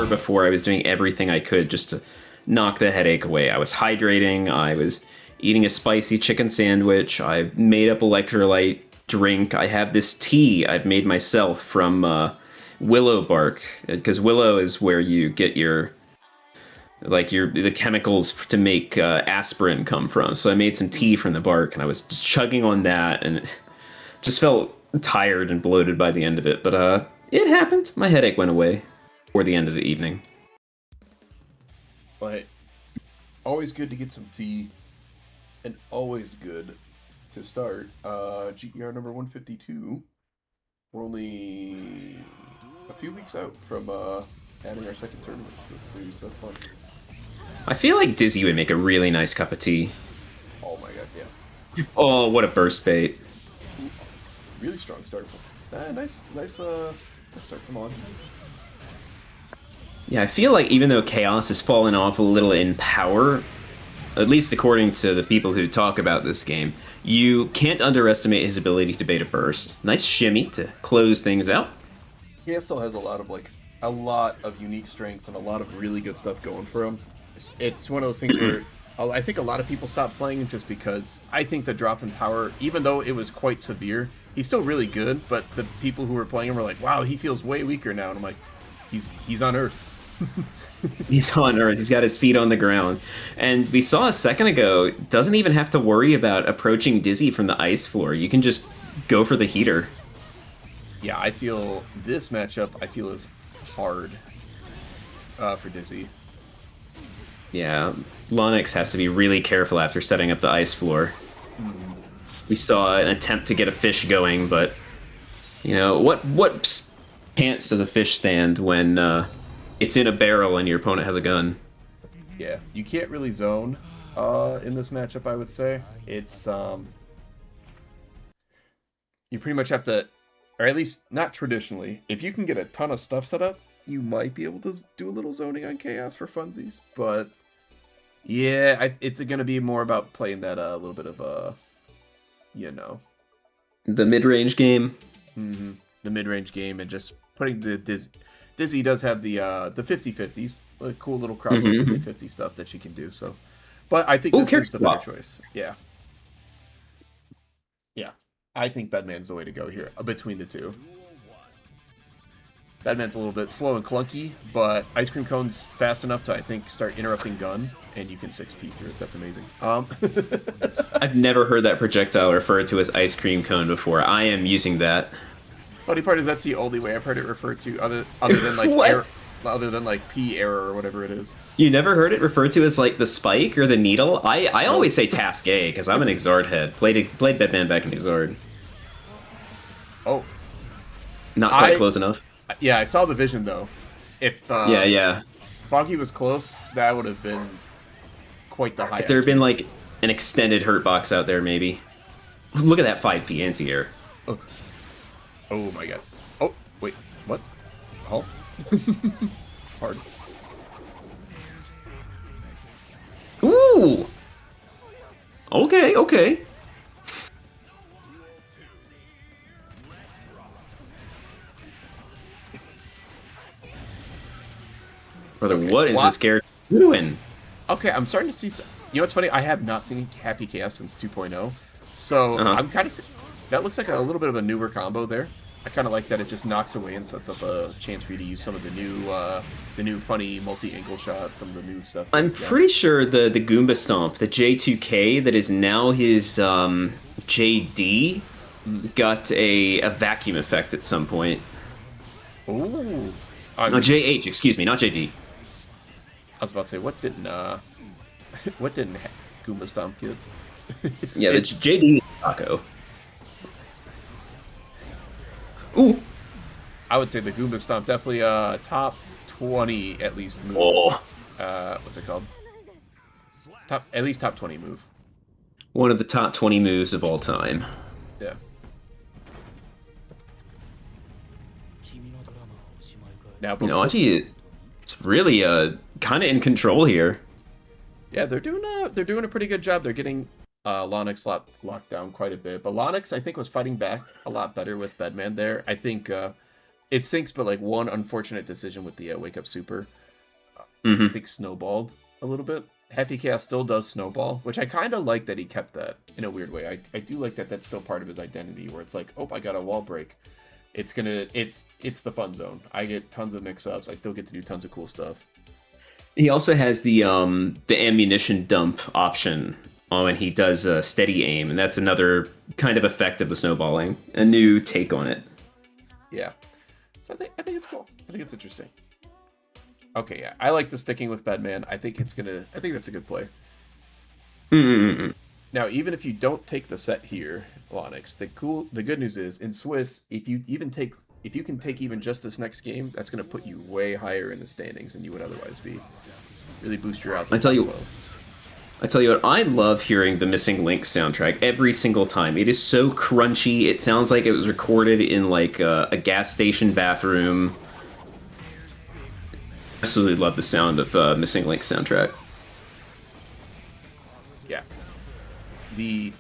before, I was doing everything I could just to knock the headache away. I was hydrating, I was eating a spicy chicken sandwich, I made up electrolyte drink, I have this tea I've made myself from willow bark, because willow is where you get your the chemicals to make aspirin come from. So I made some tea from the bark, and I was just chugging on that, and it just felt tired and bloated by the end of it. But it happened. My headache went away before the end of the evening. But always good to get some tea, and always good to start. GER number 152. We're only a few weeks out from adding our second tournament to this series, so that's fun. I feel like Dizzy would make a really nice cup of tea. Oh my god, yeah. Oh, what a burst bait. Really strong start. Nice start from on. Yeah, I feel like even though Chaos has fallen off a little in power, at least according to the people who talk about this game. You can't underestimate his ability to bait a burst. Nice shimmy to close things out. He still has a lot of unique strengths and a lot of really good stuff going for him. It's one of those things where I think a lot of people stopped playing just because I think the drop in power, even though it was quite severe, he's still really good, but the people who were playing him were like, wow, he feels way weaker now. And I'm like, he's on Earth. He's on Earth. He's got his feet on the ground. And we saw a second ago, doesn't even have to worry about approaching Dizzy from the ice floor. You can just go for the heater. Yeah, I feel this matchup, is hard for Dizzy. Yeah, Lonix has to be really careful after setting up the ice floor. We saw an attempt to get a fish going, but, you know, what chance does a fish stand when it's in a barrel and your opponent has a gun? Yeah, you can't really zone in this matchup, I would say. It's, you pretty much have to, or at least not traditionally, if you can get a ton of stuff set up, you might be able to do a little zoning on Chaos for funsies, but yeah, it's going to be more about playing that a little bit of you know, the mid-range game. Mm-hmm. The mid-range game and just putting the Dizzy does have the 50-50s, a cool little cross 50-50 stuff that she can do. So, but I think this is the better choice. Yeah, I think Bedman's the way to go here between the two. Bedman's a little bit slow and clunky, but Ice Cream Cone's fast enough to, I think, start interrupting gun, and you can 6P through it. That's amazing. I've never heard that projectile referred to as Ice Cream Cone before. I am using that. Funny part is that's the only way I've heard it referred to, other than like other than like P error or whatever it is. You never heard it referred to as like the spike or the needle? I always say Task A because I'm an Exard head. Played Bedman back in Exard. Oh, not quite close enough. Yeah, I saw the vision though. If yeah, Foggy was close, that would have been quite the high. If there had been like an extended hurt box out there, maybe. Look at that 5P anti-air. Oh my god. Oh, wait, what? Oh. Hard. Ooh! Okay. Brother, what is this character doing? Okay, I'm starting to see some... You know what's funny? I have not seen Happy Chaos since 2.0. So, I'm kind of... That looks like a little bit of a newer combo there. I kind of like that it just knocks away and sets up a chance for you to use some of the new funny multi-angle shots, some of the new stuff. I'm pretty sure the Goomba Stomp, the J2K that is now his JD, got a vacuum effect at some point. Ooh. No, JH, excuse me, not JD. I was about to say, what didn't Goomba Stomp get? The JD is Taco. Ooh. I would say the Goomba Stomp definitely top 20 at least move. Oh. What's it called? At least top 20 move. One of the top 20 moves of all time. Yeah. Now, Aji, it's really kind of in control here. Yeah, they're doing a pretty good job. They're getting Lonix locked down quite a bit, but Lonix I think was fighting back a lot better with Bedman there. I think it sinks, but like one unfortunate decision with the Wake Up Super, I think snowballed a little bit. Happy Chaos still does snowball, which I kind of like that he kept that in a weird way. I do like that that's still part of his identity, where it's like, oh, I got a wall break. It's the fun zone. I get tons of mix-ups. I still get to do tons of cool stuff. He also has the ammunition dump option when he does steady aim, and that's another kind of effect of the snowballing. A new take on it. Yeah. So I think it's cool. I think it's interesting. Okay, yeah. I like the sticking with Bedman. I think that's a good play. Now, even if you don't take the set here, Lonix, the good news is in Swiss, if you can take even just this next game, that's going to put you way higher in the standings than you would otherwise be. Really boost your odds. I tell you what, I love hearing the Missing Link soundtrack every single time. It is so crunchy. It sounds like it was recorded in like a gas station bathroom. Absolutely love the sound of Missing Link soundtrack. Yeah. The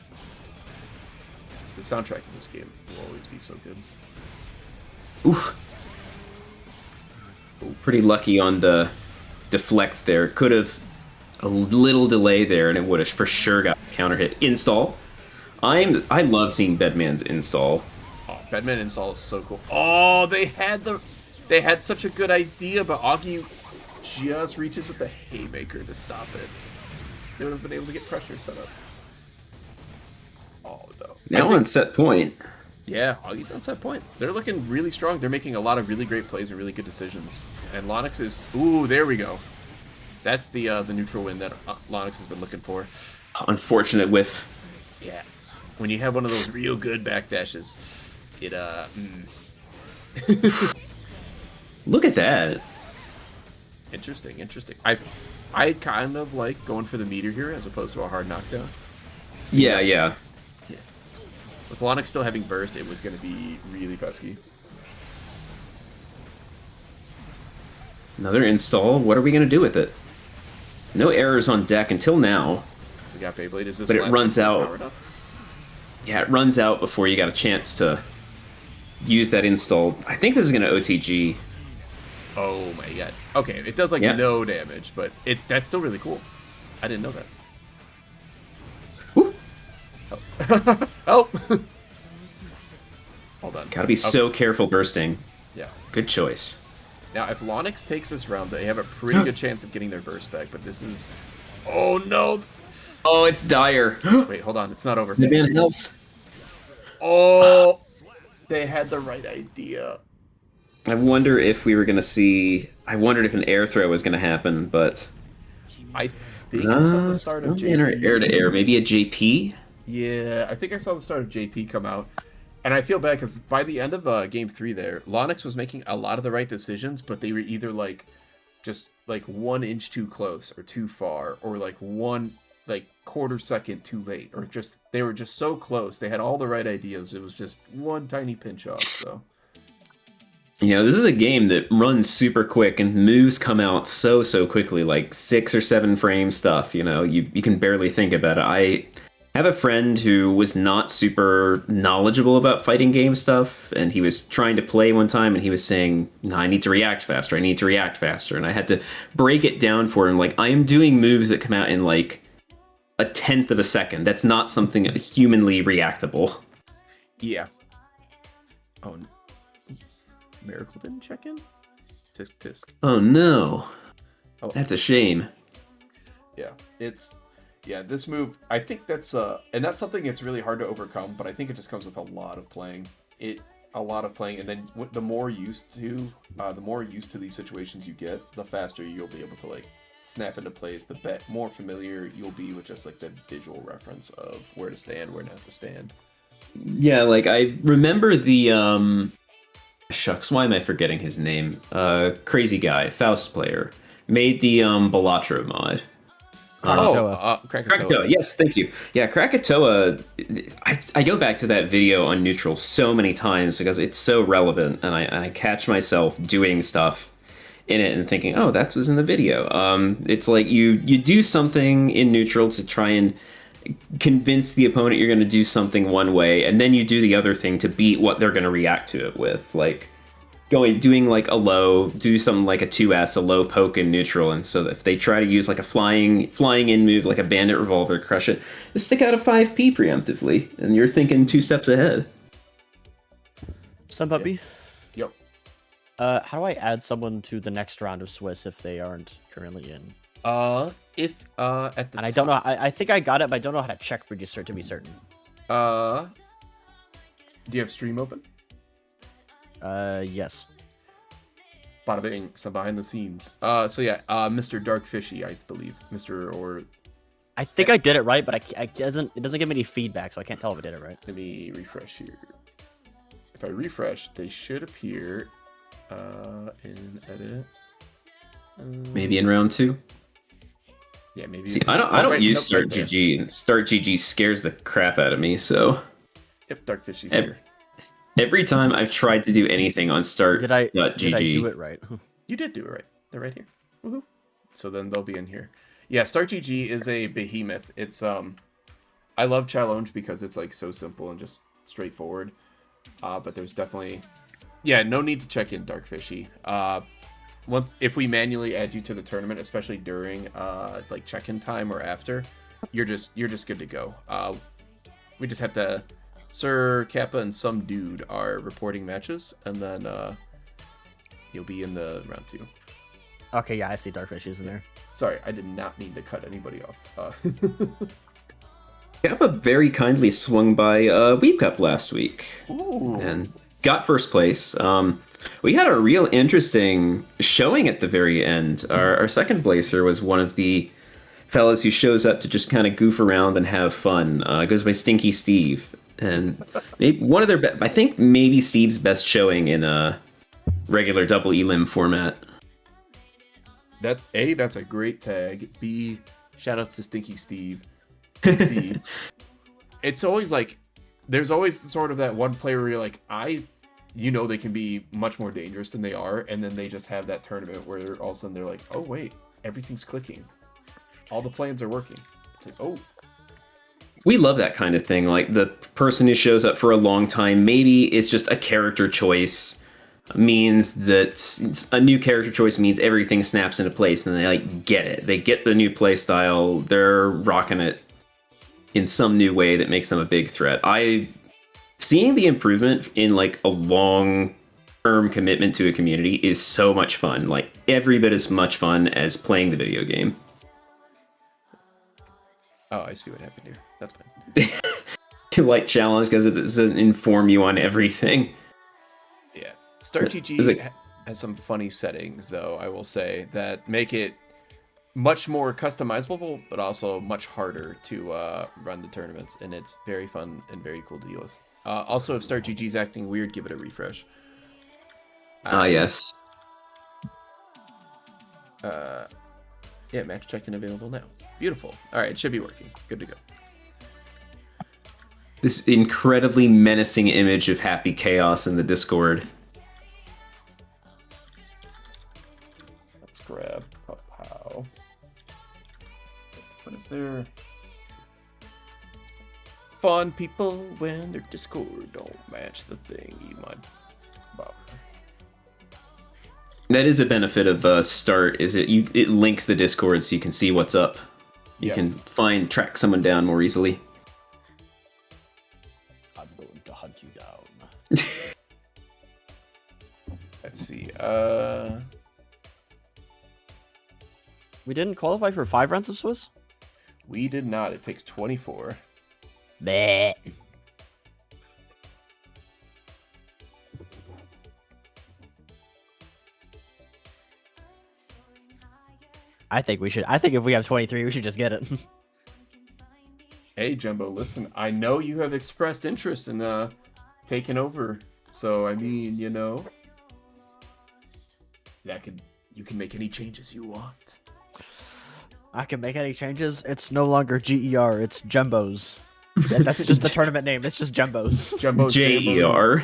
soundtrack in this game will always be so good. Oof. Pretty lucky on the deflect there. Could have a little delay there, and it would have for sure got counter hit. Install. I love seeing Bedman's install. Oh, Bedman install is so cool. Oh, they had such a good idea, but Augie just reaches with the haymaker to stop it. They would have been able to get pressure set up. Oh no. Now on set point. Yeah, Augie's on set point. They're looking really strong. They're making a lot of really great plays and really good decisions. And Lonix is... Ooh, there we go. That's the neutral win that Lonix has been looking for. Unfortunate whiff. Yeah. When you have one of those real good backdashes, it, Look at that. Interesting. I kind of like going for the meter here as opposed to a hard knockdown. Yeah. With Lonix still having burst, it was going to be really pesky. Another install. What are we going to do with it? No errors on deck until now. We got Beyblade. Is this but it last runs one out. powered up? Yeah, it runs out before you got a chance to use that install. I think this is going to OTG. Oh my god. Okay, it does like no damage, but that's still really cool. I didn't know that. Woo. Help! Hold on. Gotta be so careful bursting. Yeah. Good choice. Now, if Lonix takes this round, they have a pretty good chance of getting their burst back, but this is... Oh, no! Oh, it's dire. Wait, hold on. It's not over. The man help. Oh! They had the right idea. I wonder if we were going to see... I wondered if an air throw was going to happen, but... I think I saw the start of JP. Air to air. Maybe a JP? Yeah, I think I saw the start of JP come out. And I feel bad because by the end of Game 3 there, Lonix was making a lot of the right decisions, but they were either like just like 1 inch too close or too far, or like one like quarter second too late, or just they were just so close. They had all the right ideas. It was just one tiny pinch off. So you know, this is a game that runs super quick and moves come out so quickly, like 6 or 7 frame stuff. You know, you can barely think about it. I have a friend who was not super knowledgeable about fighting game stuff, and he was trying to play one time, and he was saying, "No, I need to react faster. I need to react faster." And I had to break it down for him. Like, I am doing moves that come out in like a 1/10 of a second. That's not something humanly reactable. yeah. Oh, Miracle didn't check in? Tisk tisk. Oh no. Oh. That's a shame. Yeah, this move, I think that's and that's something that's really hard to overcome, but I think it just comes with a lot of playing. And then the more used to these situations you get, the faster you'll be able to like snap into plays. The more familiar you'll be with just like the visual reference of where to stand, where not to stand. Yeah, like I remember the shucks, why am I forgetting his name? Crazy guy, Faust player, made the Balatro mod. Krakatoa. Yes, thank you. Yeah, Krakatoa, I go back to that video on Neutral so many times because it's so relevant, and I catch myself doing stuff in it and thinking, oh, that was in the video. It's like you do something in Neutral to try and convince the opponent you're going to do something one way, and then you do the other thing to beat what they're going to react to it with. Like doing like a low, do something like a 2S, a low poke in Neutral, and so if they try to use like a flying in move like a bandit revolver, crush it, just stick out a 5p preemptively, and you're thinking 2 steps ahead. Sun Puppy? Yep. How do I add someone to the next round of Swiss if they aren't currently in? At the and I don't know. I think I got it, but I don't know how to check register to be certain. Do you have stream open? Yes. Bada bing, some behind the scenes. Mr. Dark Fishy, I believe. I think I did it right, but it doesn't give me any feedback, so I can't tell if I did it right. Let me refresh here. If I refresh, they should appear in edit. Maybe in round 2. Yeah, maybe. See, I don't use Start GG, and Start GG scares the crap out of me. So. Yep, Dark Fishy's here. Every time I've tried to do anything on Start.gg, did I do it right? You did do it right. They're right here. Woohoo! So then they'll be in here. Yeah, Start GG is a behemoth. It's I love challenge because it's like so simple and just straightforward. But there's definitely, yeah, no need to check in, Darkfishy. Once if we manually add you to the tournament, especially during like check-in time or after, you're just good to go. We just have to, Sir Kappa and some dude are reporting matches, and then you'll be in the round 2. Okay, yeah, I see Darkfishes in there. Sorry, I did not mean to cut anybody off. Kappa very kindly swung by Weep Cup last week. Ooh. And got first place. We had a real interesting showing at the very end. Our second placer was one of the fellas who shows up to just kind of goof around and have fun. Goes by Stinky Steve. And maybe one of their I think maybe Steve's best showing in a regular double elim format. That A, that's a great tag. B, shoutouts to Stinky Steve. C, it's always like, there's always sort of that one player where you're like, they can be much more dangerous than they are, and then they just have that tournament where all of a sudden they're like, oh wait, everything's clicking. All the plans are working. It's like, oh. We love that kind of thing. Like the person who shows up for a long time, maybe it's just a character choice means that a new character choice means everything snaps into place and they like get it. They get the new play style. They're rocking it in some new way that makes them a big threat. Seeing the improvement in like a long-term commitment to a community is so much fun. Like every bit as much fun as playing the video game. Oh, I see what happened here. That's fine. You like challenge because it doesn't inform you on everything. Yeah. Start GG has some funny settings, though, I will say, that make it much more customizable, but also much harder to run the tournaments, and it's very fun and very cool to deal with. Also, if Start GG's acting weird, give it a refresh. Yes. Yeah, match check-in available now. Beautiful. All right, it should be working. Good to go. This incredibly menacing image of happy chaos in the Discord. Let's grab Pow. What is there? Fun people when their Discord don't match the thing you might bother. That is a benefit of Start, is it links the Discord so you can see what's up. You can track someone down more easily. I'm going to hunt you down. Let's see. We didn't qualify for 5 rounds of Swiss? We did not. It takes 24. Bleh. I think if we have 23, we should just get it. Hey, Jembo, listen, I know you have expressed interest in taking over. So, I mean, you can make any changes you want. I can make any changes. It's no longer GER, it's Jembo's. That's just the tournament name. It's just Jembo's. Jembo's JER.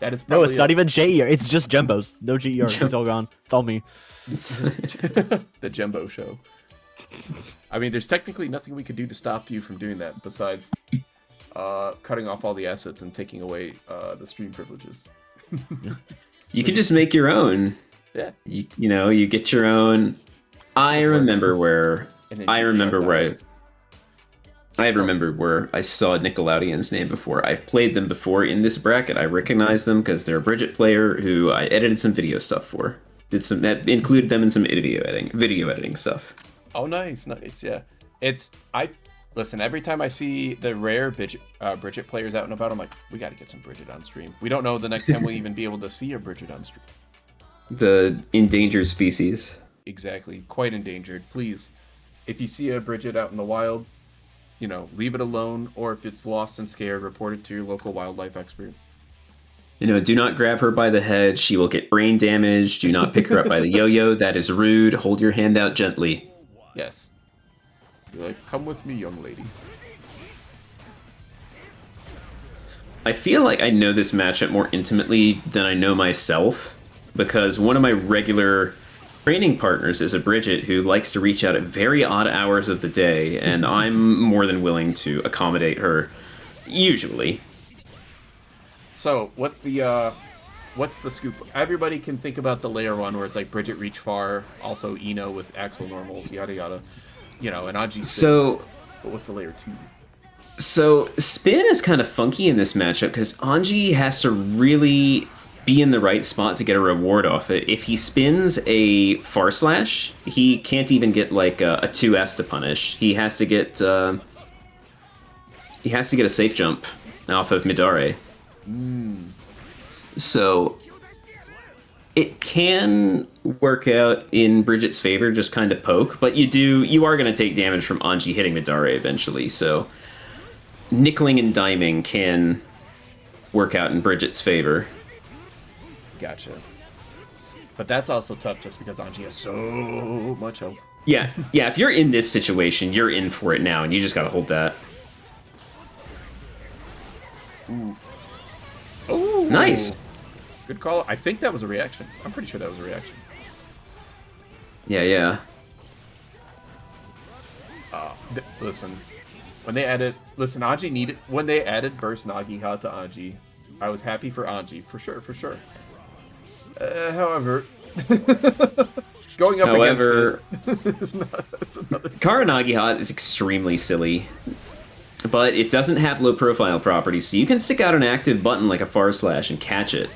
That is probably no, it's not even JER. It's just Jembo's. No GER. It's all gone. It's all me. the Jembo show. I mean, there's technically nothing we could do to stop you from doing that besides cutting off all the assets and taking away the stream privileges. You can just make your own. Yeah. You get your own. I remember where I saw Nickelodeon's name before. I've played them before in this bracket. I recognize them because they're a Bridget player who I edited some video stuff for. Included them in some video editing stuff. Oh, nice, yeah. Listen, every time I see the rare Bridget players out and about, I'm like, we got to get some Bridget on stream. We don't know the next time we'll even be able to see a Bridget on stream. The endangered species. Exactly, quite endangered. Please, if you see a Bridget out in the wild, leave it alone, or if it's lost and scared, report it to your local wildlife expert. Do not grab her by the head. She will get brain damage. Do not pick her up by the yo-yo. That is rude. Hold your hand out gently. Yes. You're like, come with me, young lady. I feel like I know this matchup more intimately than I know myself, because one of my regular training partners is a Bridget who likes to reach out at very odd hours of the day, and I'm more than willing to accommodate her, usually. So, what's the scoop? Everybody can think about the layer 1 where it's like Bridget reach far, also Ino with Axel normals, yada yada. You know, and Anji spin. So, but what's the layer 2? So spin is kind of funky in this matchup because Anji has to really be in the right spot to get a reward off it. If he spins a far slash, he can't even get like a 2S to punish. He has to get a safe jump off of Midare. So it can work out in Bridget's favor, just kind of poke, but you are going to take damage from Anji hitting Midare eventually. So nickeling and diming can work out in Bridget's favor. Gotcha. But that's also tough just because Anji has so much health. Yeah, if you're in this situation, you're in for it now, and you just gotta hold that. Ooh. Ooh. Nice. Good call. I think that was a reaction. I'm pretty sure that was a reaction. Yeah. Listen. When they added Burst Nagiha to Anji, I was happy for Anji, for sure. However, going up against it is another... Kara Nagiha is extremely silly, but it doesn't have low profile properties, so you can stick out an active button like a far slash and catch it.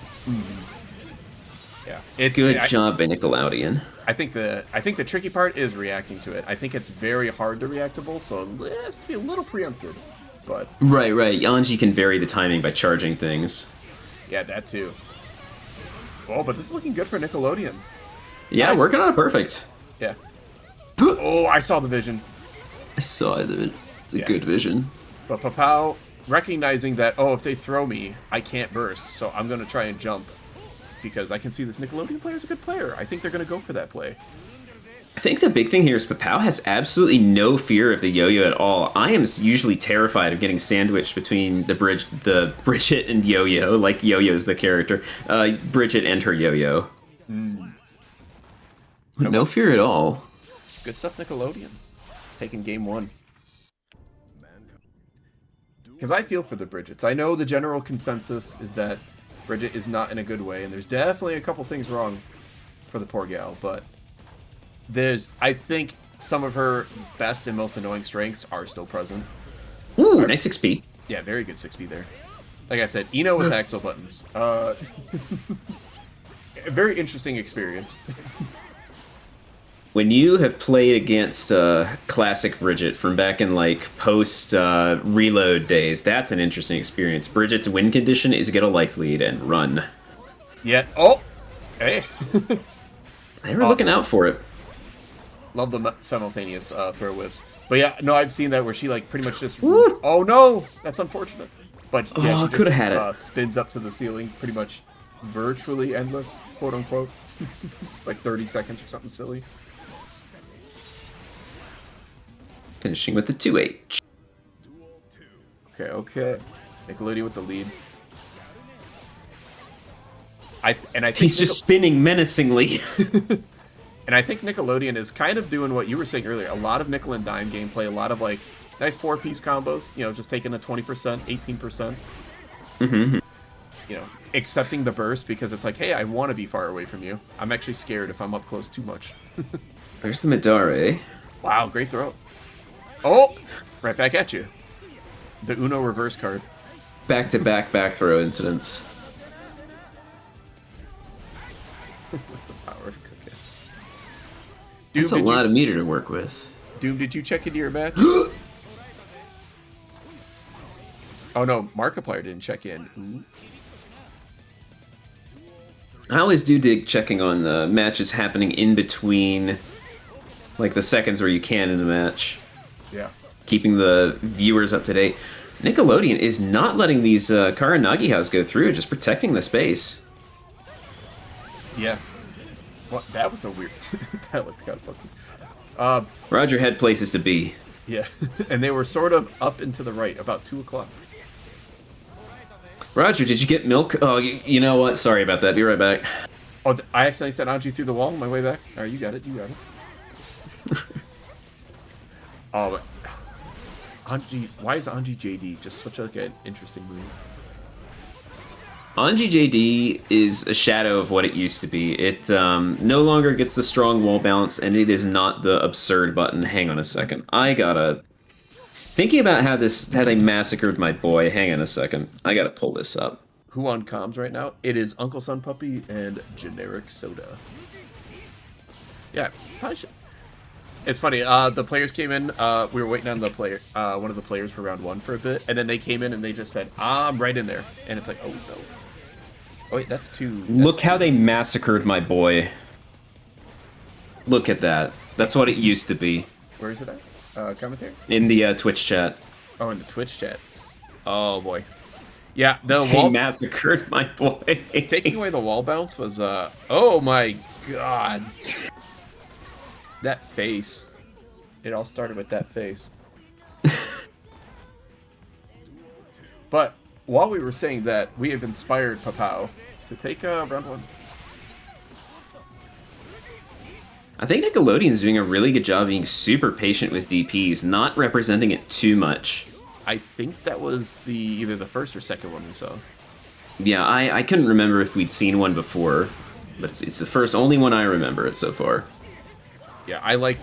Yeah, Good job by Nickelodeon. I think the tricky part is reacting to it. I think it's very hard to reactable, so it has to be a little preempted. But right. Anji can vary the timing by charging things. Yeah, that too. Oh, but this is looking good for Nickelodeon. Yeah, nice. Working on it perfect. Yeah. Oh, I saw the vision. I saw it. It's a good vision. But Papao, recognizing that, if they throw me, I can't burst, so I'm going to try and jump. Because I can see this Nickelodeon player is a good player. I think they're going to go for that play. I think the big thing here is Papao has absolutely no fear of the yo-yo at all. I am usually terrified of getting sandwiched between the Bridget and yo-yo, like yo-yo's the character. Bridget and her yo-yo. No fear at all. Good stuff, Nickelodeon. Taking game 1. Because I feel for the Bridgets. I know the general consensus is that Bridget is not in a good way, and there's definitely a couple things wrong for the poor gal, but I think some of her best and most annoying strengths are still present. Ooh, nice 6P. Yeah, very good 6P there. Like I said, Ino with Axel buttons. A very interesting experience. When you have played against classic Bridget from back in like post reload days, that's an interesting experience. Bridget's win condition is get a life lead and run. Yeah. Oh, hey. They were looking out for it. Love the simultaneous throw whiffs. But yeah, no, I've seen that where she like pretty much just. Woo! Oh no, that's unfortunate. But yeah, she could have had it. Spins up to the ceiling, pretty much virtually endless, quote unquote, like 30 seconds or something silly. Finishing with the 2H. Okay. Nickelodeon with the lead. I think he's just spinning menacingly. And I think Nickelodeon is kind of doing what you were saying earlier. A lot of nickel and dime gameplay, a lot of like nice 4-piece combos, just taking a 20%, 18%. Mm-hmm. Accepting the burst because it's like, hey, I want to be far away from you. I'm actually scared if I'm up close too much. There's the Midare. Wow, great throw. Oh, right back at you. The Uno reverse card. Back-to-back back throw incidents. The power of cooking. That's a lot of meter to work with. Doom, did you check into your match? Oh no, Markiplier didn't check in. Ooh. I always do dig checking on the matches happening in between, like the seconds where you can in the match. Yeah. Keeping the viewers up to date. Nickelodeon is not letting these Kara Nagihas go through, just protecting the space. Yeah. Well, that was a weird... that looked kind of funky. Roger had places to be. Yeah, and they were sort of up and to the right, about 2 o'clock. Roger, did you get milk? Oh, you know what? Sorry about that. Be right back. Oh, I accidentally sent Anji through the wall on my way back. All right, you got it. You got it. Oh, but Anji, why is Anji JD just such like an interesting move? Anji JD is a shadow of what it used to be. It no longer gets the strong wall bounce, and it is not the absurd button. Hang on a second. I gotta... Thinking about how they massacred my boy. Hang on a second. I gotta pull this up. Who on comms right now? It is Uncle Sun Puppy and Generic Soda. Yeah, probably should. It's funny. The players came in. We were waiting on the player, one of the players for round 1 for a bit, and then they came in and they just said, "I'm right in there," and it's like, oh no. Oh wait, that's two. Look how they massacred my boy. Look at that. That's what it used to be. Where is it at? Commentary? In the Twitch chat. Oh, in the Twitch chat. Oh boy. Yeah, the They wall massacred my boy. taking away the wall bounce was oh my god. That face. It all started with that face. But while we were saying that, we have inspired Papao to take round 1. I think Nickelodeon's doing a really good job being super patient with DPs, not representing it too much. I think that was either the first or second one we saw. Yeah, I couldn't remember if we'd seen one before, but it's the only one I remember it so far. Yeah, I like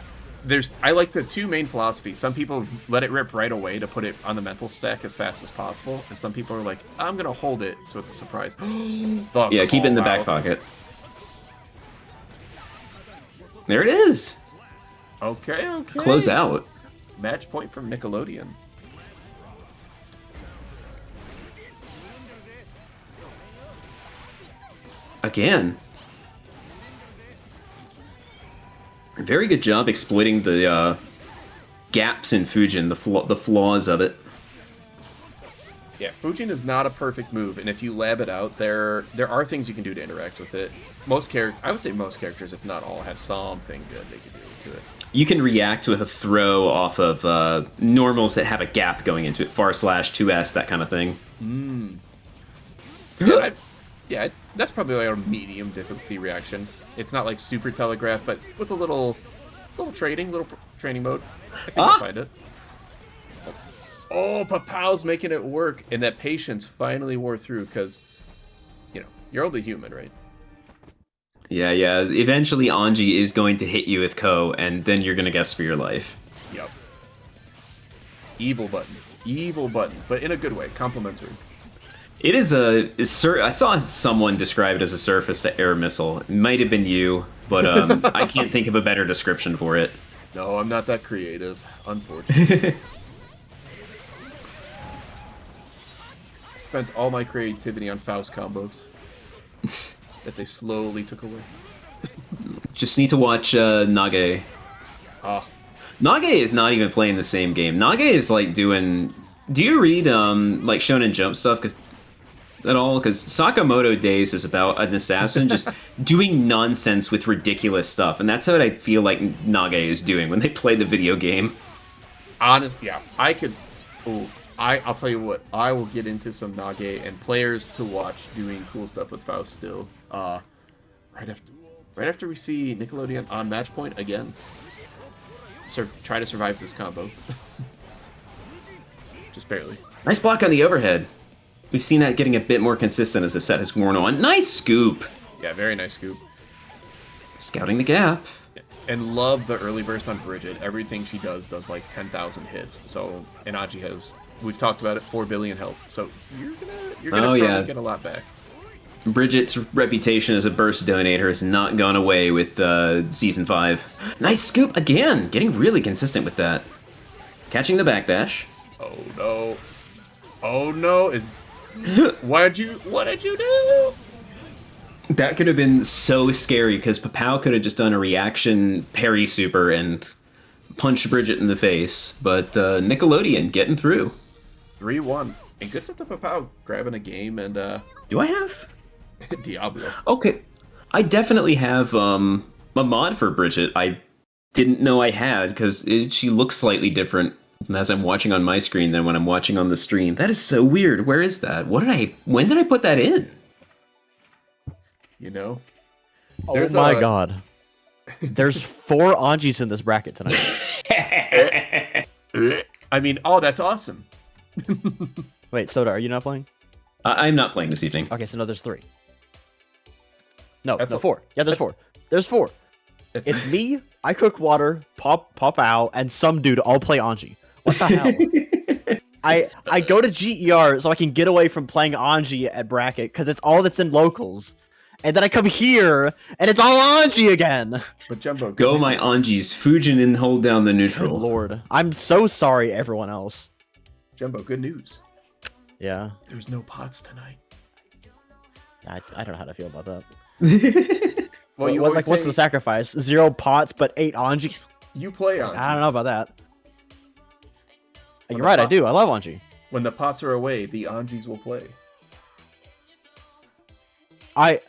the two main philosophies. Some people let it rip right away to put it on the mental stack as fast as possible, and some people are like, I'm gonna hold it so it's a surprise. Yeah, keep it in the back pocket. There it is. Okay. Close out. Match point from Nickelodeon. Again. Very good job exploiting the gaps in Fujin, the flaws of it. Yeah, Fujin is not a perfect move, and if you lab it out, there are things you can do to interact with it. I would say most characters, if not all, have something good they can do to it. You can react with a throw off of normals that have a gap going into it, // 2S, that kind of thing. Yeah, that's probably like a medium difficulty reaction. It's not like super telegraph, but with a little training mode. I think I'll find it. Oh, Papao's making it work, and that patience finally wore through because, you're only human, right? Yeah. Eventually, Anji is going to hit you with Ko, and then you're going to guess for your life. Yep. Evil button, but in a good way, complimentary. It is I saw someone describe it as a surface to air missile. It might have been you, but I can't think of a better description for it. No, I'm not that creative, unfortunately. Spent all my creativity on Faust combos that they slowly took away. Just need to watch Nage. Nage is not even playing the same game. Nage is like doing... Do you read like Shonen Jump stuff? At all? Because Sakamoto Days is about an assassin just doing nonsense with ridiculous stuff, and that's what I feel like Nage is doing when they play the video game. Honestly, yeah, I'll tell you what, I will get into some Nage and players to watch doing cool stuff with Faust still. Right after we see Nickelodeon on match point again. Try to survive this combo. Just barely. Nice block on the overhead. We've seen that getting a bit more consistent as the set has worn on. Nice scoop! Yeah, very nice scoop. Scouting the gap. And love the early burst on Bridget. Everything she does like 10,000 hits. So, and Aji has, we've talked about it, 4 billion health. So you're gonna probably get a lot back. Bridget's reputation as a burst donator has not gone away with Season 5. Nice scoop again! Getting really consistent with that. Catching the backdash. Oh no. Oh no, what did you do? That could have been so scary, because Papao could have just done a reaction parry super and punched Bridget in the face, but Nickelodeon getting through. 3-1. And good stuff to Papao grabbing a game and Do I have? Diablo. Okay. I definitely have a mod for Bridget. I didn't know I had, because she looks slightly different as I'm watching on my screen than when I'm watching on the stream. That is so weird. Where is that? When did I put that in? Oh There's my a- god. There's 4 Anjis in this bracket tonight. I mean, oh, that's awesome. Wait, Soda, are you not playing? I'm not playing this evening. Okay, so no, there's 3. No, That's no, a- 4. Yeah, there's that's- 4. There's 4. It's me, ICookWater, Pop Ow, and some dude all play Anji. What the hell? I go to GER so I can get away from playing Anji at bracket because it's all that's in locals. And then I come here and it's all Anji again. But Jembo, good Go my news. Anjis, Fujin and hold down the Good neutral. lord. I'm so sorry, everyone else. Jembo, good news. Yeah, There's no pots tonight. I don't know how to feel about that. Well, you What- always what's say the sacrifice? 0 pots, but 8 Anjis? you play on. I don't know about that. When You're the right, I pot- do. I love Anji. When the pots are away, the Anjis will play. I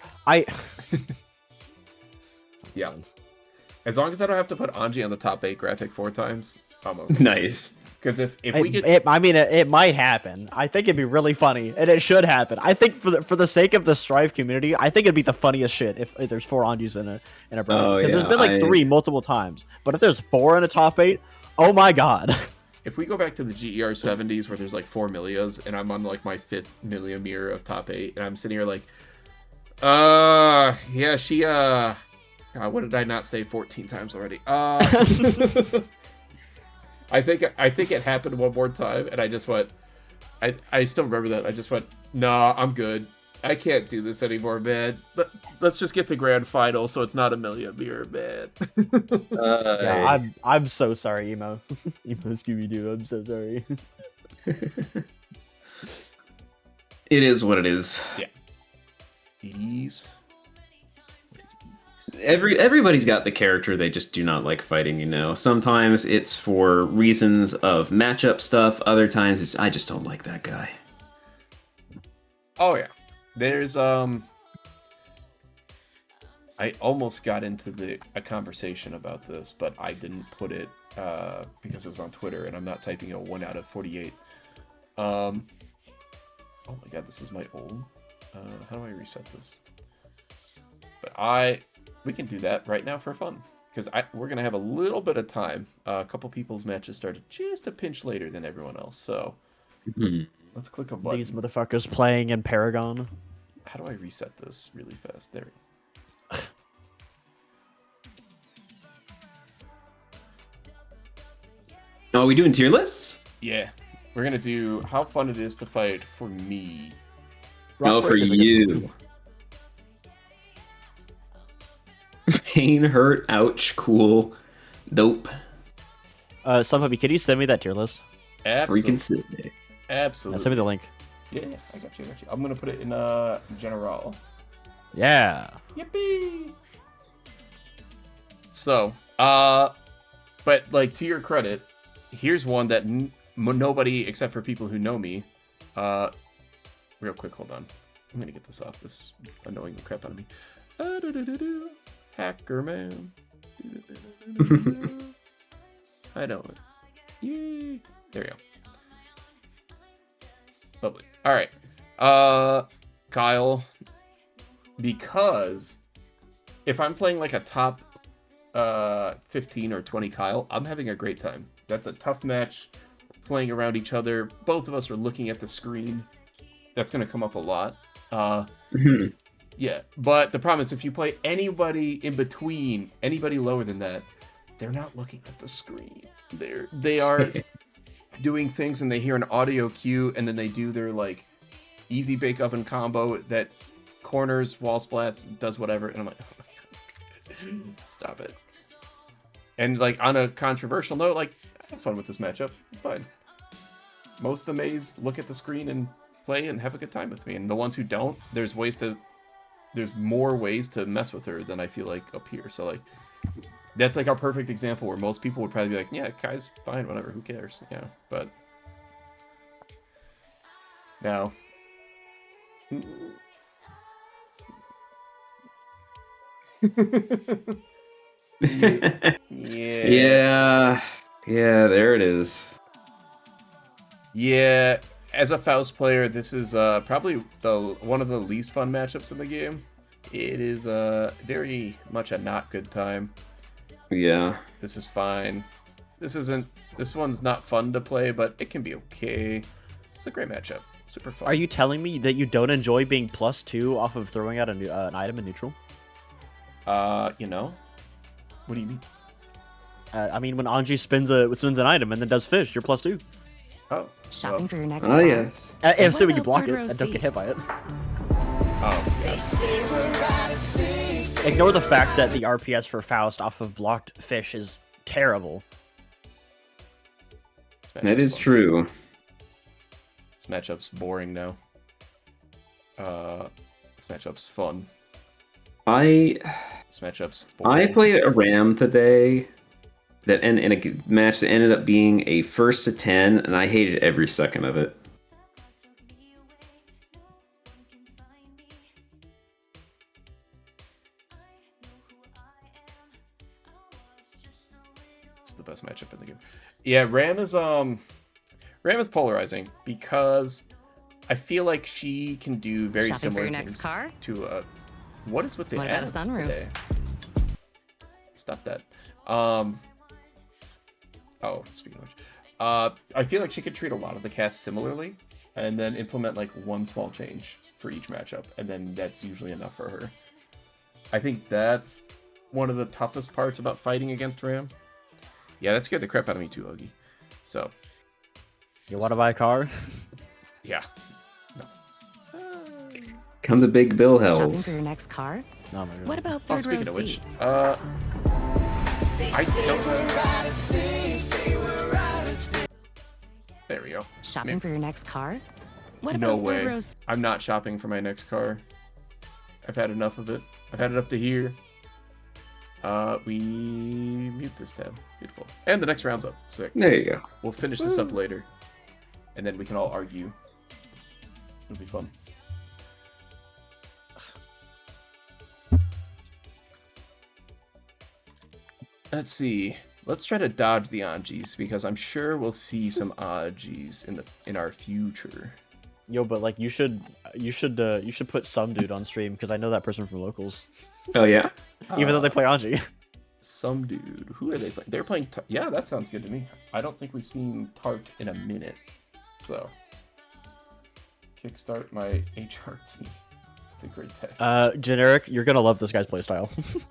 Yeah. As long as I don't have to put Anji on the top 8 graphic 4 times, I'm okay. Nice. Because if we get it might happen. I think it'd be really funny, and it should happen. I think for the sake of the Strive community, I think it'd be the funniest shit if there's 4 Anjis in a bracket. Oh, Because there's yeah, been like 3 multiple times, but if there's 4 in a top 8, oh my god. if we go back to the GER 70s where there's like 4 Milias and I'm on like my 5th Milia mirror of top 8 and I'm sitting here like, yeah, she what did I not say 14 times already? I think it happened one more time and I just went, I still remember that. I just went, nah, I'm good. I can't do this anymore, man. Let's just get to grand final so it's not a Milia mirror, man. Yeah, I'm so sorry, Emo. Emo Scooby Doo. I'm so sorry. It is what it is. It is. Everybody's got the character they just do not like fighting, you know. Sometimes it's for reasons of matchup stuff, other times it's I just don't like that guy. Oh yeah. There's I almost got into a conversation about this, but I didn't put it because it was on Twitter and I'm not typing a 1 out of 48. Oh my god, this is my old. How do I reset this? But we can do that right now for fun because we're gonna have a little bit of time. A couple people's matches started just a pinch later than everyone else, so let's click a button. These motherfuckers playing in Paragon. How do I reset this really fast? There we go. Oh, are we doing tier lists? Yeah, we're gonna do how fun it is to fight for me. No, for you. Pain, hurt, ouch, cool, dope. Somebody, can you send me that tier list? Freaking sick. Absolutely. Send me the link. Yeah, I got you. I'm gonna put it in general. Yeah. Yippee! So, but like to your credit, here's one that nobody except for people who know me. Real quick, hold on. I'm gonna get this off. This is annoying the crap out of me. Hacker man. I know it. Yay! There we go. Lovely. All right, Kyle. Because if I'm playing like a top 15 or 20 Kyle, I'm having a great time. That's a tough match. Playing around each other. Both of us are looking at the screen. That's going to come up a lot. Yeah, but the problem is if you play anybody in between, anybody lower than that, they're not looking at the screen. They are doing things and they hear an audio cue and then they do their like easy bake oven combo that corners, wall splats, does whatever, and I'm like, oh my god, stop it. And like on a controversial note, like have fun with this matchup. It's fine. Most of the maze look at the screen and play and have a good time with me, and the ones who don't, there's more ways to mess with her than I feel like up here. So like that's like our perfect example where most people would probably be like, yeah, Kai's fine, whatever, who cares, yeah. But now Yeah, there it is. Yeah, as a Faust player, this is probably one of the least fun matchups in the game. It is very much a not good time. Yeah. This is fine. This one's not fun to play, but it can be okay. It's a great matchup. Super fun. Are you telling me that you don't enjoy being +2 off of throwing out an item in neutral? You know? What do you mean? I mean, when Anji spins an item and then does fish, you're +2. Oh. Shopping for your next Oh, car. yes. Assuming you about block it third row and don't get hit seats? by it. Oh, yes. Ignore the fact that the RPS for Faust off of blocked fish is terrible. That is true. This matchup's boring now. This matchup's fun. I This matchup's boring. I played a Ram today that in a match that ended up being a 1st to 10, and I hated every second of it. It's the best matchup in the game. Yeah, Ram is polarizing because I feel like she can do very Shopping for similar your things next car? to what is with the What about a ads sunroof? today? Stop that. Oh, speaking of which, I feel like she could treat a lot of the cast similarly, and then implement like one small change for each matchup, and then that's usually enough for her. I think that's one of the toughest parts about fighting against Ram. Yeah, that scared the crap out of me too, Ogie. So, You want to buy a car? yeah. Come to Big Bill Shopping Hells. for your next car? Oh my god. What about Oh, third row speaking of which, seats? I don't. There we go. Shopping for your next car? What No about third way. row? I'm not shopping for my next car. I've had enough of it. I've had it up to here. We mute this tab. Beautiful. And the next round's up. Sick. There you go. We'll finish this up later. And then we can all argue. It'll be fun. Let's see. Let's try to dodge the Anjis because I'm sure we'll see some Anjis in our future. Yo, but like you should put some dude on stream because I know that person from locals. Oh yeah. Even though they play Anji. Some dude. Who are they playing? They're playing. Yeah, that sounds good to me. I don't think we've seen Tart in a minute. So, kickstart my HR team. It's a great tech. Generic, you're gonna love this guy's playstyle.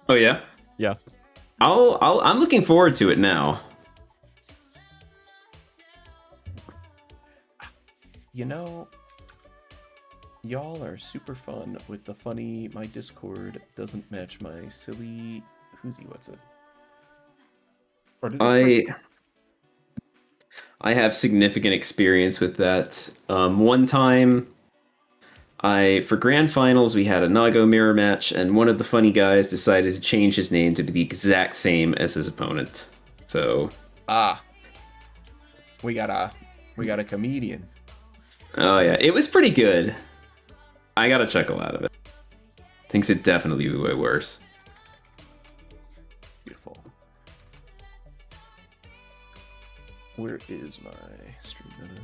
Oh yeah. Yeah. I'm looking forward to it now. You know, y'all are super fun with the funny. My Discord doesn't match my silly. What's it? Or did this person- I have significant experience with that. One time, for grand finals, we had a Nago mirror match, and one of the funny guys decided to change his name to be the exact same as his opponent. So, we got a comedian. oh yeah, it was pretty good. I got a chuckle out of it. Thinks it definitely be way worse. Beautiful. Where is my stream meta?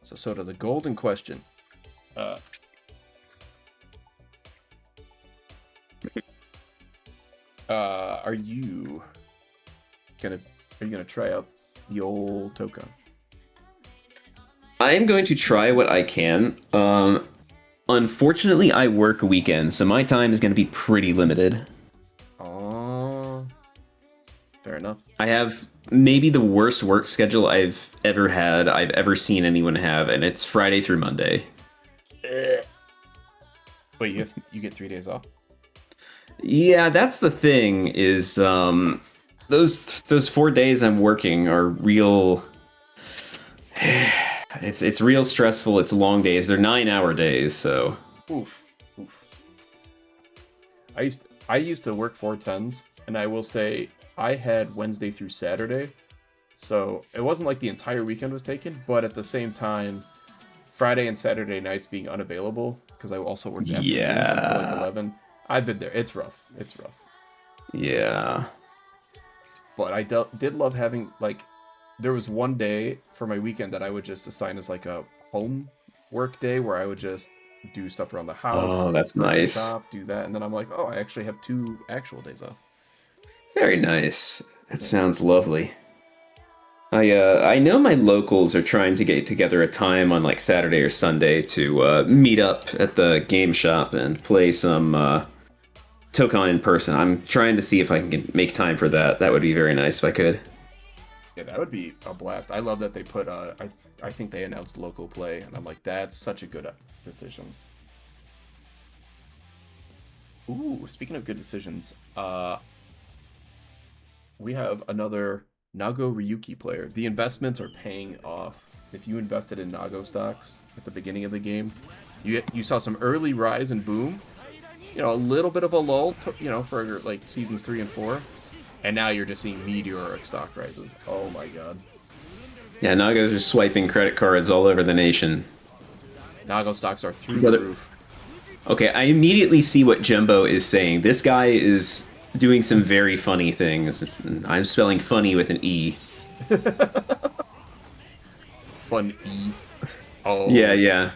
So Soda, the golden question. Are you gonna try out the old Toka? I am going to try what I can. Unfortunately, I work weekends, so my time is going to be pretty limited. Oh, fair enough. I have maybe the worst work schedule I've ever seen anyone have, and it's Friday through Monday. Wait, you get 3 days off? Yeah, that's the thing. Is those 4 days I'm working are real. It's real stressful. It's long days. They're 9-hour days. So. Oof. I used to work 4/10s, and I will say I had Wednesday through Saturday, so it wasn't like the entire weekend was taken. But at the same time, Friday and Saturday nights being unavailable because I also worked afternoons until like 11. I've been there. It's rough. It's rough. Yeah. But I did love having, like, there was one day for my weekend that I would just assign as, like, a home work day where I would just do stuff around the house. Oh, that's grocery nice. Shop, do that, and then I'm like, oh, I actually have 2 actual days off. Very nice. That sounds lovely. I know my locals are trying to get together a time on like Saturday or Sunday to meet up at the game shop and play some Tokon in person. I'm trying to see if I can make time for that. That would be very nice if I could. Yeah, that would be a blast. I love that they put, I think they announced local play, and I'm like, that's such a good decision. Ooh, speaking of good decisions, we have another Nago Ryuki player. The investments are paying off. If you invested in Nago stocks at the beginning of the game, you saw some early rise and boom. You know, a little bit of a lull, for like seasons 3 and 4, and now you're just seeing meteoric stock rises. Oh my god. Yeah, Nago's just swiping credit cards all over the nation. Nago stocks are through the roof. Okay, I immediately see what Jembo is saying. This guy is doing some very funny things. I'm spelling funny with an E. Fun E. Oh. Yeah, yeah.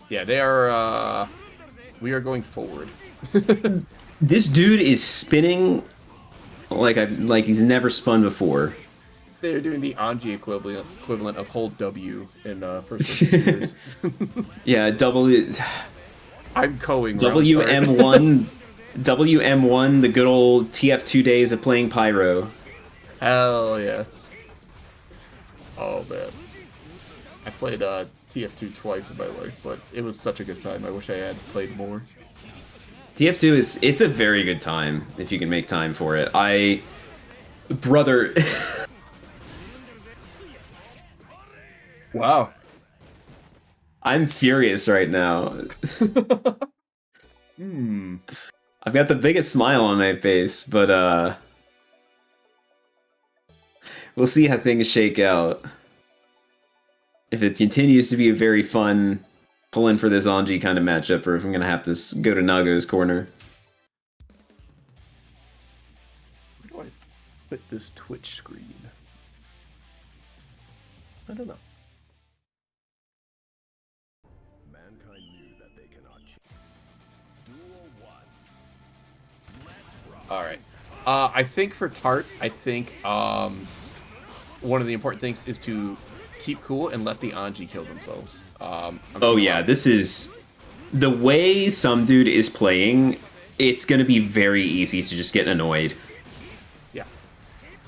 Yeah, they are, we are going forward. This dude is spinning like he's never spun before. They're doing the Anji equivalent of hold W in first years. Yeah, I'm going WM1, WM1, the good old TF2 days of playing Pyro. Hell yeah. Oh man. I played TF2 twice in my life, but it was such a good time. I wish I had played more. TF2 it's a very good time if you can make time for it. Brother. Wow. I'm furious right now. I've got the biggest smile on my face, but we'll see how things shake out. If it continues to be a very fun pull-in for this Anji kind of matchup, or if I'm gonna have to go to Nago's corner. Where do I put this Twitch screen? I don't know. Mankind knew that they cannot change. Duel 1. Alright. I think for Tart, I think one of the important things is to keep cool and let the Anji kill themselves. This is the way some dude is playing. It's gonna be very easy to just get annoyed. Yeah,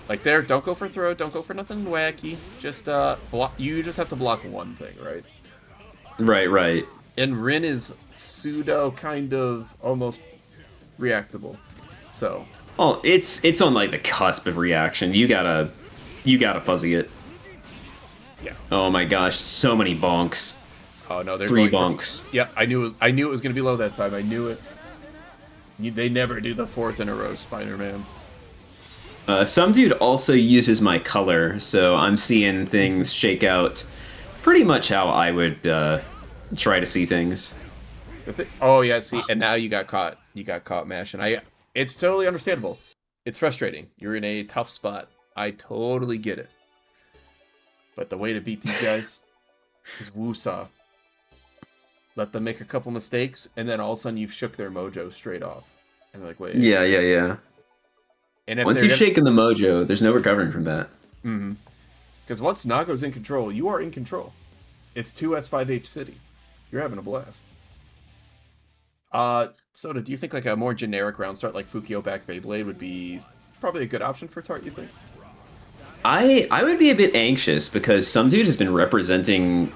like there. Don't go for throw. Don't go for nothing wacky. Just block. You just have to block one thing, right? Right. And Rin is pseudo kind of almost reactable. So. Oh, it's on like the cusp of reaction. You gotta fuzzy it. Yeah. Oh my gosh, so many bonks. Oh no, they're 3 going bonks. Yeah, I knew it was gonna be low that time. I knew it. They never do the 4th in a row, Spider-Man. Some dude also uses my color, so I'm seeing things shake out pretty much how I would try to see things. Oh yeah, see, and now you got caught. You got caught mashing. It's totally understandable. It's frustrating. You're in a tough spot. I totally get it. But the way to beat these guys is woo-saw. Let them make a couple mistakes, and then all of a sudden you've shook their mojo straight off. And they're like, wait. Yeah. And if once you've shaken the mojo, there's no recovering from that. Mm-hmm. Because once Nago's in control, you are in control. It's 2S5H City. You're having a blast. Soda, do you think like a more generic round start like Ukiyo back Beyblade would be probably a good option for Tart, you think? I would be a bit anxious because some dude has been representing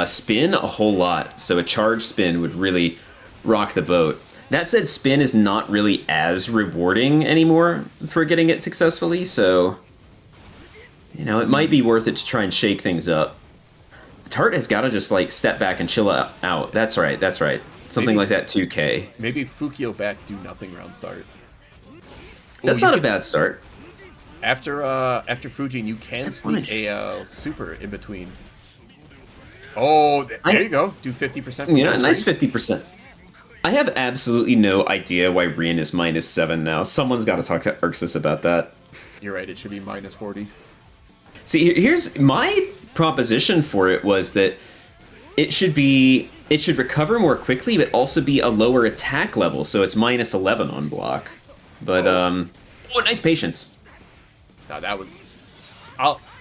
spin a whole lot, so a charge spin would really rock the boat. That said, spin is not really as rewarding anymore for getting it successfully, so it might be worth it to try and shake things up. Tart has got to just like step back and chill out. That's right. Something like that 2K. Maybe Ukiyo back do nothing round start. That's not a bad start. After Fujin, you can sneak a super in between. Oh, there you go. Do 50%. Yeah, nice 50%. I have absolutely no idea why Rin is -7 now. Someone's got to talk to Arxis about that. You're right, it should be -40. See, here's my proposition for it was that it should recover more quickly, but also be a lower attack level, so it's -11 on block. But nice patience. Now that was.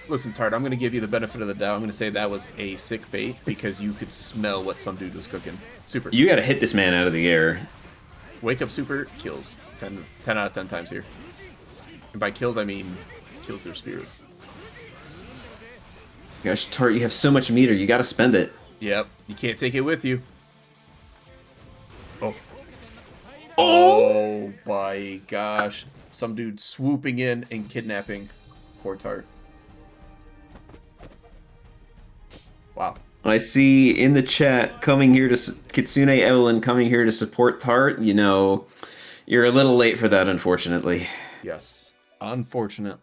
Listen, Tart. I'm gonna give you the benefit of the doubt. I'm gonna say that was a sick bait because you could smell what some dude was cooking. Super. You got to hit this man out of the air. Wake up super kills 10 out of 10 times here. And by kills I mean kills their spirit. Gosh, Tart, you have so much meter. You got to spend it. Yep. You can't take it with you. Oh. Oh! Oh my gosh. Some dude swooping in and kidnapping poor Tart. Wow. I see in the chat, Kitsune Evelyn coming here to support Tart. You know, you're a little late for that, unfortunately. Yes. Unfortunate.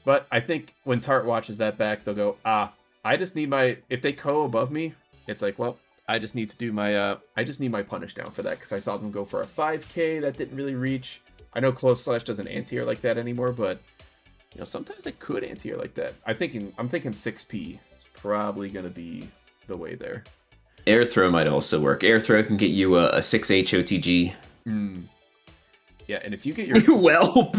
But I think when Tart watches that back, they'll go, I just need if they co above me, it's like, well, I just need to do I just need my punish down for that, because I saw them go for a 5k that didn't really reach. I know Close Slash doesn't anti-air like that anymore, but, you know, sometimes I could anti-air like that. I'm thinking 6p is probably going to be the way there. Air throw might also work. Air throw can get you a 6H OTG. Yeah, and if you get your well,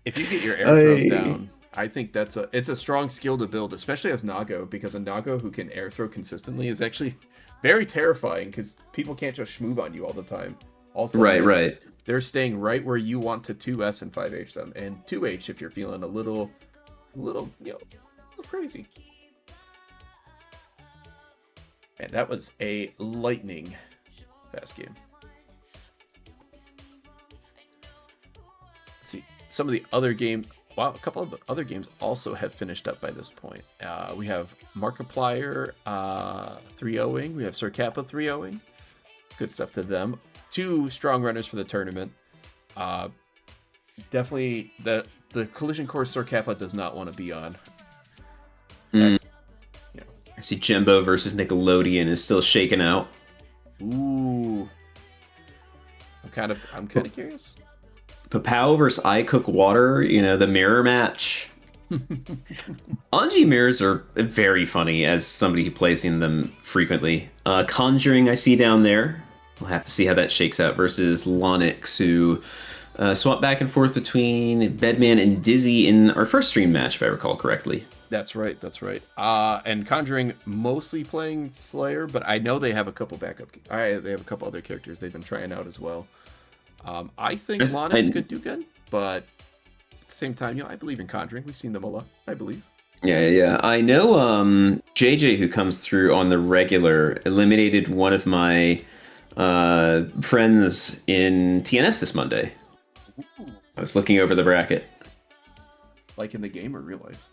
if you get your air throws down, I think it's a strong skill to build, especially as Nago, because a Nago who can air throw consistently is actually very terrifying because people can't just schmoove on you all the time. Also, right. They're staying right where you want to 2S and 5H them, and 2H if you're feeling a little crazy. And that was a lightning fast game. Let's see. Some of the other games. Wow, a couple of the other games also have finished up by this point. We have Markiplier 3-0ing. We have Sir Kappa 3-0ing. Good stuff to them. 2 strong runners for the tournament. Definitely the collision course Sir Kappa does not want to be on. I see Jembo versus Nickelodeon is still shaking out. Ooh. I'm kind of curious. Papao versus ICookWater, you know, the mirror match. Anji mirrors are very funny as somebody who plays in them frequently. Conjuring I see down there. We'll have to see how that shakes out versus Lonix, who swap back and forth between Bedman and Dizzy in our first stream match, if I recall correctly. That's right. And Conjuring mostly playing Slayer, but I know they have a couple backup. They have a couple other characters they've been trying out as well. I think Lonix could do good, but at the same time, I believe in Conjuring. We've seen them a lot, I believe. Yeah. I know JJ, who comes through on the regular, eliminated one of my friends in TNS this Monday. Ooh. I was looking over the bracket. Like in the game or real life?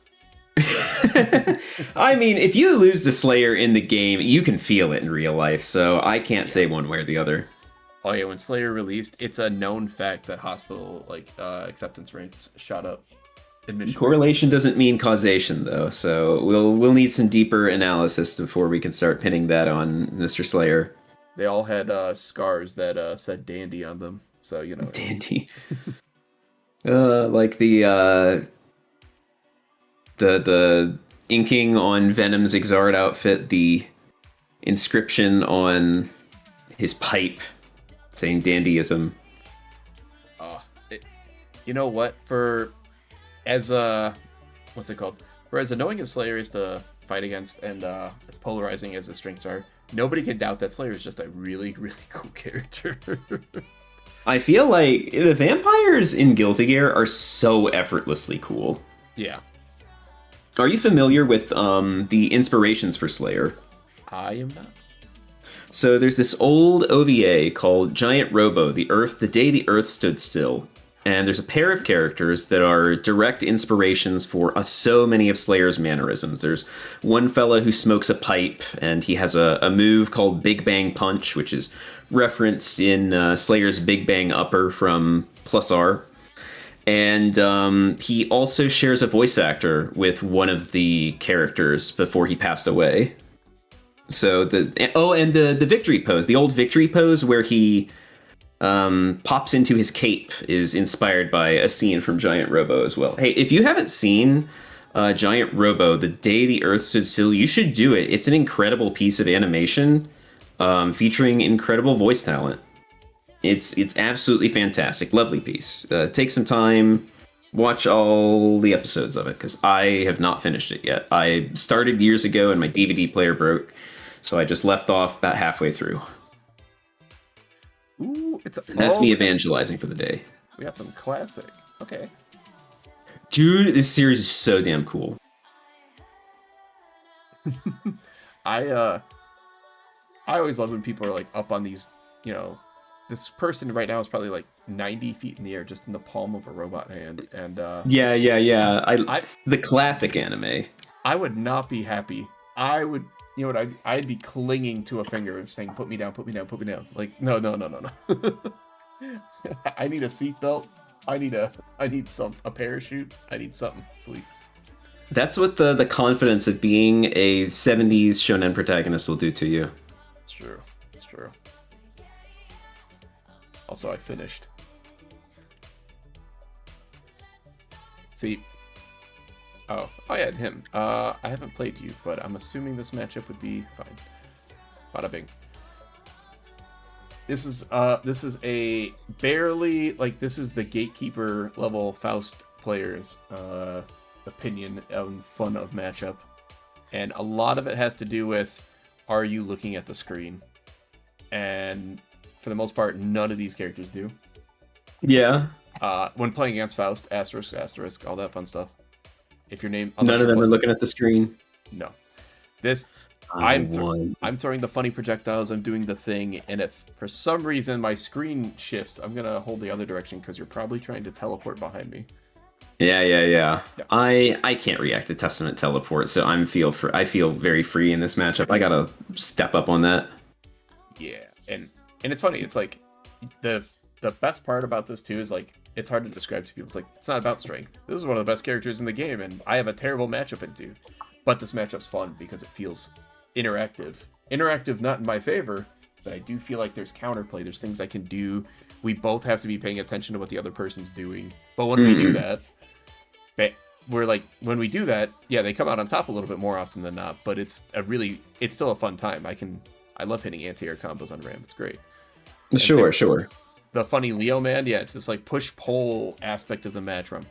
I mean, if you lose to Slayer in the game, you can feel it in real life, so I can't say one way or the other. Oh yeah, when Slayer released, it's a known fact that hospital acceptance rates shot up. Admission Correlation doesn't mean causation, though, so we'll need some deeper analysis before we can start pinning that on Mr. Slayer. They all had scars that said Dandy on them, so Dandy. Like the inking on Venom's Exard outfit, the inscription on his pipe saying dandyism. You know what? For as annoying as Slayer is to fight against and as polarizing as the strengths are, nobody can doubt that Slayer is just a really, really cool character. I feel like the vampires in Guilty Gear are so effortlessly cool. Yeah. Are you familiar with the inspirations for Slayer? I am not. So there's this old OVA called Giant Robo, The Day the Earth Stood Still. And there's a pair of characters that are direct inspirations for so many of Slayer's mannerisms. There's one fella who smokes a pipe, and he has a move called Big Bang Punch, which is referenced in Slayer's Big Bang Upper from Plus R. And he also shares a voice actor with one of the characters before he passed away. So the victory pose, the old victory pose where he pops into his cape, is inspired by a scene from Giant Robo as well. Hey, if you haven't seen Giant Robo, The Day the Earth Stood Still, you should do it. It's an incredible piece of animation featuring incredible voice talent. It's absolutely fantastic. Lovely piece. Take some time, watch all the episodes of it, because I have not finished it yet. I started years ago and my DVD player broke, so I just left off about halfway through. Ooh, And that's me evangelizing for the day. We got some classic. Okay. Dude, this series is so damn cool. I always love when people are like up on these, you know, this person right now is probably like 90 feet in the air just in the palm of a robot hand. And Yeah. The classic anime. I would not be happy. I would, you know what, I'd be clinging to a finger saying, put me down, put me down, put me down. Like, no. I need a seatbelt. I need a parachute. I need something, please. That's what the confidence of being a 70s shonen protagonist will do to you. It's true. It's true. Also, I finished. See. Oh yeah, him. I haven't played you, but I'm assuming this matchup would be fine. Bada bing. This is a barely, like, this is the gatekeeper level Faust players opinion and fun of matchup, and a lot of it has to do with, are you looking at the screen? And for the most part, none of these characters do. Yeah. When playing against Faust, asterisk, all that fun stuff. If your name, None of them are looking at the screen. No. This, I'm throwing the funny projectiles, I'm doing the thing, and if for some reason my screen shifts, I'm gonna hold the other direction because you're probably trying to teleport behind me. Yeah. I can't react to Testament teleport, so I feel very free in this matchup. I gotta step up on that. Yeah, and it's funny. It's like the best part about this too is, like, it's hard to describe to people. It's like, it's not about strength. This is one of the best characters in the game, and I have a terrible matchup into. But this matchup's fun because it feels interactive. Interactive, not in my favor, but I do feel like there's counterplay. There's things I can do. We both have to be paying attention to what the other person's doing. But when we do that, we're like, when we do that, yeah, they come out on top a little bit more often than not. But it's still a fun time. I love hitting anti-air combos on Ram. It's great. And Sure. The funny Leo man, yeah, it's this like push-pull aspect of the match where I'm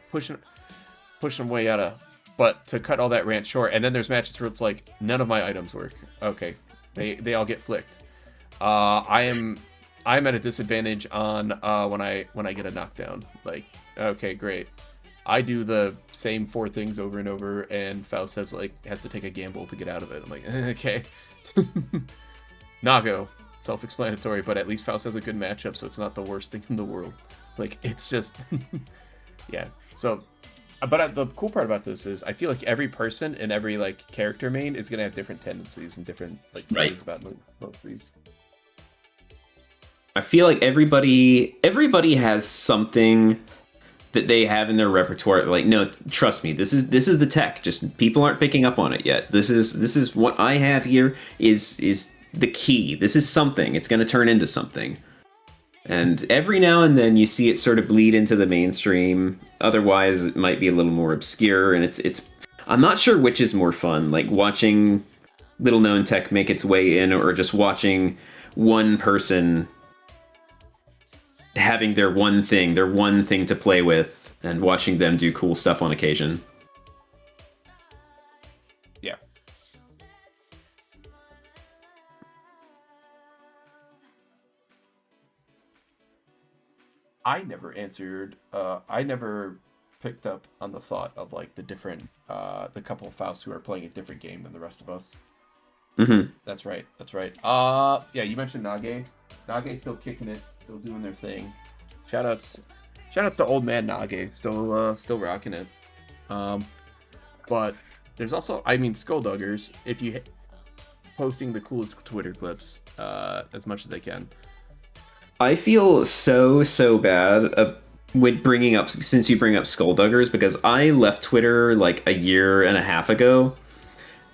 pushing way out of, but to cut all that rant short, and then there's matches where it's like, none of my items work. Okay, they all get flicked. I'm at a disadvantage on when I get a knockdown. Like, okay, great. I do the same 4 things over and over, and Faust has to take a gamble to get out of it. I'm like, okay. Nago. Self-explanatory, but at least Faust has a good matchup, so it's not the worst thing in the world. Like, it's just yeah. So, but the cool part about this is I feel like every person and every like character main is gonna have different tendencies and different like feelings about most of these. I feel like everybody has something that they have in their repertoire. Like, no, trust me, this is the tech. Just people aren't picking up on it yet. This is what I have here is the key. This is something. It's going to turn into something. And every now and then you see it sort of bleed into the mainstream. Otherwise, it might be a little more obscure. And it's I'm not sure which is more fun, like watching little known tech make its way in, or just watching one person having their one thing to play with, and watching them do cool stuff on occasion. Yeah. I never picked up on the thought of like the different, the couple of Fausts who are playing a different game than the rest of us. Mm-hmm. That's right. Yeah, you mentioned Nage. Nage's still kicking it, still doing their thing. Shoutouts to old man Nage, still rocking it. But there's also, Skullduggers, if you posting the coolest Twitter clips as much as they can. I feel so bad with bringing up, since you bring up Skullduggers, because I left Twitter like a year and a half ago,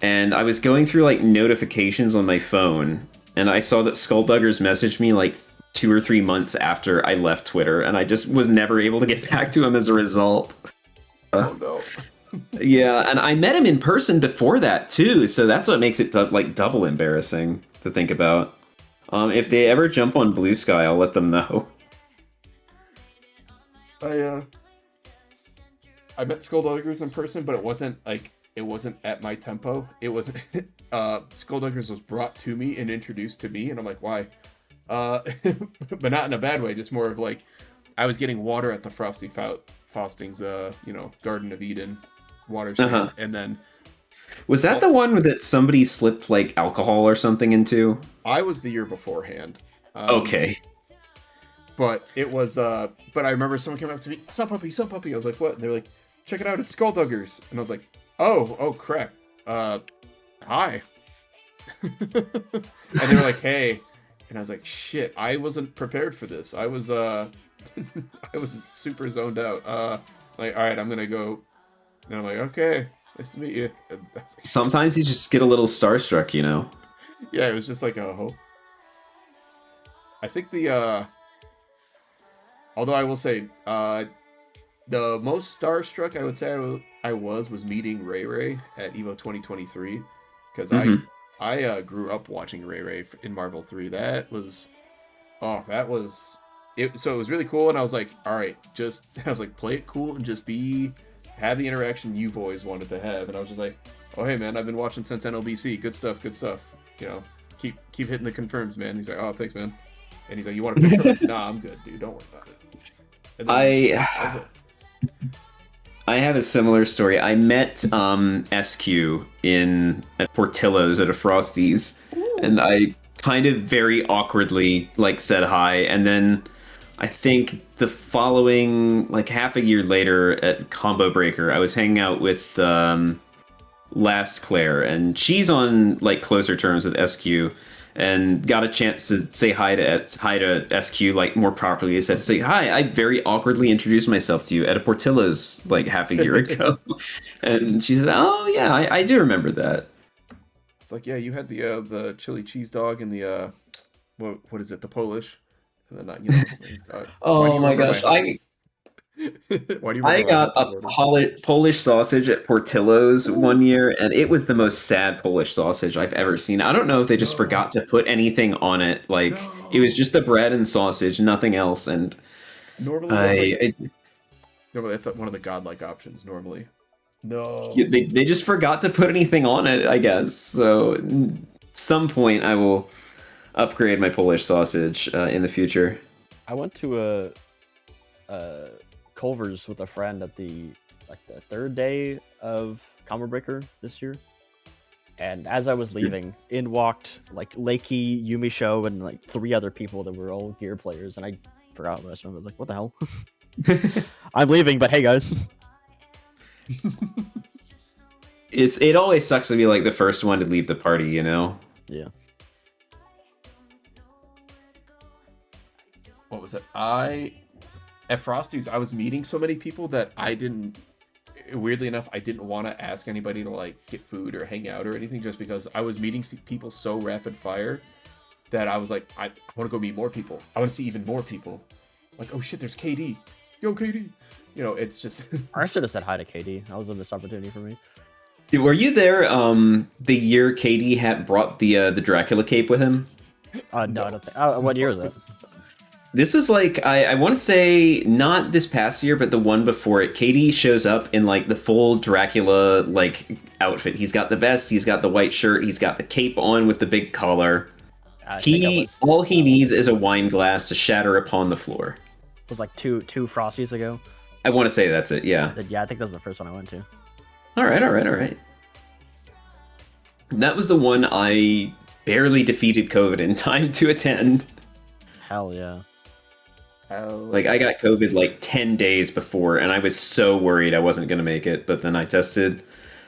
and I was going through like notifications on my phone, and I saw that Skullduggers messaged me like 2 or 3 months after I left Twitter, and I just was never able to get back to him as a result. Oh no. Yeah, and I met him in person before that too, so that's what makes it like double embarrassing to think about. If they ever jump on Blue Sky, I'll let them know. I met Skullduggers in person, but it wasn't at my tempo. It wasn't. Skullduggers was brought to me and introduced to me, and I'm like, why? But not in a bad way. Just more of like, I was getting water at the Frosty Faustings, Garden of Eden water stand, and then Was that the one that somebody slipped like alcohol or something into? I was the year beforehand. Okay. But it was, but I remember someone came up to me, sup puppy, sup puppy. I was like, what? And they were like, check it out, it's Skullduggers. And I was like, oh crap. Hi. And they were like, hey. And I was like, shit, I wasn't prepared for this. I was, I was super zoned out. Like, all right, I'm gonna go. And I'm like, okay, nice to meet you. And I was like, Sometimes you just get a little starstruck, you know? yeah, it was just like, oh. I think the, although I will say, the most starstruck I would say I was meeting Ray Ray at EVO 2023, because I grew up watching Ray Ray in Marvel 3. That was it. So it was really cool, and I was like, all right, I was like, play it cool and just have the interaction you've always wanted to have. And I was just like, oh hey man, I've been watching since NLBC. Good stuff. You know, keep hitting the confirms, man. He's like, oh thanks, man. And he's like, you want a picture? Nah, I'm good, dude. Don't worry about it. And then, that was it. I have a similar story. I met SQ at Portillo's at a Frosties, and I kind of very awkwardly like said hi, and then I think the following like half a year later at Combo Breaker, I was hanging out with Last Claire, and she's on like closer terms with SQ, and got a chance to say hi to SQ like more properly. I said, "Say hi." I very awkwardly introduced myself to you at a Portillo's like half a year ago, and she said, "Oh yeah, I do remember that." It's like, yeah, you had the chili cheese dog and the what is it, the Polish, and then Oh my gosh, why do you I remember got that a order? Polish sausage at Portillo's one year, and it was the most sad Polish sausage I've ever seen. I don't know if they just forgot to put anything on it. Like, it was just the bread and sausage, nothing else. And Normally that's one of the godlike options. Normally, no. they just forgot to put anything on it, I guess. So, at some point, I will upgrade my Polish sausage in the future. I went to Culver's with a friend at the third day of Combo Breaker this year, and as I was leaving, in walked like Lakey, Yumi Show, and like 3 other people that were all GER players, and I forgot the rest of them. I was like, what the hell? I'm leaving, but hey guys. It always sucks to be like the first one to leave the party, you know? Yeah. What was it? At Frosty's, I was meeting so many people that weirdly enough, I didn't want to ask anybody to like get food or hang out or anything, just because I was meeting people so rapid fire that I was like, I want to go meet more people. I want to see even more people. Like, oh shit, there's KD. Yo, KD. You know, it's just... I should have said hi to KD. That was a missed opportunity for me. Were you there the year KD had brought the Dracula cape with him? No, I don't think. What year is this? This was like, I want to say not this past year, but the one before it. KD shows up in like the full Dracula like outfit. He's got the vest, he's got the white shirt, he's got the cape on with the big collar. All he needs is a wine glass to shatter upon the floor. It was like two Frosties ago. I want to say that's it, yeah. Yeah, I think that was the first one I went to. All right. That was the one I barely defeated COVID in time to attend. Hell yeah. Like, I got COVID like 10 days before, and I was so worried I wasn't going to make it, but then I tested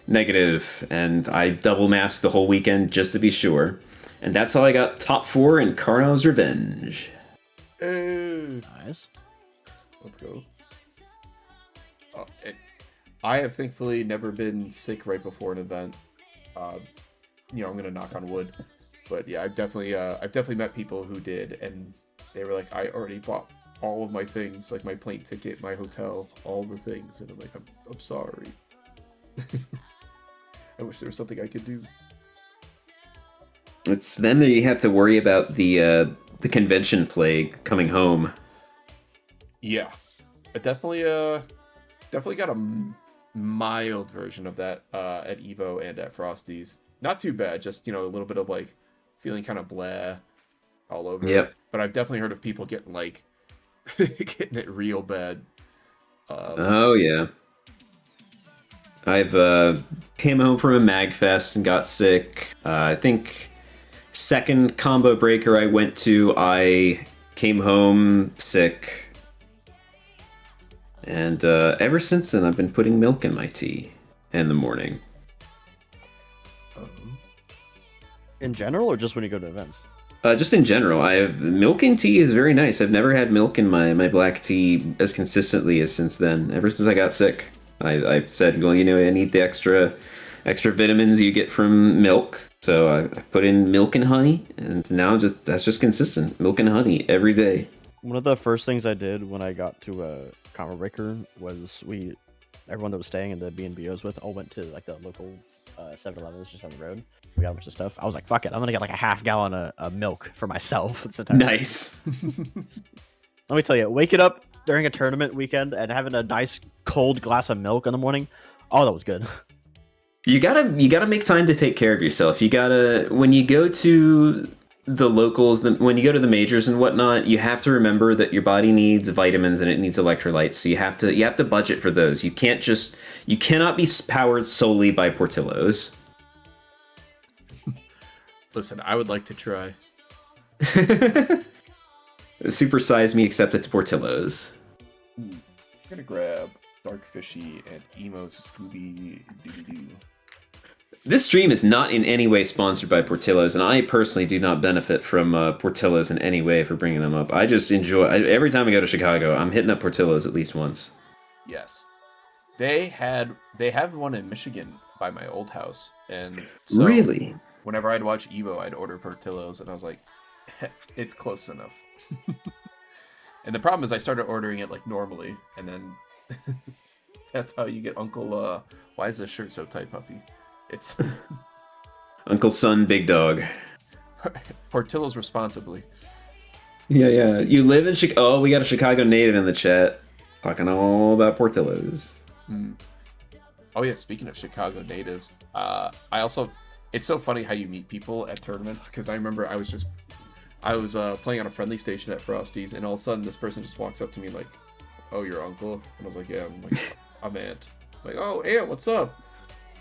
negative, and I double masked the whole weekend just to be sure. And that's how I got top 4 in Karnav's Revenge. Hey. Nice. Let's go. I have thankfully never been sick right before an event. I'm gonna knock on wood, but yeah, I've definitely met people who did, and they were like, I already bought all of my things, like my plane ticket, my hotel, all the things, and I'm like, I'm sorry. I wish there was something I could do. It's then that you have to worry about the convention plague coming home. Yeah, I definitely got a mild version of that at Evo and at Frosty's. Not too bad, just a little bit of like feeling kind of blah all over. Yep. But I've definitely heard of people getting like getting it real bad. Oh yeah. I've came home from a mag fest and got sick. I think second combo breaker I went to, I came home sick. And ever since then, I've been putting milk in my tea in the morning. In general, or just when you go to events? Just in general, milk in tea is very nice. I've never had milk in my black tea as consistently as since then. Ever since I got sick, I said, well, I need the extra vitamins you get from milk. So I put in milk and honey, and now that's just consistent. Milk and honey every day. One of the first things I did when I got to a combo breaker was everyone that was staying in the B&B I was with all went to like the local 7-Elevens just on the road. We got a bunch of stuff. I was like, fuck it, I'm gonna get like a half gallon of milk for myself. It's nice. Let me tell you, waking up during a tournament weekend and having a nice cold glass of milk in the morning, oh, that was good. You gotta make time to take care of yourself. When you go to the locals, when you go to the majors and whatnot, you have to remember that your body needs vitamins and it needs electrolytes. So you have to budget for those. You cannot be powered solely by Portillo's. Listen, I would like to try. Super size me, except it's Portillo's. I'm gonna grab Dark Fishy and Emo Scooby Doo. This stream is not in any way sponsored by Portillo's, and I personally do not benefit from Portillo's in any way for bringing them up. I just enjoy... every time I go to Chicago, I'm hitting up Portillo's at least once. Yes. They have one in Michigan by my old house, and so really? Whenever I'd watch Evo, I'd order Portillo's, and I was like, it's close enough. And the problem is I started ordering it like normally, and then that's how you get Uncle, why is this shirt so tight, puppy? It's Uncle Son Big Dog. Portillo's responsibly. Yeah. You live in Chicago. Oh, we got a Chicago native in the chat talking all about Portillo's. Oh yeah, speaking of Chicago natives, it's so funny how you meet people at tournaments, because I remember I was playing on a friendly station at Frosty's, and all of a sudden this person just walks up to me like, oh, your uncle? And I was like, yeah. I'm like, I'm Ant. I'm like, oh, Ant, what's up?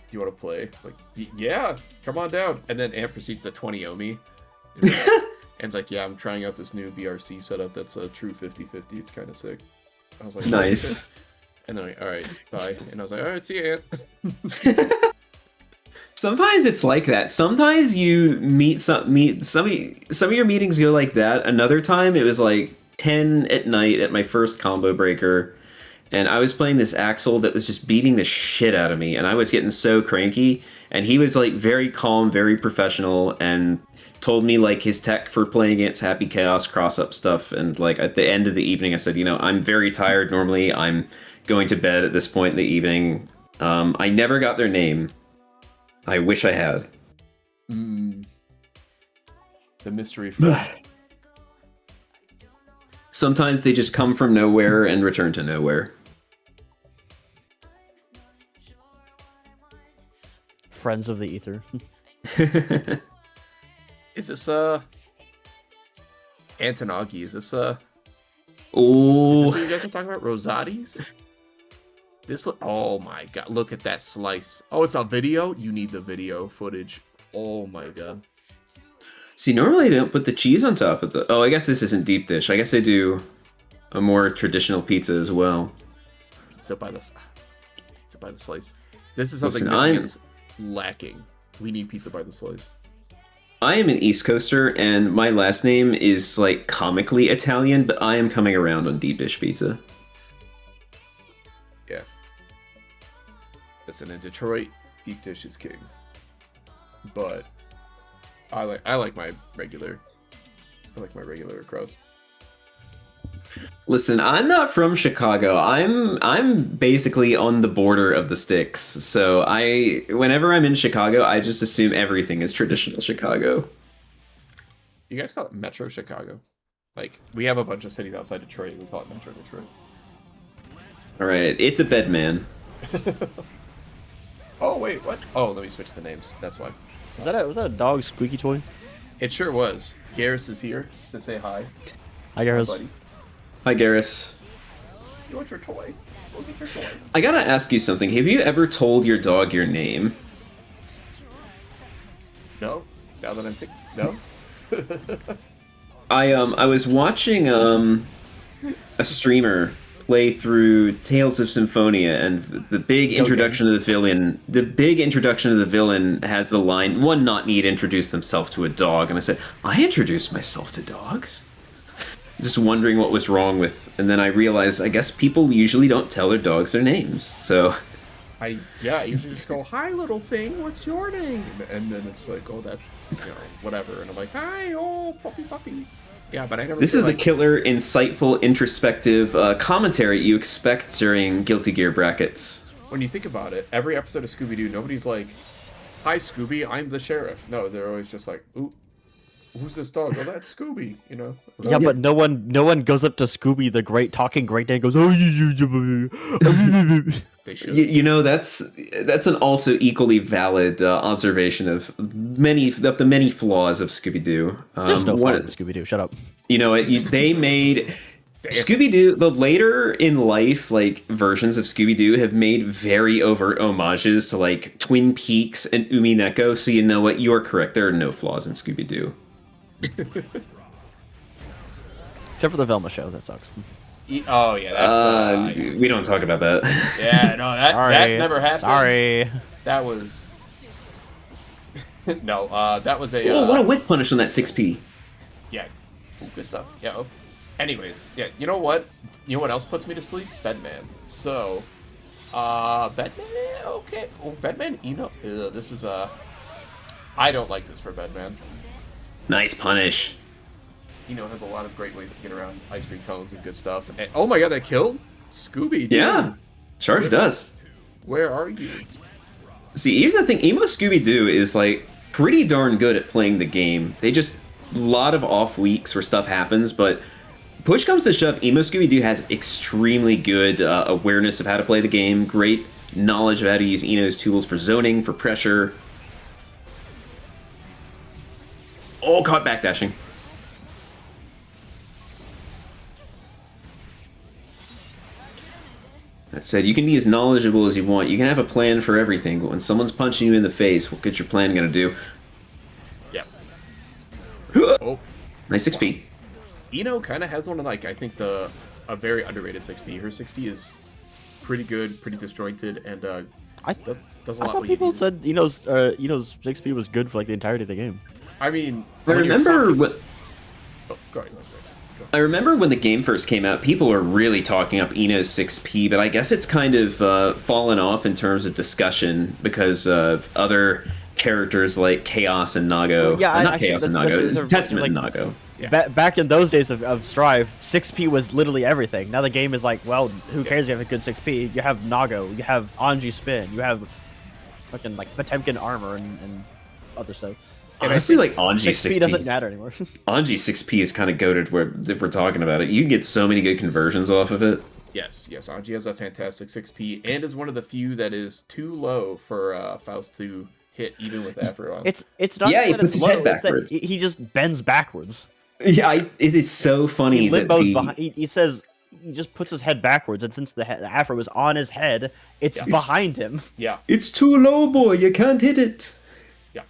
Do you want to play? It's like, yeah, come on down. And then Ant proceeds to 20-0 me. Ant's like, yeah, I'm trying out this new BRC setup that's a true 50-50. It's kind of sick. I was like, nice. And then like, all right, bye. And I was like, all right, see you, Ant. Sometimes it's like that. Sometimes you meet some of your meetings go like that. Another time it was like 10 at night at my first combo breaker, and I was playing this Axel that was just beating the shit out of me, and I was getting so cranky, and he was like very calm, very professional, and told me like his tech for playing against Happy Chaos cross-up stuff. And like at the end of the evening I said, I'm very tired. Normally I'm going to bed at this point in the evening. I never got their name. I wish I had. The mystery friend. Sometimes they just come from nowhere and return to nowhere. Friends of the ether. Is this Antonagi? Is this Oh, what you guys are talking about? Rosati's? Oh my god, look at that slice. Oh, it's a video? You need the video footage. Oh my god. see, normally I don't put the cheese on top of the... Oh, I guess this isn't deep dish. I guess I do a more traditional pizza as well. Pizza by the slice. This is something Listen, Michigan's lacking. We need pizza by the slice. I am an East Coaster, and my last name is like comically Italian, but I am coming around on deep dish pizza. Yeah. Listen, in Detroit, deep dish is king. but I like my regular. I like my regular crust. Listen, I'm not from Chicago. I'm basically on the border of the sticks. So whenever I'm in Chicago, I just assume everything is traditional Chicago. You guys call it Metro Chicago? Like, we have a bunch of cities outside Detroit. We call it Metro Detroit. All right, it's a bed, man. Oh wait, what? Oh, let me switch the names. That's why. Was that a dog squeaky toy? It sure was. Garrus is here to say hi. Hi, Garrus. Buddy. Hi, Garrus. You want your toy? Go get your toy. I gotta ask you something. Have you ever told your dog your name? No. Now that I'm thinking, no. I was watching a streamer play through Tales of Symphonia, and the big introduction of the villain. The big introduction of the villain has the line, "One not need introduce themselves to a dog," and I said, "I introduced myself to dogs." Just wondering what was wrong with, and then I realized I guess people usually don't tell their dogs their names. So I usually just go, "Hi, little thing. What's your name?" And then it's like, "Oh, that's whatever." And I'm like, "Hi, oh, puppy." Yeah, but I never. this is the killer, insightful, introspective commentary you expect during Guilty Gear brackets. When you think about it, every episode of Scooby-Doo, nobody's like, "Hi, Scooby, I'm the sheriff." No, they're always just like, "Ooh, who's this dog?" "Oh, that's Scooby," Yeah, but no one goes up to Scooby the Great talking Great Dane and goes, "Oh, They should. You know, that's an also equally valid observation of the many flaws of Scooby-Doo. There's no flaws in Scooby-Doo. Shut up. You know, they made Scooby-Doo, the later in life versions of Scooby-Doo have made very overt homages to Twin Peaks and Umineko. So you know what, you are correct. There are no flaws in Scooby-Doo. Except for the Velma show. That sucks. Oh yeah, that's. We don't talk about that. Yeah, no, that never happened. Sorry. That was. No, that was a. Oh, what a whiff punish on that 6P. Yeah, ooh, good stuff. Yeah. Oh. Anyways, yeah. You know what? You know what else puts me to sleep? Bedman. So, Bedman. Okay. Oh, Bedman. This is I don't like this for Bedman. Nice punish. Has a lot of great ways to get around ice cream cones and good stuff. And, oh my god, that killed Scooby. Dude. Yeah, Charge does. Where are you? See, here's the thing. Emo Scooby-Doo is pretty darn good at playing the game. They just a lot of off weeks where stuff happens, but push comes to shove, Emo Scooby-Doo has extremely good awareness of how to play the game, great knowledge of how to use Eno's tools for zoning, for pressure. Oh, caught backdashing. That said, you can be as knowledgeable as you want. You can have a plan for everything, but when someone's punching you in the face, what good's your plan gonna do? Yeah. Oh. Nice 6P. Eno kind of has one of, I think, a very underrated 6P. Her 6P is pretty good, pretty disjointed, and does a lot. I thought people said Eno's 6P was good for the entirety of the game. I mean, I remember what. Oh, go ahead. I remember when the game first came out, people were really talking up Eno's 6P, but I guess it's kind of fallen off in terms of discussion because of other characters like Chaos and Nago. Well, yeah, not Chaos and Nago, it's Testament and Nago. Yeah. Back in those days of Strive, 6P was literally everything. Now the game is well, who cares if you have a good 6P? You have Nago, you have Anji Spin, you have fucking Potemkin armor and other stuff. Honestly, Anji 6P doesn't matter anymore. Anji 6P is kind of goated if we're talking about it. You can get so many good conversions off of it. Yes. Anji has a fantastic 6P and is one of the few that is too low for Faust to hit even with Afro on. It's not. Yeah, he that puts it's his head low, it's that backwards. he just bends backwards. Yeah, it is so funny He that limbos behind. He says he just puts his head backwards, and since the Afro is on his head, it's behind him. Yeah. It's too low, boy. You can't hit it. Yeah.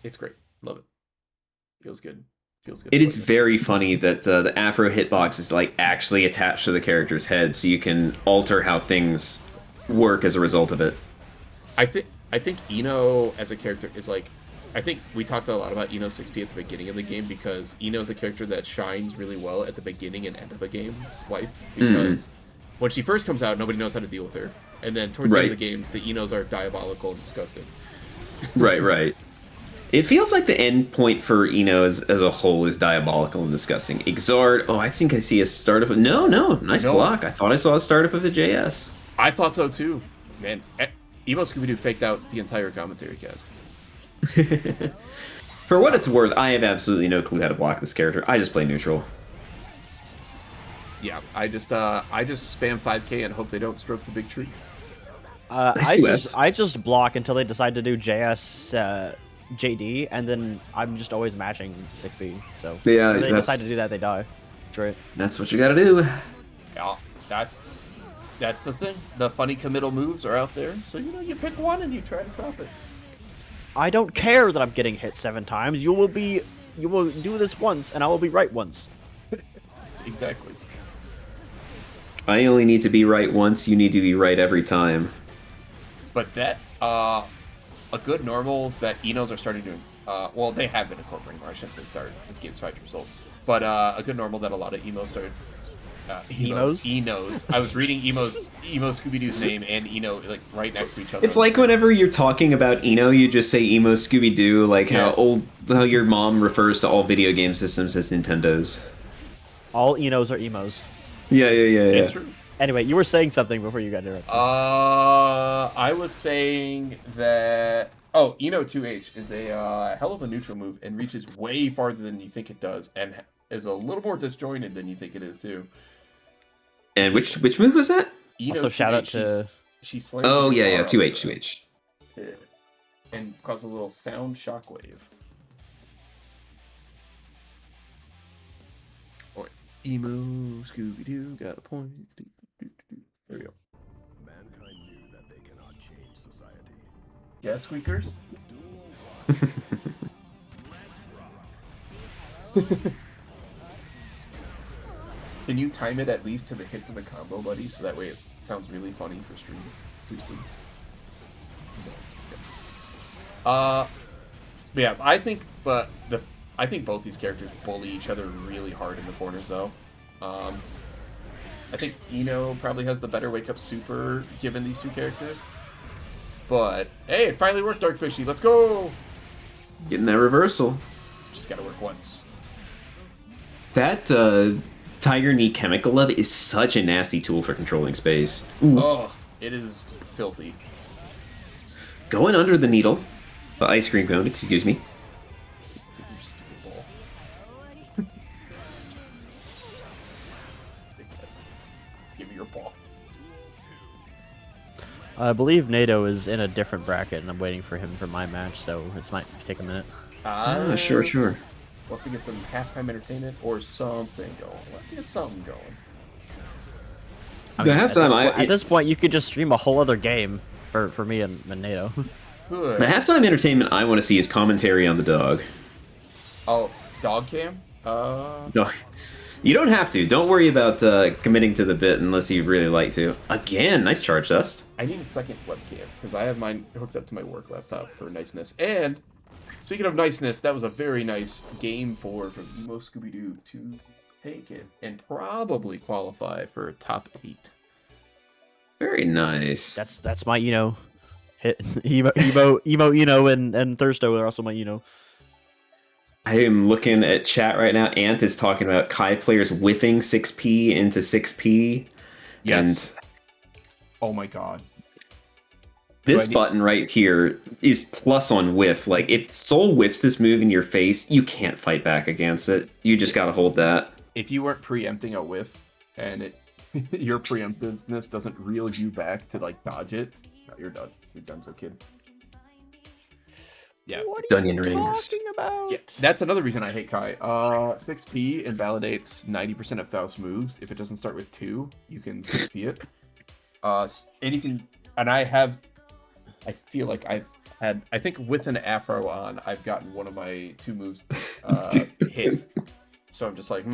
It's great. Love it. Feels good. It is very funny that the Afro hitbox is actually attached to the character's head, so you can alter how things work as a result of it. I think Eno as a character is I think we talked a lot about Eno's 6P at the beginning of the game because Eno's a character that shines really well at the beginning and end of a game's life because when she first comes out, nobody knows how to deal with her, and then towards the end of the game, the Enos are diabolical and disgusting. Right. It feels like the end point for Ino as a whole is diabolical and disgusting. Exard, oh, I think I see a startup. No, nice No. block. I thought I saw a startup of a JS. I thought so too. Man, Emo Scooby-Doo faked out the entire commentary cast. For what it's worth, I have absolutely no clue how to block this character. I just play neutral. Yeah, I just spam 5k and hope they don't stroke the big tree. I just block until they decide to do JS JD, and then I'm just always matching 6B. So Yeah, when they that's- decide to do that, they die. That's right. That's what you gotta do. Yeah, that's the thing. The funny committal moves are out there, so you pick one and you try to stop it. I don't care that I'm getting hit 7 times. You will do this once, and I will be right once. Exactly. I only need to be right once, you need to be right every time. But that a good normals that Enos are starting doing. Well, they have been incorporating more. I shouldn't say start. This game's 5 years old. But a good normal that a lot of emos started. Enos. I was reading Emo Scooby-Doo's name and Eno like right next to each other. It's like whenever you're talking about Eno, you just say Emo Scooby-Doo, like how your mom refers to all video game systems as Nintendos. All Enos are emos. Yeah. It's true. Anyway, you were saying something before you got interrupted. I was saying that Eno 2H is a hell of a neutral move and reaches way farther than you think it does, and is a little more disjointed than you think it is too. And which move was that? Eno Also, shout out 2H, to. she slams Oh the yeah, bar 2H. and causes a little sound shockwave. Oh, Emo Scooby-Doo got a point. There we go. Mankind knew that they cannot change society. Yeah, squeakers. Can you time it at least to the hits of the combo, buddy? So that way it sounds really funny for stream. Please. Yeah, I think both these characters bully each other really hard in the corners, though. I think Eno probably has the better wake up super given these two characters. But hey, it finally worked, Dark Fishy. Let's go. Getting that reversal. Just gotta work once. That Tiger Knee Chemical Love is such a nasty tool for controlling space. Oh, it is filthy. Going under the needle. The ice cream cone, excuse me. You stupid ball. Give me your ball. I believe Nadao is in a different bracket, and I'm waiting for him for my match, so this might take a minute. Sure. We'll have to get some halftime entertainment or something going. We'll have to get something going. I The mean, halftime, at this point, you could just stream a whole other game for me and Nadao. Good. The halftime entertainment I want to see is commentary on the dog. Oh, dog cam? Dog. You don't have to. Don't worry about committing to the bit unless you really like to. Again, nice charge dust. I need a second webcam because I have mine hooked up to my work laptop for niceness. And speaking of niceness, that was a very nice game 4 from Emo Scooby-Doo to take it and probably qualify for a top 8. Very nice. That's my hit emo and Thirsto are also my I am looking at chat right now. Ant is talking about Kai players whiffing 6P into 6P. Yes. And Oh my god. this button right here is plus on whiff. Like, if Soul whiffs this move in your face, you can't fight back against it. You just gotta hold that. If you weren't preempting a whiff and your preemptiveness doesn't reel you back to like dodge it, no, you're done. You're done, so kid. Yeah. What are Dungeon you rings. talking about? Yeah, that's another reason I hate Kai. 6P invalidates 90% of Faust moves. If it doesn't start with 2, you can 6P it. And you can, and I feel like I think with an afro on, I've gotten one of my 2 moves hit. So I'm just like,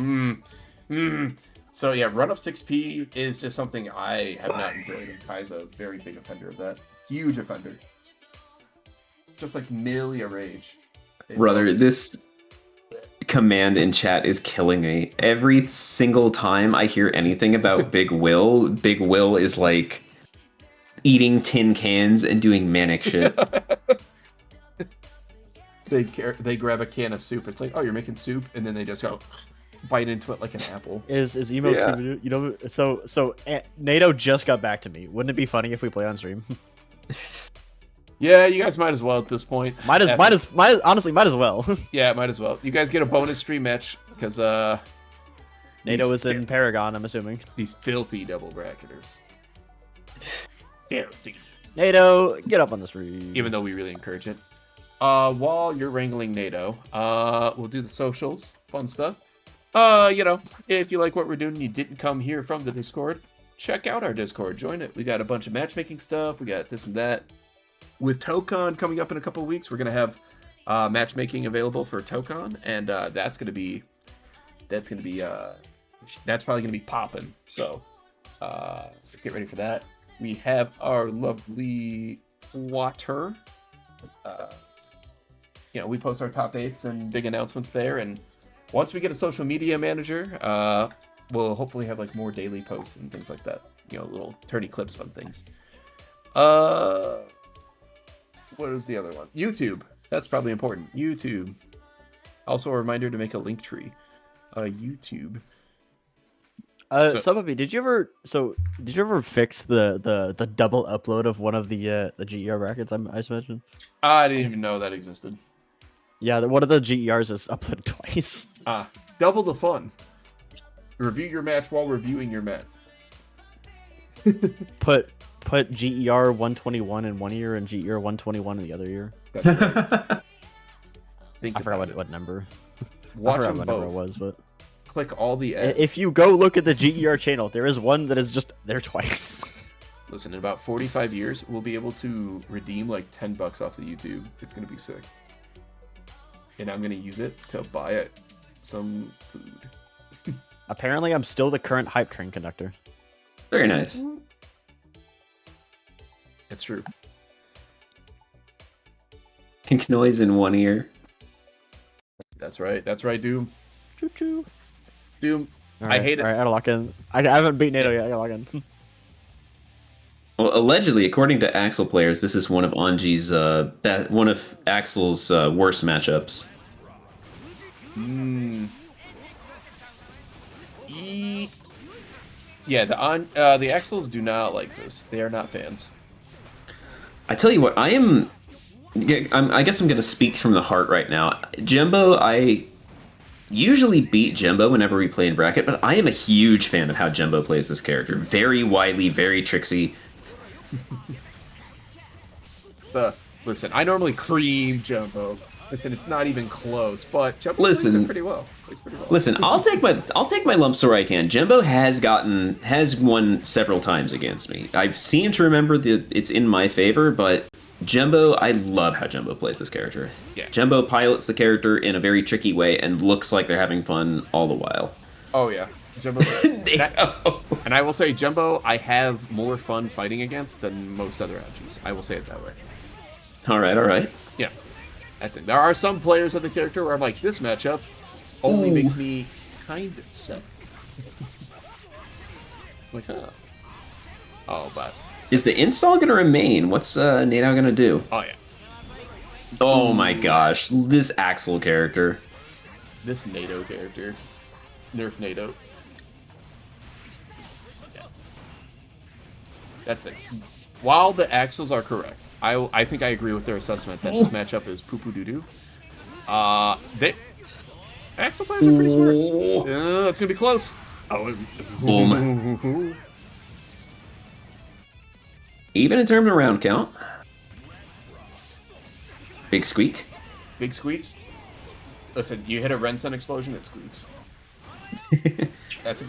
So yeah, run up 6P is just something I have not enjoyed, and Kai's a very big offender of that. Huge offender. Just like Millia Rage. Brother, this command in chat is killing me. Every single time I hear anything about Big Will is like eating tin cans and doing manic shit. they grab a can of soup. It's like, oh, you're making soup, and then they just go bite into it like an apple. Is emo Scooby-Doo? You know, so NATO just got back to me. Wouldn't it be funny if we played on stream? Yeah, you guys might as well at this point. Honestly, might as well. Yeah, might as well. You guys get a bonus stream match because NATO is in Paragon, I'm assuming. these filthy double bracketers. Filthy. NATO, get up on the stream. Even though we really encourage it. While you're wrangling NATO, we'll do the socials, fun stuff. You know, if you like what we're doing and you didn't come here from the Discord, check out our Discord. Join it. We got a bunch of matchmaking stuff. We got this and that. With Tokon coming up in a couple of weeks, we're gonna have matchmaking available for Tokon, and that's probably gonna be popping. So get ready for that. We have our lovely water. You know, we post our top 8s and big announcements there, and once we get a social media manager, we'll hopefully have like more daily posts and things like that. You know, little turny clips, fun things. What is the other one? YouTube. That's probably important. YouTube. Also a reminder to make a link tree. YouTube. Somebody, did you ever fix the double upload of one of the GER brackets I just mentioned? I didn't even know that existed. Yeah, one of the GERs is uploaded twice. Double the fun. Review your match while reviewing your match. Put GER 121 in one ear and GER 121 in the other ear. That's right. I forgot what number. Watch I them forgot what both. number it was, but Click all the ads. if you go look at the GER channel, there is one that is just there twice. Listen, in about 45 years, we'll be able to redeem like $10 off of YouTube. It's gonna be sick. And I'm gonna use it to buy some food. Apparently, I'm still the current hype train conductor. Very nice. It's true. Pink noise in one ear. That's right. That's right, Doom. Choo choo. Doom. I hate it. All right, I gotta lock in. I haven't beat NATO yet. I gotta lock in. Well, allegedly, according to Axel players, this is one of Anji's one of Axel's worst matchups. Yeah, the Axels do not like this. They are not fans. I tell you what, I guess I'm going to speak from the heart right now. Jembo, I usually beat Jembo whenever we play in bracket, but I am a huge fan of how Jembo plays this character. Very wily, very tricksy. Listen, I normally cream Jumbo. Listen, it's not even close, but Jumbo plays Listen. it pretty well. Listen, I'll take my lumps where I can. Jembo has won several times against me. I seem to remember that it's in my favor, but Jembo, I love how Jembo plays this character. Yeah. Jembo pilots the character in a very tricky way and looks like they're having fun all the while. Oh yeah, Jumbo. And I will say, Jumbo, I have more fun fighting against than most other Ouchies. I will say it that way. All right. Yeah, that's it. There are some players of the character where I'm like, this matchup only makes me kind of sad. Like, huh. Oh, but Is the install going to remain? What's Nadao going to do? oh yeah, Oh my gosh, this Axel character. this NATO character, nerf NATO. Yeah. That's the thing. While the Axels are correct, I think I agree with their assessment that this matchup is poo poo doo doo. Axel players are pretty smart. That's gonna be close. Oh, Boom. Even in terms of round count. Big squeak. Big squeaks. Listen, you hit a Rensun explosion, it squeaks. That's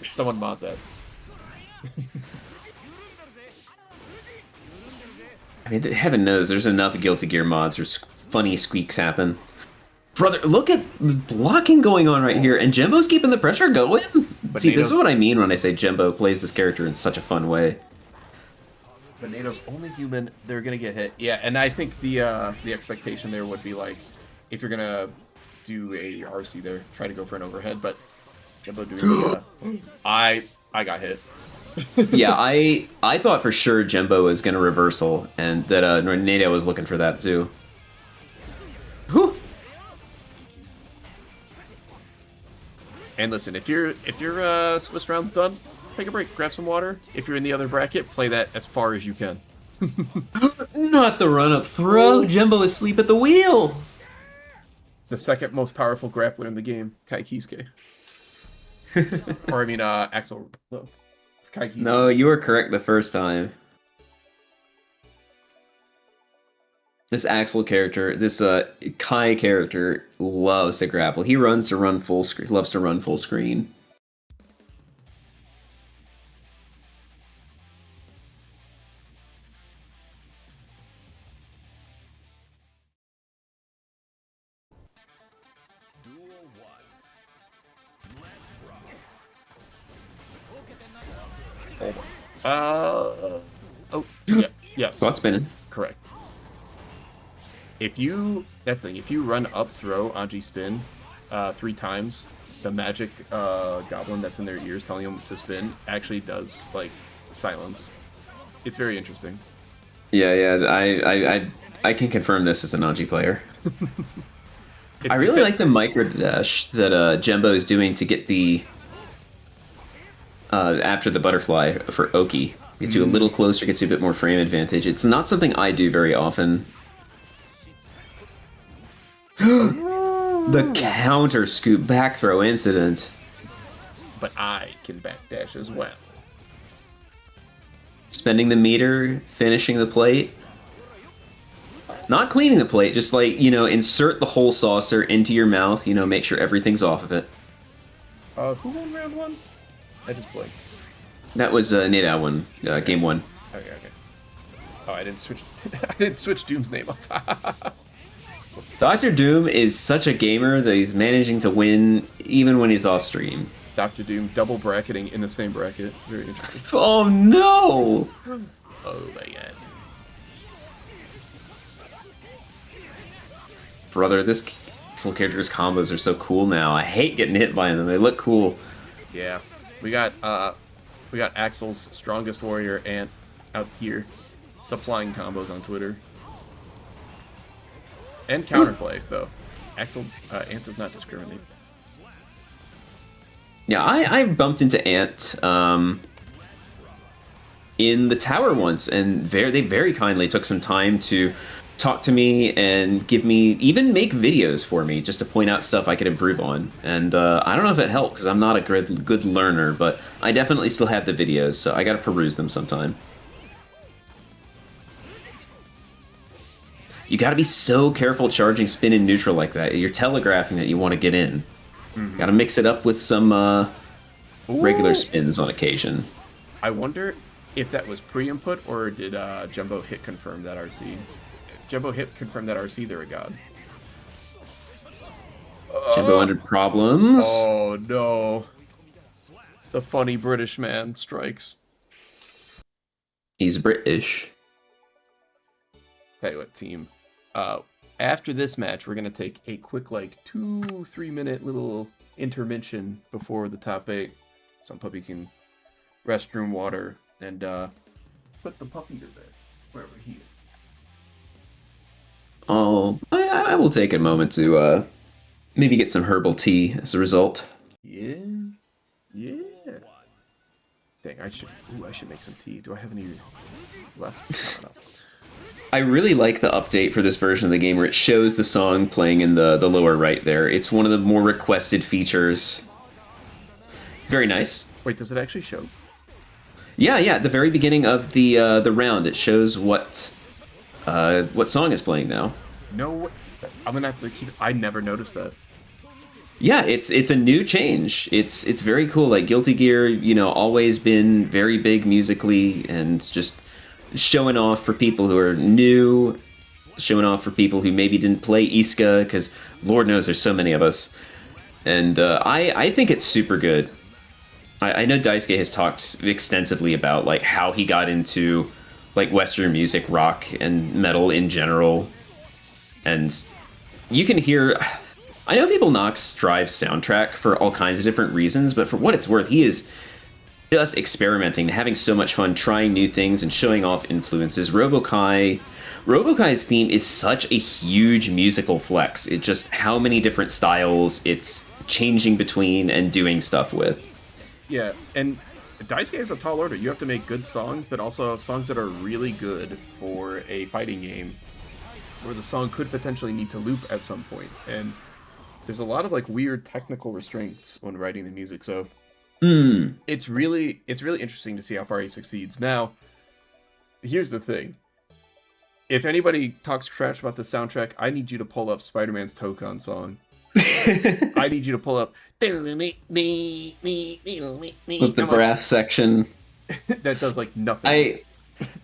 someone mod that. I mean, heaven knows there's enough Guilty Gear mods where funny squeaks happen. Brother, look at the blocking going on right here, and Jembo's keeping the pressure going. But See, this is NATO's what I mean when I say Jembo plays this character in such a fun way. But NATO's only human, they're gonna get hit. Yeah, and I think the expectation there would be like, if you're gonna do a RC there, try to go for an overhead. But Jembo doing the I got hit. Yeah, I thought for sure Jembo was going to reversal, and that Nadao was looking for that too. And listen, if your Swiss round's done, take a break, grab some water. If you're in the other bracket, play that as far as you can. Not the run-up throw. Jembo is asleep at the wheel. The second most powerful grappler in the game, Kai Kisuke. Or I mean, Axel. No, it's Kai Kisuke. No, you were correct the first time. This Axel character, this Kai character, loves to grapple. He loves to run full screen. Duel 1. Let's rock. Oh, yeah, yes. Spot spinning. Correct. If you run up throw Anji spin 3 times, the magic goblin that's in their ears telling them to spin actually does like silence. It's very interesting. Yeah, I can confirm this as an Anji player. I really like the micro dash that Jembo is doing to get the after the butterfly for Oki. Gets you a little closer, gets you a bit more frame advantage. It's not something I do very often. The counter scoop back throw incident. But I can backdash as well. Spending the meter, finishing the plate. Not cleaning the plate, just like, insert the whole saucer into your mouth, make sure everything's off of it. Who won round 1? I just blanked. That was Nadao one, game 1. Okay. Oh, I didn't switch Doom's name up. DrDoom is such a gamer that he's managing to win even when he's off stream. Dr. Doom double bracketing in the same bracket. Very interesting. Oh no! Oh my god. Brother, this Axel character's combos are so cool now. I hate getting hit by them. They look cool. Yeah. We got Axel's strongest warrior Ant out here supplying combos on Twitter. And counterplays though. Axel Ant does not discriminate. Yeah, I bumped into Ant in the tower once, and they very kindly took some time to talk to me and even make videos for me just to point out stuff I could improve on. And I don't know if it helped because I'm not a good learner, but I definitely still have the videos, so I gotta peruse them sometime. You gotta be so careful charging spin in neutral like that. You're telegraphing that you want to get in. Mm-hmm. Gotta mix it up with some regular spins on occasion. I wonder if that was pre-input or did Jembo hit confirm that RC? If Jembo hit confirm that RC, they're a god. Jembo under problems. Oh no. The funny British man strikes. He's British. Tell you what, team. After this match, we're going to take a quick, 2-3 minute little intervention before the top 8. Some puppy can restroom water and put the puppy to bed, wherever he is. Oh, I will take a moment to maybe get some herbal tea as a result. Yeah. Dang, I should make some tea. Do I have any left? I don't know. I really like the update for this version of the game where it shows the song playing in the lower right there. It's one of the more requested features. Very nice. Wait, does it actually show? Yeah. At the very beginning of the round, it shows what song is playing now. No, I'm gonna have to keep. I never noticed that. Yeah, it's a new change. It's very cool. Like Guilty Gear, always been very big musically and just showing off for people who are new, showing off for people who maybe didn't play Iska, because Lord knows there's so many of us. And I think it's super good. I know Daisuke has talked extensively about how he got into Western music, rock, and metal in general. And you can hear... I know people knock Strive's soundtrack for all kinds of different reasons, but for what it's worth, he is just experimenting, having so much fun, trying new things, and showing off influences. Robokai's theme is such a huge musical flex. It's just how many different styles. It's changing between and doing stuff with. Yeah, and Daisuke is a tall order. You have to make good songs, but also songs that are really good for a fighting game, where the song could potentially need to loop at some point. And there's a lot of like weird technical restraints when writing the music, so it's really interesting to see how far he succeeds. Now, here's the thing. If anybody talks trash about the soundtrack, I need you to pull up Spider-Man's Tokon song. I need you to pull up with the brass section. That does like nothing.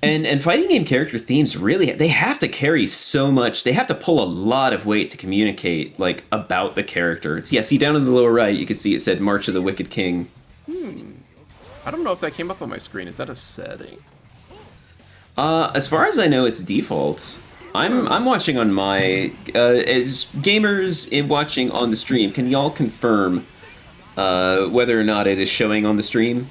And fighting game character themes really, they have to carry so much. They have to pull a lot of weight to communicate like about the characters. Yeah, see down in the lower right, you can see it said March of the Wicked King. I don't know if that came up on my screen. Is that a setting? As far as I know, it's default. I'm watching on my as gamers in watching on the stream. Can y'all confirm whether or not it is showing on the stream?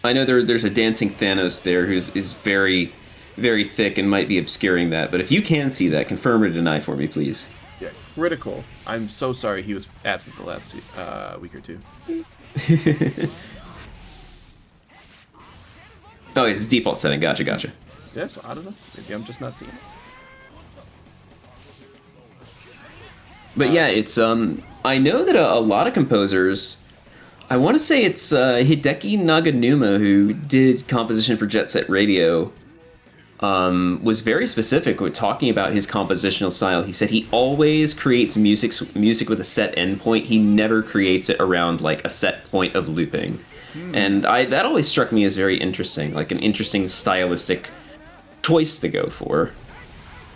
I know there's a dancing Thanos there who is very, very thick and might be obscuring that. But if you can see that, confirm or deny for me, please. Yeah, critical. I'm so sorry he was absent the last week or two. Oh, it's default setting. Gotcha. Yeah, so I don't know. Maybe I'm just not seeing it. But yeah, it's I know that a lot of composers, I want to say it's Hideki Naganuma who did composition for Jet Set Radio, was very specific with talking about his compositional style. He said he always creates music with a set endpoint. He never creates it around like a set point of looping. And that always struck me as very interesting, like an interesting stylistic choice to go for.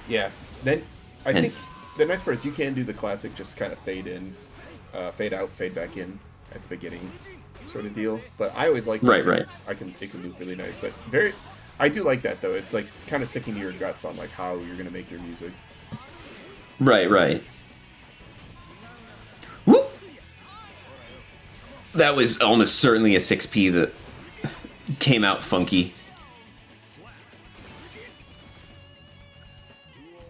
Yeah. Then I think the nice part is you can do the classic just kind of fade in, fade out, fade back in at the beginning sort of deal. But I always like right. It can loop really nice. But I do like that though. It's like kind of sticking to your guts on like how you're gonna make your music. Right. Whoop! That was almost certainly a 6P that came out funky.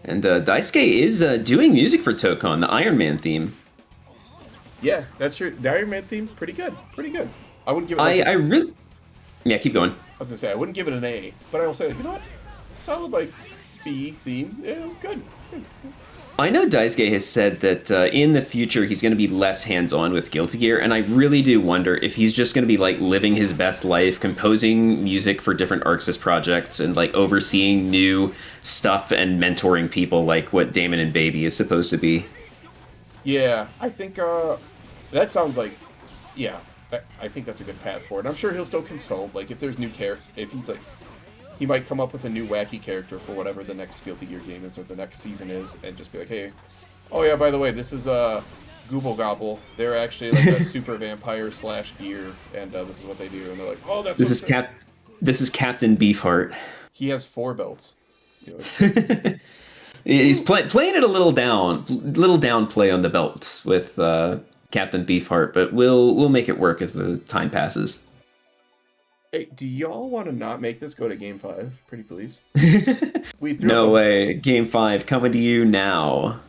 And Daisuke is doing music for Tokon, the Iron Man theme. Yeah, that's true. The Iron Man theme, pretty good. I wouldn't give it. Yeah, keep going. I was gonna say I wouldn't give it an A, but I will say, like, you know what? Solid like B theme. Yeah, good. I know Daisuke has said that in the future he's going to be less hands-on with Guilty Gear, and I really do wonder if he's just going to be like living his best life, composing music for different ArcSys projects, and like overseeing new stuff and mentoring people like what Damon and Baby is supposed to be. Yeah, I think that sounds like, yeah, I think that's a good path forward. I'm sure he'll still consult, like if there's new characters, if he's like, he might come up with a new wacky character for whatever the next Guilty Gear game is or the next season is, and just be like, hey, oh yeah, by the way, this is Gooble Gobble. They're actually like a super vampire / gear, and this is what they do. And they're like, oh, that's this is Captain Beefheart. He has 4 belts. You know, he's playing it a little down play on the belts with Captain Beefheart, but we'll make it work as the time passes. Hey, do y'all want to not make this go to Game 5? Pretty please. No way. Game 5 coming to you now.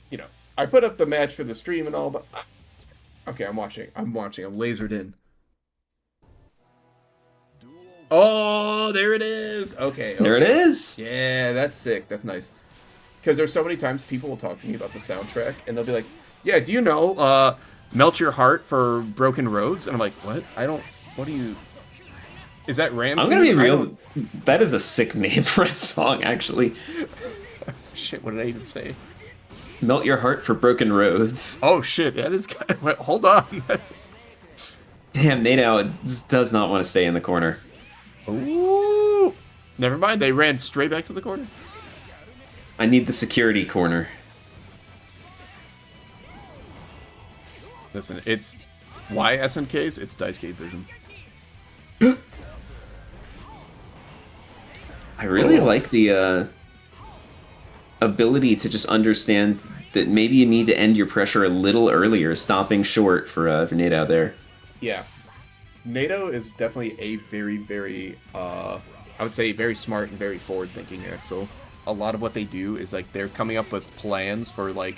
You know, I put up the match for the stream and all, but okay, I'm watching. I'm lasered in. Oh, there it is. Okay. There it is. Yeah, that's sick. That's nice. Because there's so many times people will talk to me about the soundtrack, and they'll be like, "Yeah, do you know Melt Your Heart for Broken Roads?" And I'm like, "What? What do you... Is that Ram's? I'm gonna be real. That is a sick name for a song, actually. Shit, what did I even say? Melt Your Heart for Broken Roads. Oh shit, that is kind of... Wait, hold on. Damn, Nadao does not want to stay in the corner. Ooh. Never mind, they ran straight back to the corner. I need the security corner. Listen, it's... Why SMKs? It's Daisuke Vision. I really like the ability to just understand that maybe you need to end your pressure a little earlier, stopping short for Nadao there. Yeah. Nadao is definitely a very, very, I would say very smart and very forward-thinking Axel. A lot of what they do is, like, they're coming up with plans for, like,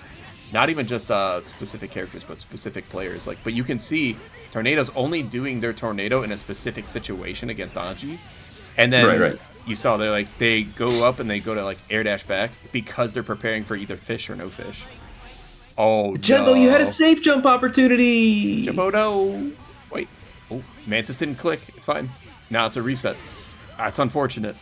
not even just specific characters, but specific players. Like, but you can see Tornado's only doing their tornado in a specific situation against Anji, and then you saw they go up and they go to like air dash back because they're preparing for either fish or no fish. Oh, Jembo, no. you had a safe jump opportunity. Jembo, no. Wait. Oh, Mantis didn't click. It's fine. Now it's a reset. That's unfortunate.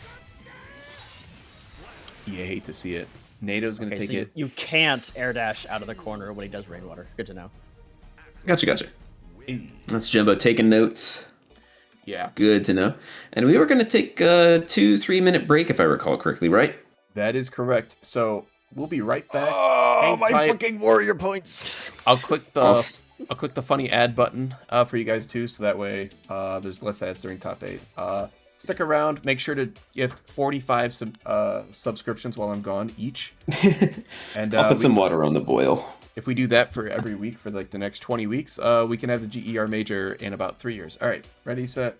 You hate to see it. Nado's gonna take it. You can't air dash out of the corner when he does rainwater. Good to know. Gotcha. That's Jembo taking notes. Yeah. Good to know. And we were going to take a 2-3 minute break, if I recall correctly, right? That is correct. So we'll be right back. Oh, my fucking warrior points. I'll click the funny ad button for you guys too, so that way there's less ads during top 8. Stick around. Make sure to gift 45 subscriptions while I'm gone each. And I'll put some water on the boil. If we do that for every week for like the next 20 weeks, we can have the GER major in about 3 years. All right, ready, set.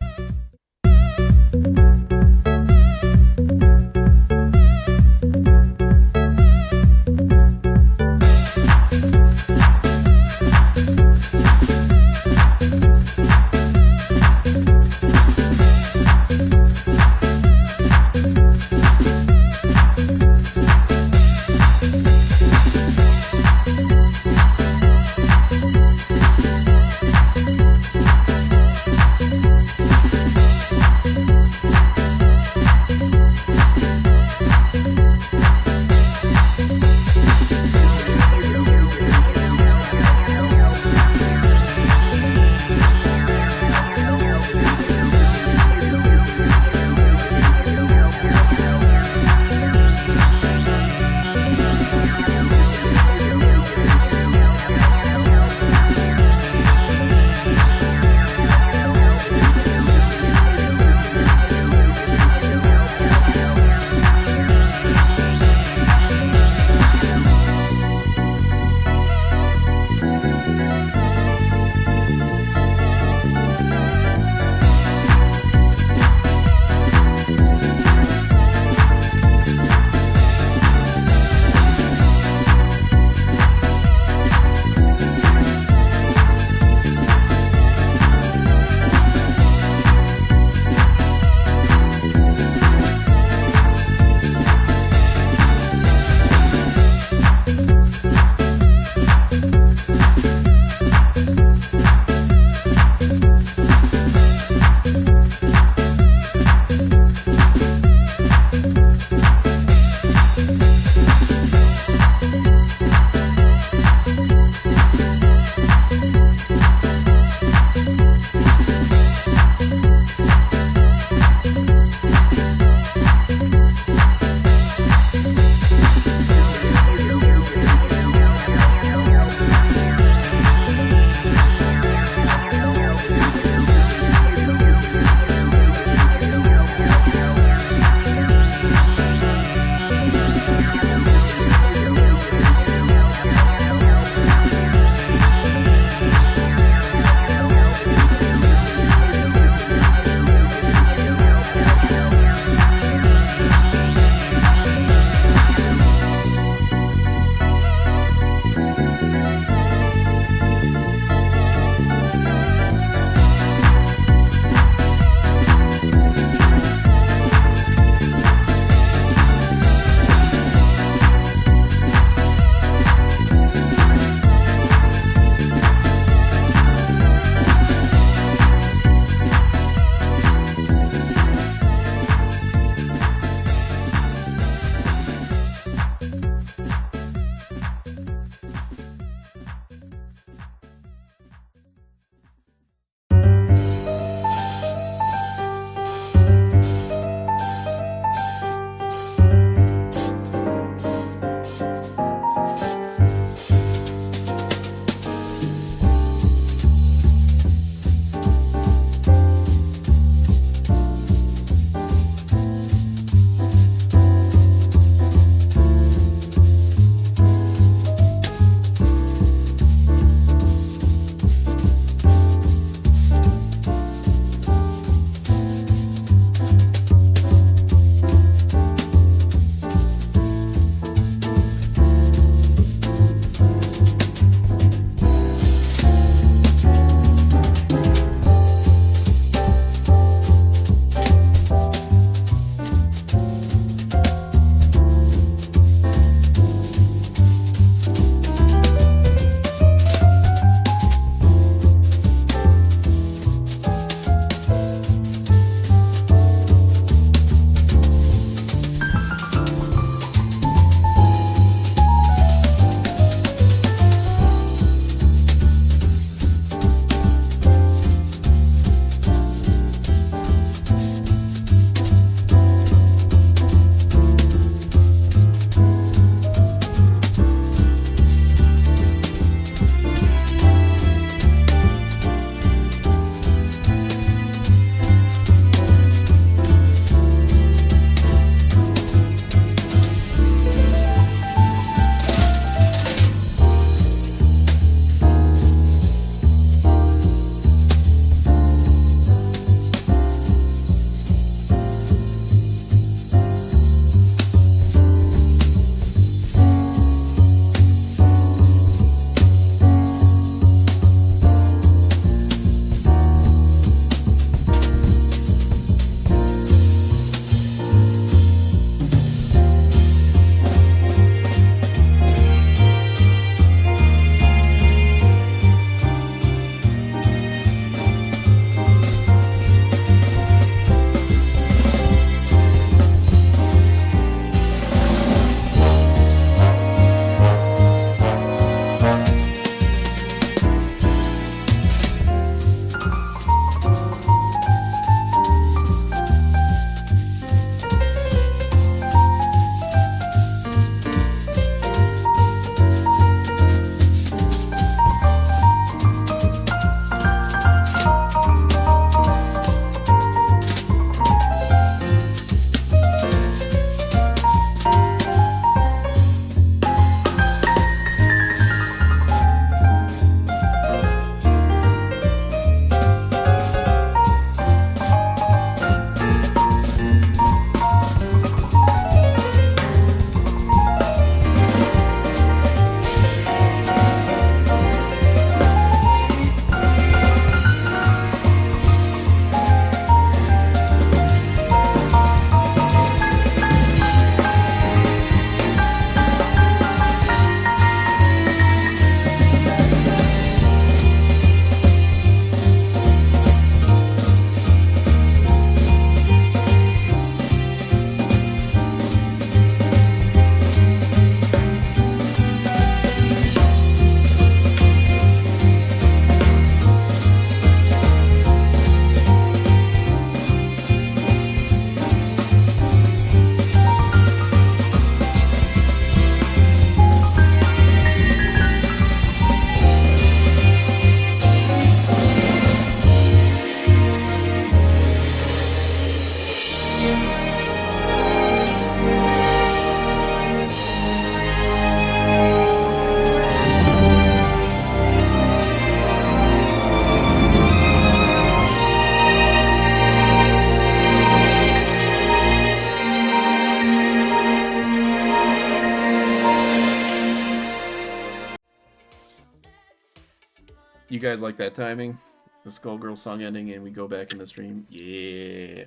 You guys like that timing? The Skullgirl song ending, and we go back in the stream. Yeah.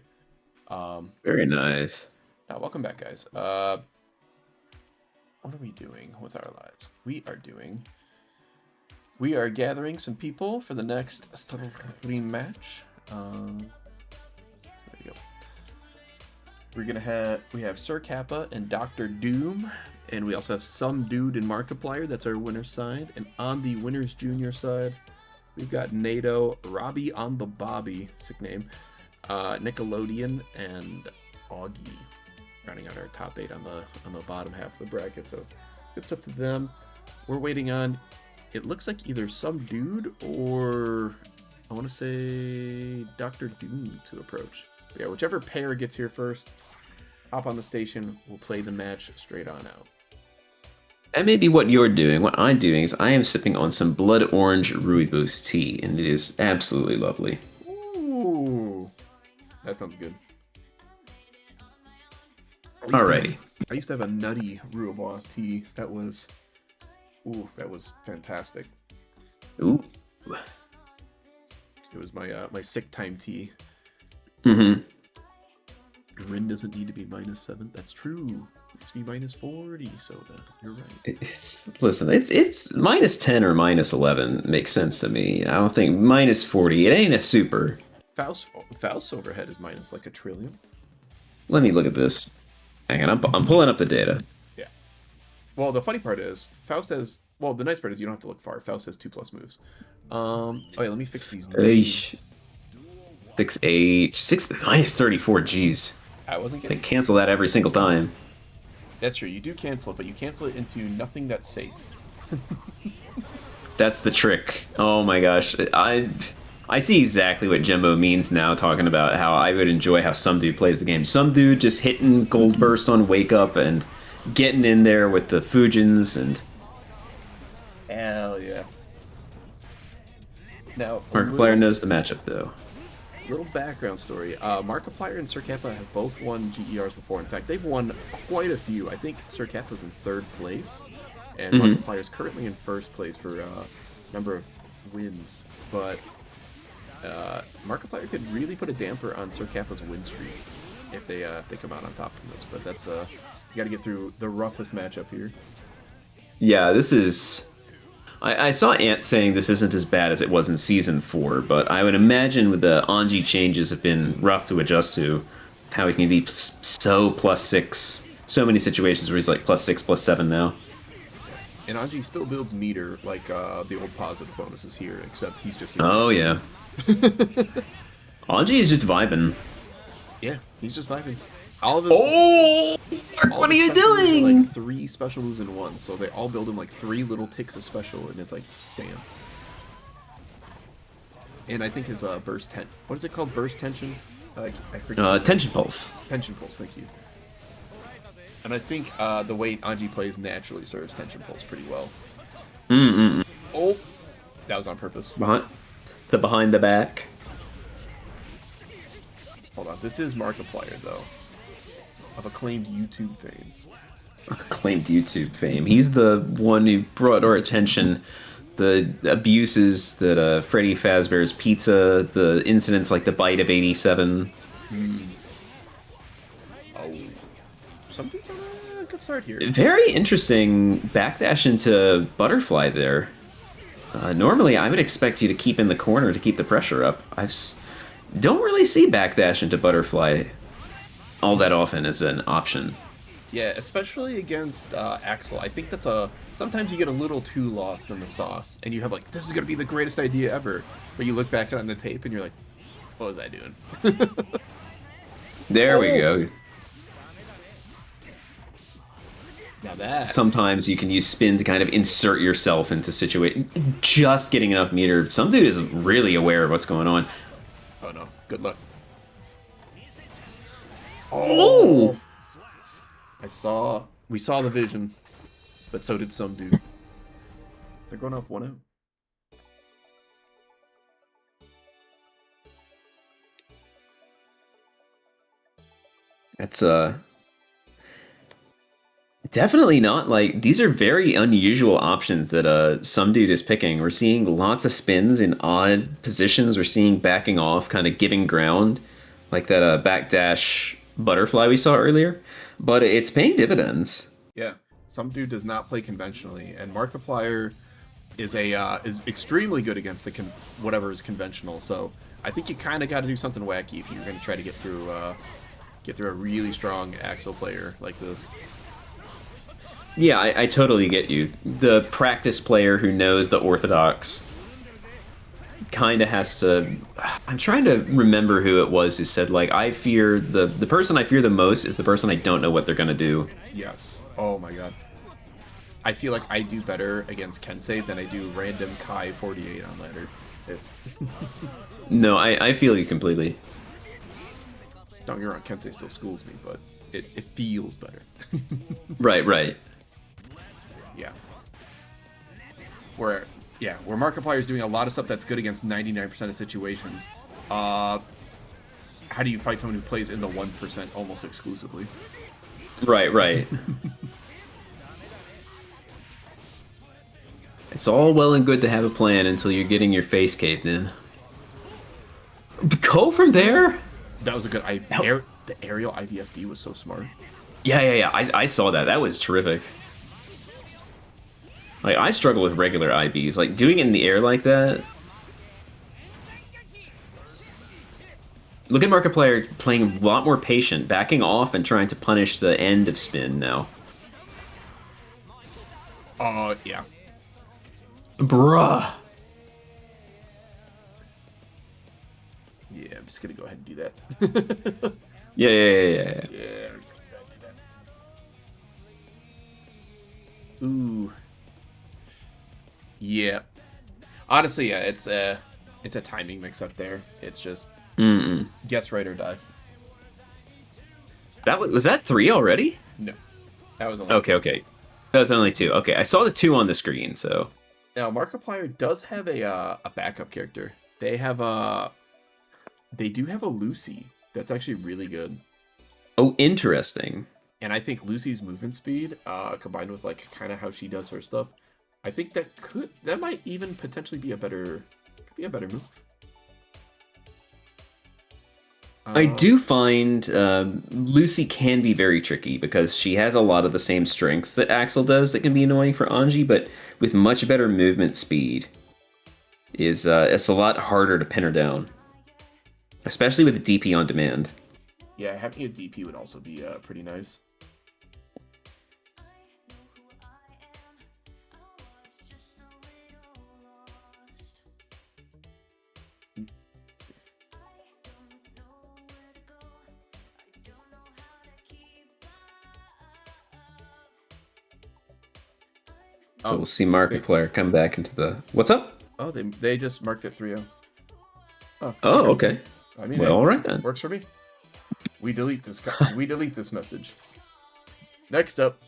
Very nice. Welcome back, guys. What are we doing with our lives? We are gathering some people for the next stream match. There you go. We have Sir Kappa and DrDoom, and we also have some dude in Markiplier. That's our winner's side. And on the winner's junior side, we've got Nadao, Robbie on the Bobby, sick name, Nickelodeon, and Augie, rounding out our top 8 on the bottom half of the bracket. So good stuff to them. We're waiting on, it looks like either some dude or I want to say DrDoom to approach. But yeah, whichever pair gets here first, hop on the station. We'll play the match straight on out. That may be what you're doing. What I'm doing is I am sipping on some blood orange rooibos tea, and it is absolutely lovely. Ooh, that sounds good. Alrighty. I used to have a nutty rhubarb tea. That was fantastic. Ooh. It was my sick time tea. Mm-hmm. Rin doesn't need to be -7. That's true. It's be -40 soda. You're right. Listen, it's -10 or -11 makes sense to me. I don't think -40. It ain't a super. Faust's overhead is minus like $1 trillion. Let me look at this. Hang on, I'm pulling up the data. Yeah. Well, the funny part is Faust has. Well, the nice part is you don't have to look far. Faust has 2+ moves. Oh yeah, let me fix these names. 6-8, -34. Jeez. I wasn't They getting. cancel that every single time. That's true. You do cancel it, but you cancel it into nothing that's safe. That's the trick. Oh my gosh. I see exactly what Jembo means now, talking about how I would enjoy how some dude plays the game. Some dude just hitting Gold Burst on Wake Up and getting in there with the Fujins and... Hell yeah. Now, Markiplier knows the matchup, though. little background story. Markiplier and Sir Kappa have both won GERs before. In fact, they've won quite a few. I think Sir Kappa's in 3rd place, and Markiplier's currently in 1st place for number of wins. But Markiplier could really put a damper on Sir Kappa's win streak if they come out on top from this. But that's you got to get through the roughest matchup here. Yeah, this is... I saw Ant saying this isn't as bad as it was in Season 4, but I would imagine with the Anji changes have been rough to adjust to, how he can be so +6. So many situations where he's like +6, +7 now. And Anji still builds meter like the old positive bonuses here, except he's just... Oh, yeah. Anji is just vibing. Yeah, he's just vibing. All of his... Oh! Mark, what are you doing? Are like 3 special moves in one, so they all build him like 3 little ticks of special, and it's like, damn. And I think his burst what is it called? Burst tension? I forget. Tension Pulse. Tension pulse, thank you. And I think the way Anji plays naturally serves tension pulse pretty well. Oh, that was on purpose. Behind the back. Hold on, this is Markiplier though, of acclaimed YouTube fame. Acclaimed YouTube fame. He's the one who brought our attention the abuses that Freddy Fazbear's Pizza, the incidents like the bite of 87. Oh, something's on a good start here. Very interesting backdash into Butterfly there. Normally, I would expect you to keep in the corner to keep the pressure up. Don't really see backdash into Butterfly all that often as an option. Yeah, especially against Axel. I think that's sometimes you get a little too lost in the sauce, and you have like, this is gonna be the greatest idea ever, but you look back on the tape and you're like, what was I doing? There we go. Now that sometimes you can use spin to kind of insert yourself into situation, just getting enough meter. Some dude is really aware of what's going on. Oh no, good luck. Oh! We saw the vision, but so did some dude. They're going up 1-0. That's Definitely not. Like, these are very unusual options that some dude is picking. We're seeing lots of spins in odd positions. We're seeing backing off, kind of giving ground, like that backdash butterfly we saw earlier. But it's paying dividends. Yeah, some dude does not play conventionally, and Markiplier is extremely good against the whatever is conventional. So I think you kind of got to do something wacky if you're going to try to get through a really strong Axel player like this. Yeah, I totally get you. The practice player who knows the orthodox kind of has to. I'm trying to remember who it was who said, like, I fear the person I fear the most is the person I don't know what they're gonna do. Yes. Oh my god. I feel like I do better against Kensei than I do random Kai 48 on ladder. It's No, I feel you completely. don't get me wrong, Kensei still schools me, but it feels better. Right. Yeah. Where Markiplier is doing a lot of stuff that's good against 99% of situations. How do you fight someone who plays in the 1% almost exclusively? Right. It's all well and good to have a plan until you're getting your face caved in. Go from there? That was a good. The aerial IBFD was so smart. Yeah. I saw that. That was terrific. Like, I struggle with regular IBs. Like, doing it in the air like that. Look at Markiplier playing a lot more patient, backing off and trying to punish the end of spin now. Yeah. Bruh. Yeah, I'm just gonna go ahead and do that. Yeah. Yeah, I'm just gonna go ahead and do that. Ooh. Yeah. Honestly, yeah, it's a timing mix-up there. It's just guess right or die. Was that 3 already? No, that was only Okay. That was only 2. Okay, I saw the 2 on the screen, so. Now Markiplier does have a backup character. They do have a Lucy that's actually really good. Oh, interesting. And I think Lucy's movement speed, combined with like kind of how she does her stuff, I think that might even potentially be a better move. I do find Lucy can be very tricky because she has a lot of the same strengths that Axel does that can be annoying for Anji, but with much better movement speed, it's a lot harder to pin her down, especially with the DP on demand. Yeah, having a DP would also be pretty nice. So we'll see Markiplier come back into the... What's up? Oh, they just marked it 3-0. Oh, okay. I mean, Well, all right then. Works for me. We delete this message. Next up,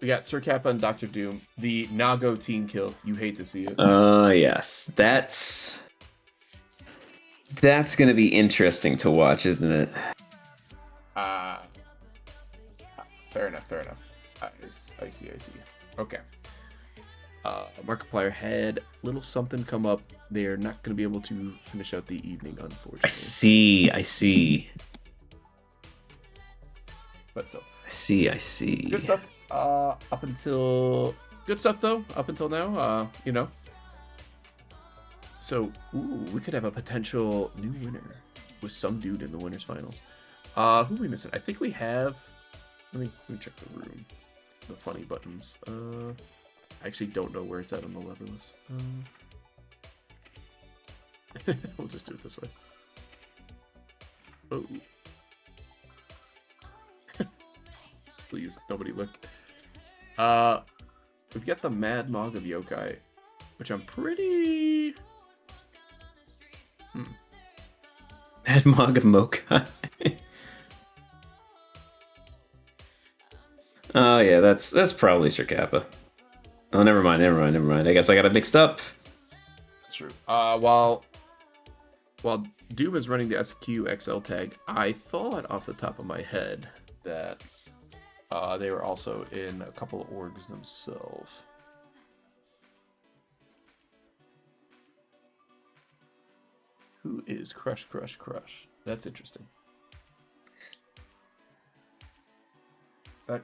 we got Sir Kappa and DrDoom, the Nago team kill. You hate to see it. Yes. That's gonna be interesting to watch, isn't it? Fair enough. I see. Okay. Markiplier had little something come up. They are not going to be able to finish out the evening, unfortunately. I see. But so. I see. Good stuff. Good stuff though. Up until now, So, we could have a potential new winner with some dude in the winners finals. Who are we missing? I think we have. Let me check the room. The funny buttons. I actually don't know where it's at on the lever list. We'll just do it this way. Oh. Please, nobody look. We've got the Mad Mog of Yokai, which I'm pretty... Mad Mog of Mokai. Oh yeah, that's probably Sir Kappa. Oh, never mind. I guess I got it mixed up. That's true. While Doom is running the SQXL tag, I thought off the top of my head that They were also in a couple of orgs themselves. Who is Crush? That's interesting. Is that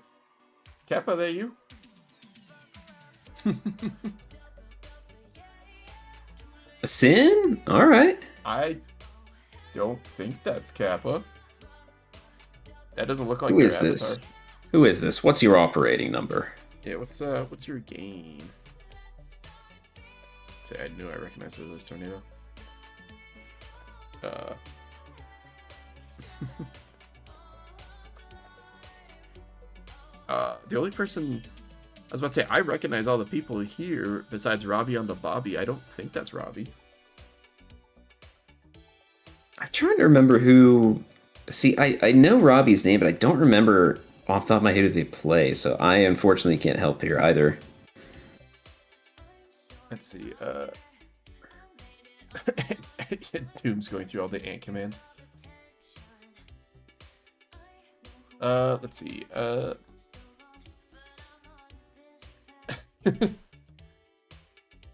Kappa, that you? Sin? All right. I don't think that's Kappa. That doesn't look like Who their is this? avatar. Who is this? What's your operating number? Yeah, what's your game? Say, I knew I recognized this tornado. The only person I was about to say, I recognize all the people here besides Robbie on the Bobby. I don't think that's Robbie. I'm trying to remember who. See, I know Robbie's name, but I don't remember off the top of my head who they play. So I unfortunately can't help here either. Let's see. Doom's going through all the ant commands. Let's see.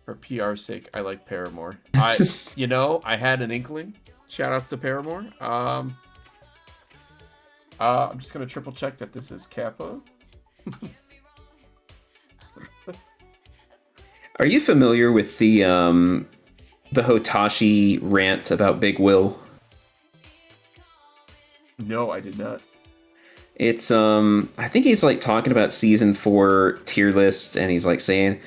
For PR's sake, I like Paramore. I had an inkling. Shoutouts to Paramore. I'm just gonna triple check that this is Kappa. Are you familiar with the Hotashi rant about Big Will? No, I did not. It's I think he's like talking about season 4 tier list, and he's like saying,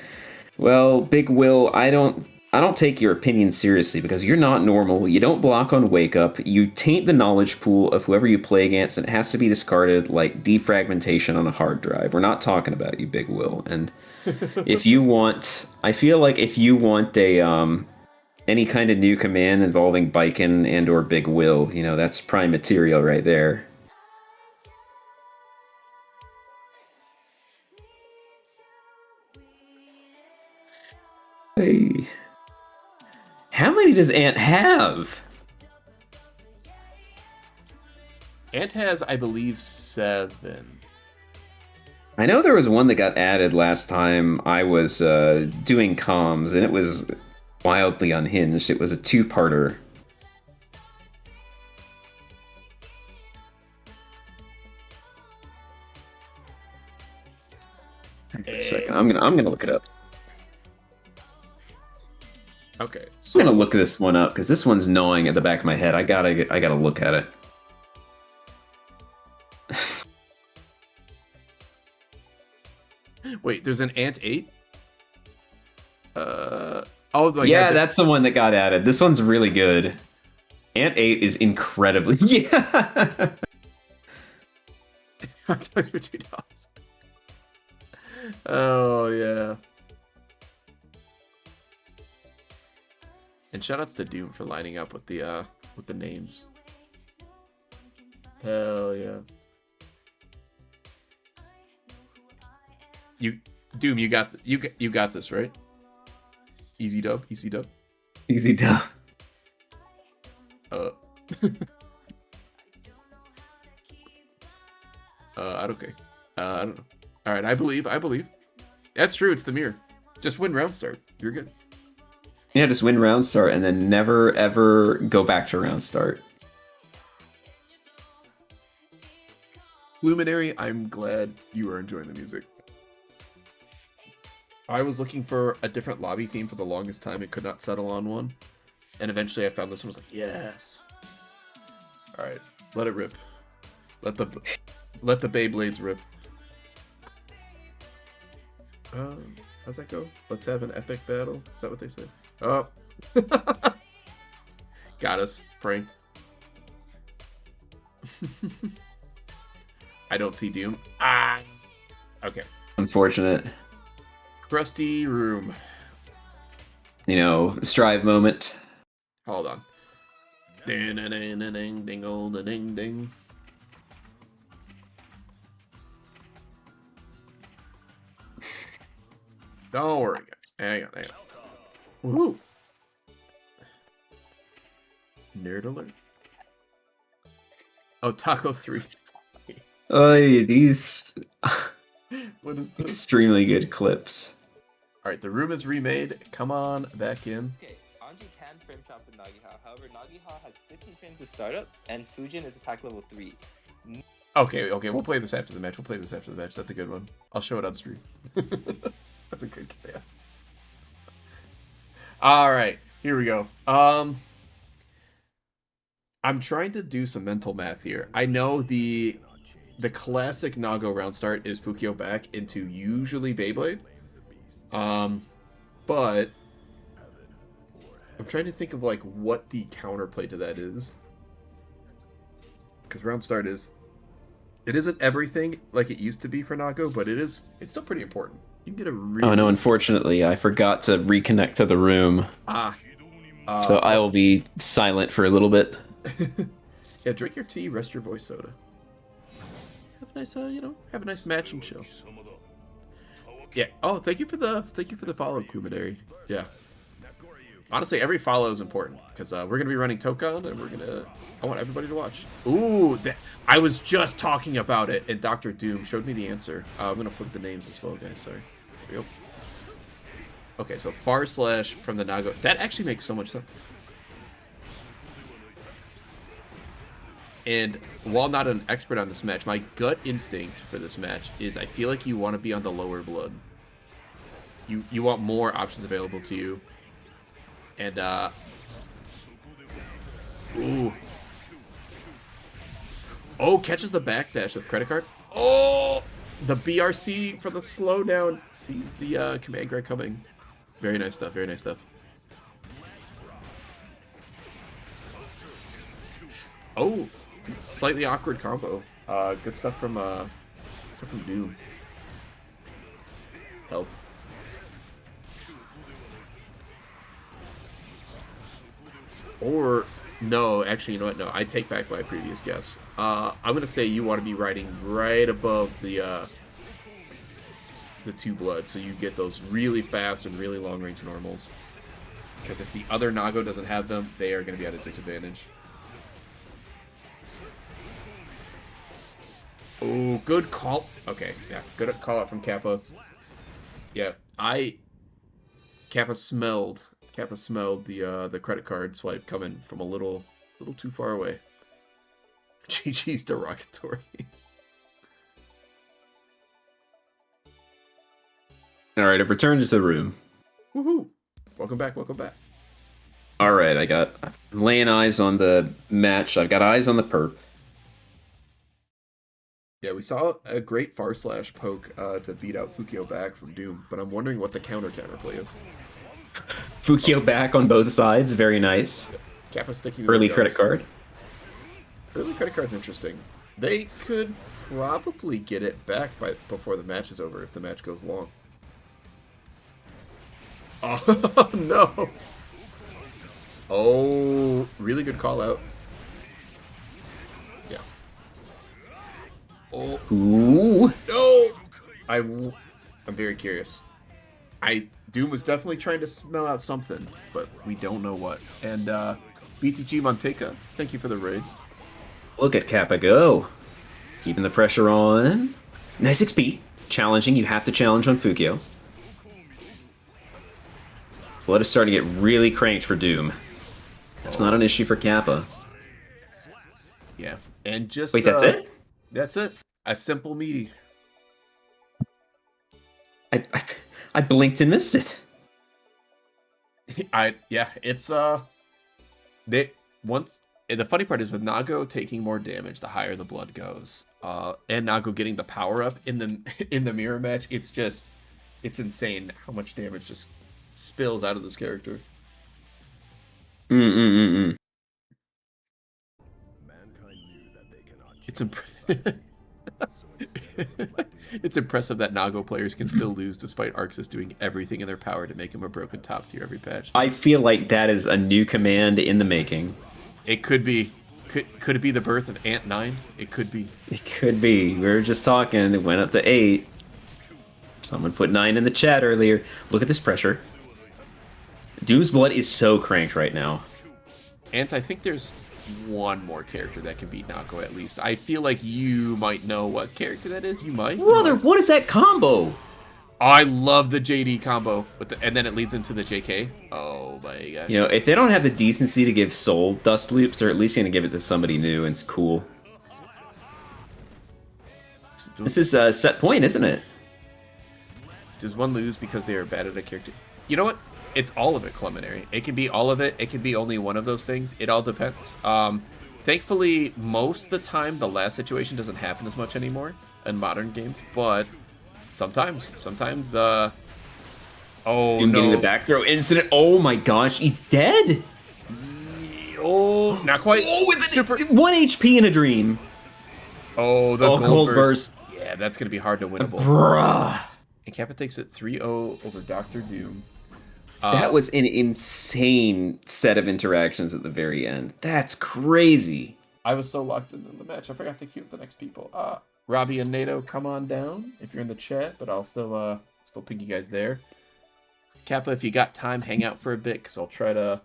well, Big Will, I don't take your opinion seriously because you're not normal. You don't block on wake up. You taint the knowledge pool of whoever you play against, and it has to be discarded like defragmentation on a hard drive. We're not talking about you, Big Will. And if you want, I feel like if you want a any kind of new command involving Biken and or Big Will, that's prime material right there. Hey. How many does Ant have? Ant has, I believe, 7. I know there was one that got added last time I was doing comms, and it was wildly unhinged. It was a 2-parter. A second, I'm gonna look it up. Okay, I'm gonna look this one up because this one's gnawing at the back of my head. I gotta look at it. Wait, there's an Ant 8? Yeah, that's the one that got added. This one's really good. Ant 8 is incredibly... Yeah! I'm talking for $2. Oh, yeah. And shoutouts to Doom for lining up with the names. Hell yeah. Doom, you got this, right? Easy dub. Easy dub. I don't care. I don't know. All right, I believe. That's true. It's the mirror. Just win round start. You're good. Yeah, just win round start and then never ever go back to round start. Luminary, I'm glad you are enjoying the music. I was looking for a different lobby theme for the longest time and could not settle on one. And eventually I found this one. I was like, yes. All right, let it rip. Let the Beyblades rip. How's that go? Let's have an epic battle. Is that what they say? Oh. Got us. Pranked. I don't see Doom. Okay. Unfortunate. Crusty room. Strive moment. Hold on. Ding ding ding ding dingle ding ding. Don't worry, guys. Hang on. Woohoo! Nerd alert. Oh, Taco 3. These What is this? extremely good clips. All right, the room is remade. Come on back in. Okay, Anji can frame trap with Nagiha. However, Nagiha has 15 frames to startup, and Fujin is attack level 3. Okay, we'll play this after the match. That's a good one. I'll show it on stream. That's a good yeah. All right, here we go. I'm trying to do some mental math here. I know the classic Nago round start is Fukio back into usually Beyblade. But I'm trying to think of like what the counterplay to that is. Because round start it isn't everything like it used to be for Nago, but it's still pretty important. You can get a really... Oh no, unfortunately, I forgot to reconnect to the room. So I will be silent for a little bit. Yeah, drink your tea, rest your voice soda. Have a nice, have a nice match and chill. Yeah. Oh, thank you for the follow, Kumadari. Yeah. Honestly, every follow is important because we're gonna be running Tokon and I want everybody to watch. Ooh, I was just talking about it, and DrDoom showed me the answer. I'm gonna flip the names as well, guys. Sorry. Here we go. Okay, so far slash from the Nago. That actually makes so much sense. And while not an expert on this match, my gut instinct for this match is I feel like you want to be on the lower blood. You want more options available to you. And ooh. Oh, catches the backdash with credit card. Oh, the BRC for the slowdown sees the command grab coming. Very nice stuff. Very nice stuff. Oh, slightly awkward combo. Good stuff from Doom. Help. Or no, actually, you know what? No, I take back my previous guess. I'm gonna say you want to be riding right above the 2 blood, so you get those really fast and really long range normals. Because if the other Nago doesn't have them, they are gonna be at a disadvantage. Oh, good call. Okay, yeah, good call out from Kappa. Yeah, Kappa smelled the credit card swipe coming from a little too far away. GG's derogatory. All right, I've returned to the room. Woohoo! Welcome back. All right, I'm laying eyes on the match. I've got eyes on the perp. Yeah, we saw a great far slash poke to beat out Fukio back from Doom, but I'm wondering what the counterplay is. Fukio back on both sides, very nice. Kappa sticking early credit card. Early credit card's interesting. They could probably get it back before the match is over if the match goes long. Oh no! Oh, really good call out. Yeah. Oh. Ooh. No! I'm very curious. Doom was definitely trying to smell out something, but we don't know what. And BTG Monteca, thank you for the raid. Look at Kappa go. Keeping the pressure on. Nice XP. Challenging. You have to challenge on Fukio. Blood is starting to get really cranked for Doom. That's not an issue for Kappa. Yeah. And just... Wait, that's it? That's it. A simple meaty. I blinked and missed it. Yeah, it's the funny part is with Nago taking more damage the higher the blood goes. And Nago getting the power up in the mirror match, it's insane how much damage just spills out of this character. Mankind knew that they cannot It's impressive that Nago players can still lose despite Arxis doing everything in their power to make him a broken top tier every patch. I feel like that is a new command in the making. It could be. Could it be the birth of Ant 9? It could be. It could be. We were just talking. It went up to 8. Someone put 9 in the chat earlier. Look at this pressure. Doom's blood is so cranked right now. Ant, I think there's one more character that can beat Nako at least. I feel like you might know what character that is. You might. Brother, what is that combo? I love the JD combo, and then it leads into the JK. Oh my gosh. You know, if they don't have the decency to give Soul Dust loops, they're at least gonna give it to somebody new and it's cool. This is a set point, isn't it? Does one lose because they are bad at a character? You know what? It's all of it, Clementary. It can be all of it. It can be only one of those things. It all depends. Thankfully, most of the time, the last situation doesn't happen as much anymore in modern games, but sometimes, oh Doom no. getting the back throw incident. Oh my gosh, he's dead. Oh, not quite. Oh, with Super. 1 HP in a dream. Oh, the Cold burst. Yeah, that's gonna be hard to winnable. Bruh. And Kappa takes it 3-0 over DrDoom. That was an insane set of interactions at the very end. That's crazy. I was so locked into the match, I forgot to queue up the next people. Robbie and Nadao, come on down if you're in the chat, but I'll still ping you guys there. Kappa, if you got time, hang out for a bit, because I'll try to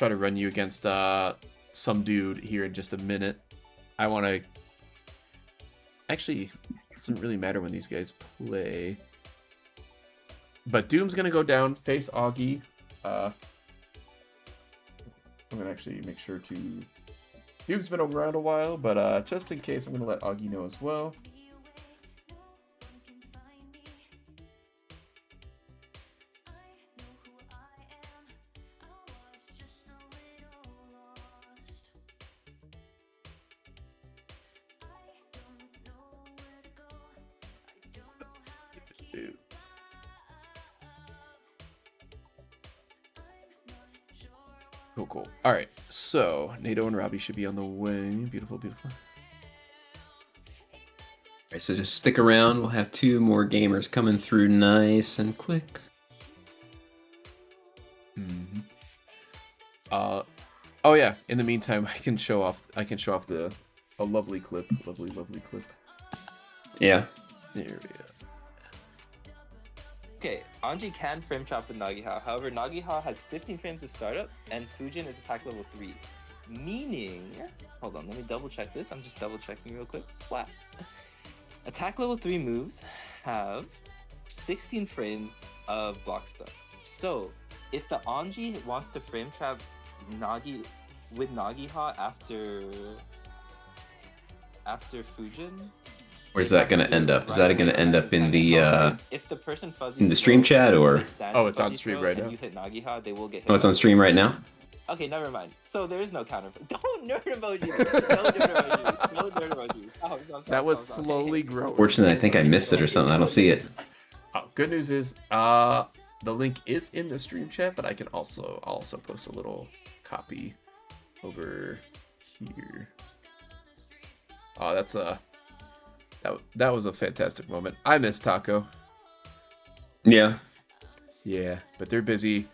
run you against some dude here in just a minute. I want to. Actually, it doesn't really matter when these guys play. But Doom's gonna go down, face Augie. I'm gonna actually make sure to. Doom's been around a while, but just in case, I'm gonna let Augie know as well. Cool. All right, so Nadao and Robbie should be on the way. Beautiful. All right, so just stick around. We'll have 2 more gamers coming through nice and quick. Mm-hmm. Oh yeah. In the meantime, I can show off a lovely clip. Lovely clip. Yeah. There we go. Okay, Anji can frame trap with Nagiha. However, Nagiha has 15 frames to startup, and Fujin is attack level 3. Meaning, hold on, let me double check this. I'm just double checking real quick. Wow. Attack level 3 moves have 16 frames of block stuff. So, if the Anji wants to frame trap with Nagiha after Fujin, Where's that going to end up? Is that going to end up in the if the person in the stream chat or? Oh, it's on stream right now. You hit Nagiha, they will get hit. Oh, it's on stream right now. Okay, never mind. So there is no counter. Don't nerd emoji. No nerd emoji. Stop, That was stop. slowly growing. Fortunately, I think I missed it or something. I don't see it. Oh, good news is the link is in the stream chat, but I'll also post a little copy over here. Oh, that was a fantastic moment. I miss Taco. Yeah. Yeah, but they're busy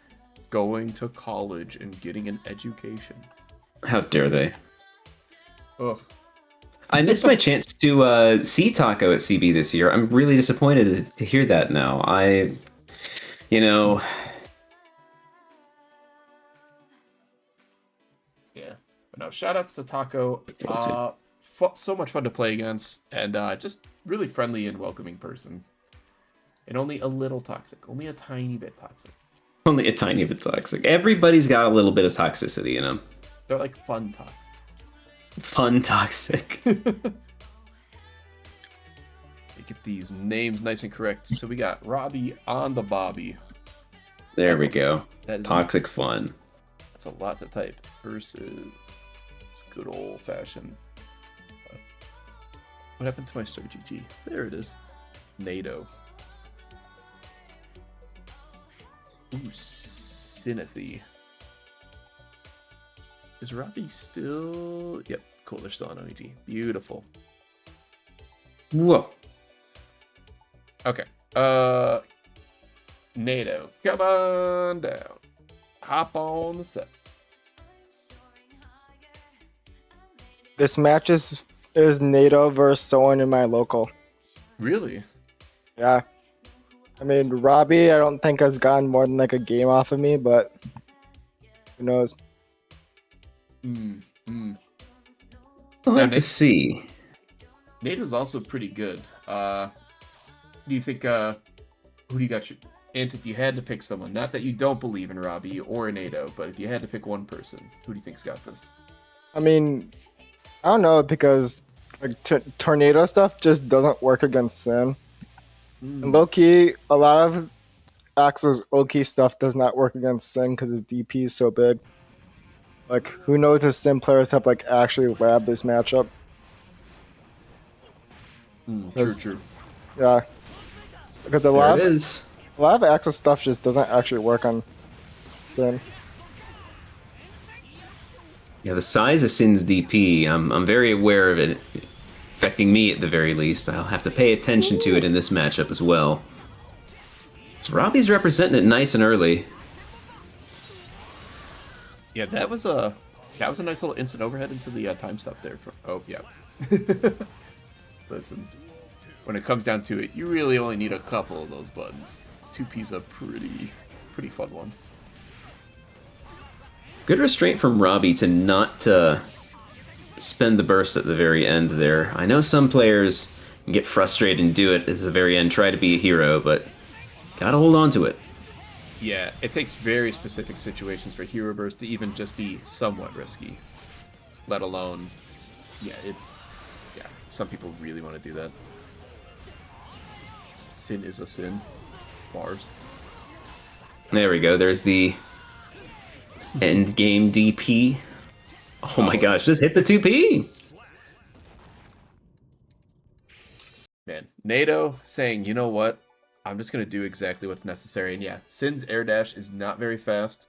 going to college and getting an education. How dare they? Ugh. I missed my chance to see Taco at CB this year. I'm really disappointed to hear that now. Yeah. But no, shout outs to Taco. So much fun to play against, and just really friendly and welcoming person. And only a little toxic. Only a tiny bit toxic. Only a tiny bit toxic. Everybody's got a little bit of toxicity in them. They're like fun toxic. Fun toxic. Get these names nice and correct. So we got Robbie on the Bobby. There we go. That is Toxic fun. That's a lot to type. Versus good old fashioned. What happened to my star GG? There it is. Nadao. Ooh, Synethy. Is Robbie still? Yep, cool. They're still on OEG. Beautiful. Whoa. Okay. Nadao, come on down. Hop on the set. This match is Nadao versus someone in my local. Really? Yeah. I mean, Robbie, I don't think has gotten more than like a game off of me, but who knows? Mm, mm. We'll Now, have to Nate- see. Nado's also pretty good. Do you think, who do you got? And if you had to pick someone, not that you don't believe in Robbie or Nado, but if you had to pick one person, who do you think's got this? I mean, I don't know because like tornado stuff just doesn't work against Sin. And low key, a lot of Axel's OK stuff does not work against Sin because his DP is so big. Like, who knows if Sin players have like actually labbed this matchup? True. Yeah, because a There lot it of is. Axel stuff just doesn't actually work on Sin. Yeah, the size of Sin's DP, I'm very aware of it affecting me at the very least. I'll have to pay attention to it in this matchup as well. So Robbie's representing it nice and early. Yeah, that was a nice little instant overhead into the time stop there. Oh yeah. Listen, when it comes down to it, you really only need a couple of those buttons. 2P's a pretty fun one. Good restraint from Robbie to not spend the burst at the very end there. I know some players can get frustrated and do it at the very end, try to be a hero, but gotta hold on to it. Yeah, it takes very specific situations for hero burst to even just be somewhat risky. Let alone, some people really want to do that. Sin is a sin. Bars. There we go, there's the end game DP. Oh my gosh, just hit the 2P! Man, Nado saying, you know what? I'm just going to do exactly what's necessary. And yeah, Sin's air dash is not very fast.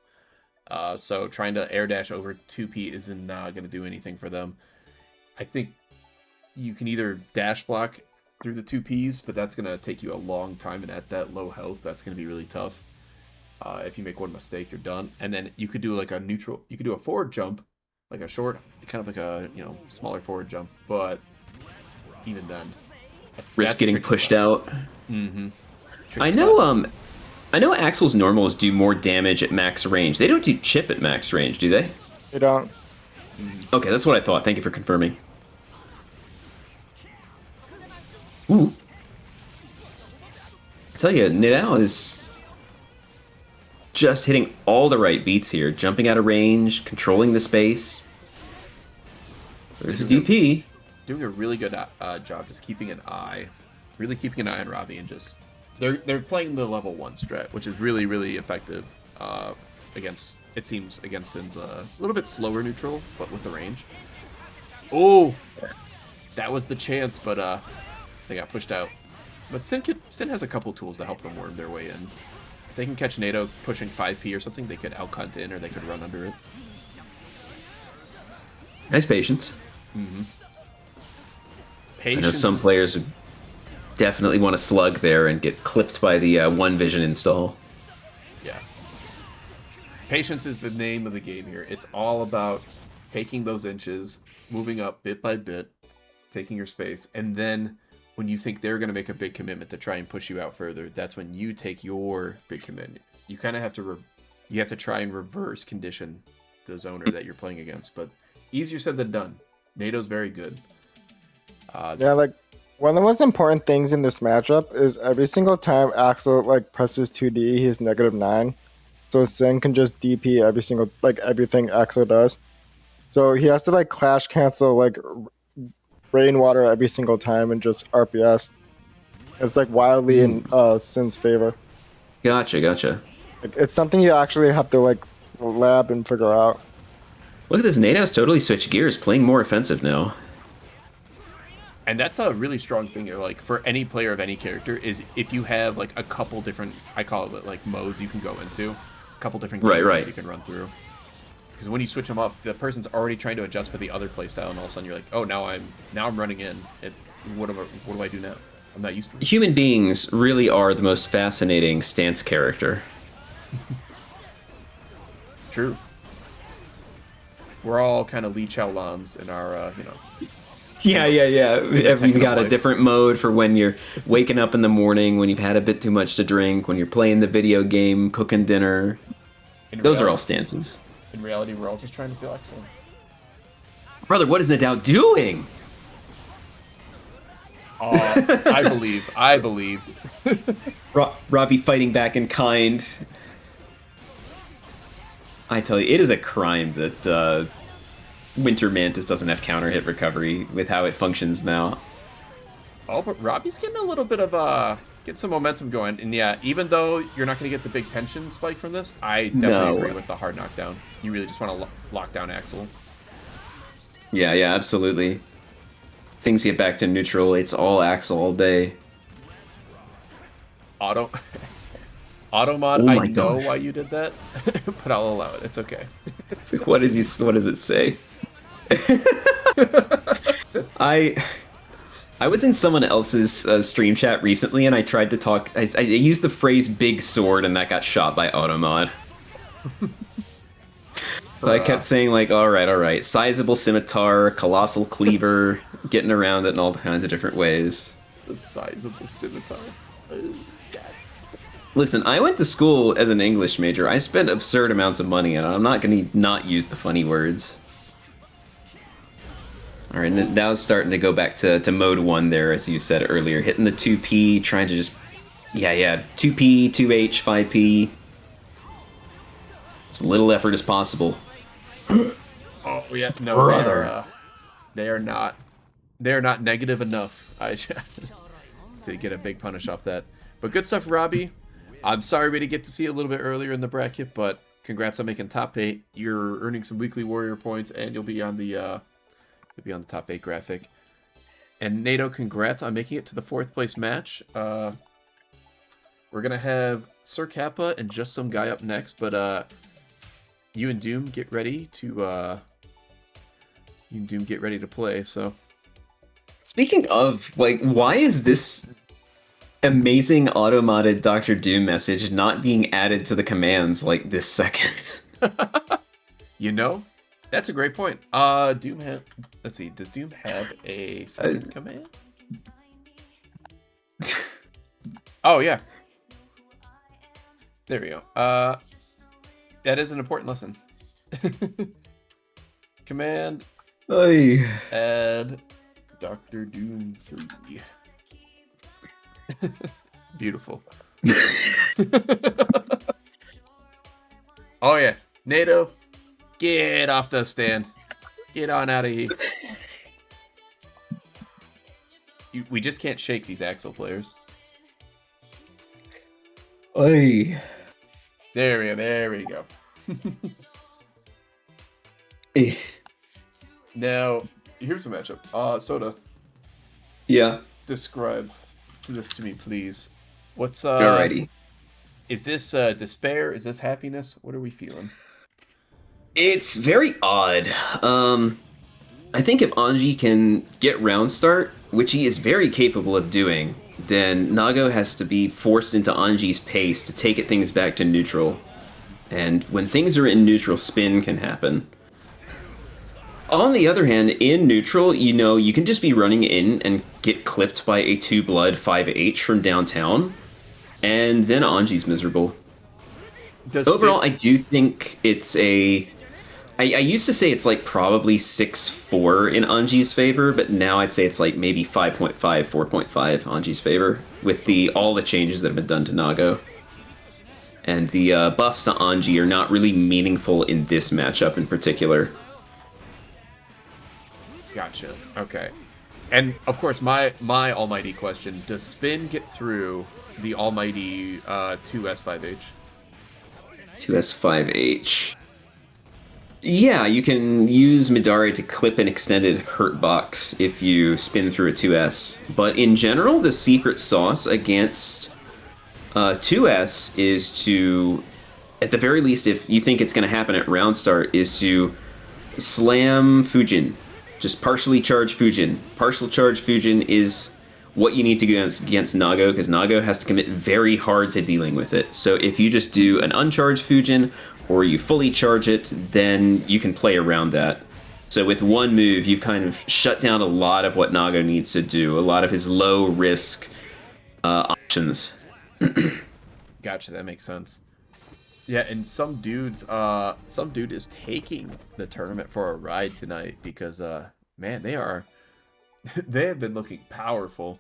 So trying to air dash over 2P is not going to do anything for them. I think you can either dash block through the 2Ps, but that's going to take you a long time. And at that low health, that's going to be really tough. If you make one mistake, you're done. And then you could do like a neutral, you could do a forward jump, like a short, kind of like a, smaller forward jump. But even then, Risk getting pushed out. Mm-hmm. I know Axel's normals do more damage at max range. They don't do chip at max range, do they? They don't. Okay, that's what I thought. Thank you for confirming. Ooh. I tell you, Nadao is just hitting all the right beats here. Jumping out of range, controlling the space. There's a DP. Doing a really good job just keeping an eye. Really keeping an eye on Robbie and just... They're playing the level 1 strat, which is really, really effective against Sin's a little bit slower neutral, but with the range. Oh! That was the chance, but they got pushed out. But Sin has a couple tools to help them worm their way in. If they can catch Nado pushing 5P or something, they could out-cunt in or they could run under it. Nice patience. Mm-hmm. I know some players would definitely want to slug there and get clipped by the one vision install. Yeah. Patience is the name of the game here. It's all about taking those inches, moving up bit by bit, taking your space, and then when you think they're going to make a big commitment to try and push you out further, that's when you take your big commitment. You kind of have to try and reverse condition the zoner that you're playing against, but easier said than done. Nado's very good. Yeah, like one of the most important things in this matchup is every single time Axel like presses 2D, he's -9. So Sin can just DP everything Axel does. So he has to like clash cancel like rainwater every single time and just RPS. It's like wildly in Sin's favor. Gotcha. It's something you actually have to like lab and figure out. Look at this, Nado's totally switched gears, playing more offensive now. And that's a really strong thing here, like for any player of any character, is if you have like a couple different, I call it like modes you can go into, a couple different game modes you can run through. Because when you switch them up, the person's already trying to adjust for the other playstyle, and all of a sudden you're like, oh, now I'm running in. What do I do now? I'm not used to this. Human beings really are the most fascinating stance character. True. We're all kind of Li Chaolans in our, Yeah. We got life. a different mode for when you're waking up in the morning, when you've had a bit too much to drink, when you're playing the video game, cooking dinner. Those are all stances. In reality, we're all just trying to feel excellent. Brother, what is Nadao doing? I believed. Robbie fighting back in kind. I tell you, it is a crime that Winter Mantis doesn't have counter hit recovery with how it functions now. Oh, but Robbie's getting a little bit of getting some momentum going. And yeah, even though you're not going to get the big tension spike from this, I definitely agree with the hard knockdown. You really just want to lock down Axel. Yeah, absolutely. Things get back to neutral. It's all Axel all day. Automod, Oh I know gosh. why you did that, but I'll allow it. It's okay. It's like, what does it say? I was in someone else's stream chat recently, and I tried to talk. I used the phrase "big sword," and that got shot by Automod. So I kept saying like, all right, sizable scimitar, colossal cleaver, getting around it in all kinds of different ways. The sizable scimitar. Listen, I went to school as an English major. I spent absurd amounts of money, and I'm not going to not use the funny words. All right, now it's starting to go back to mode 1 there, as you said earlier. Hitting the 2P, trying to just... Yeah, 2P, 2H, 5P. As little effort as possible. Oh, yeah, no, they are not negative enough to get a big punish off that. But good stuff, Robbie. I'm sorry we didn't get to see it a little bit earlier in the bracket, but congrats on making top 8. You're earning some weekly warrior points, and you'll be on the top 8 graphic. And Nadao, congrats on making it to the 4th place match. We're gonna have Sir Kappa and just some guy up next, but you and Doom get ready to play. So, speaking of, like, why is this amazing automated DrDoom message not being added to the commands like this second? That's a great point. Doom let's see, does Doom have a second command? Oh yeah. There we go. That is an important lesson. Command add DrDoom 3. Beautiful. Oh yeah, Nadao, get off the stand. Get on out of here. We just can't shake these Axel players. Oy. There we go. Now, here's the matchup. Soda. Yeah. Describe this to me, please. What's Alrighty. Is this despair? Is this happiness? What are we feeling? It's very odd. I think if Anji can get round start, which he is very capable of doing, then Nago has to be forced into Anji's pace to take things back to neutral. And when things are in neutral, spin can happen. On the other hand, in neutral, you can just be running in and get clipped by a 2-blood 5H from downtown, and then Anji's miserable. Overall, I do think it's a... I used to say it's like probably 6-4 in Anji's favor, but now I'd say it's like maybe 5.5, 4.5 Anji's favor, with all the changes that have been done to Nago. And the buffs to Anji are not really meaningful in this matchup in particular. Gotcha. Okay. And of course, my almighty question: does spin get through the almighty 2S5H? 2S5H. Yeah, you can use Midari to clip an extended hurt box if you spin through a 2S. But in general, the secret sauce against 2S is to, at the very least, if you think it's going to happen at round start, is to slam Fujin. Just partially charge Fujin. Partial charge Fujin is what you need to do against Nago, because Nago has to commit very hard to dealing with it. So if you just do an uncharged Fujin, or you fully charge it, then you can play around that. So with one move, you've kind of shut down a lot of what Nago needs to do, a lot of his low-risk options. Gotcha, that makes sense. Yeah, and some dude is taking the tournament for a ride tonight because man, they have been looking powerful.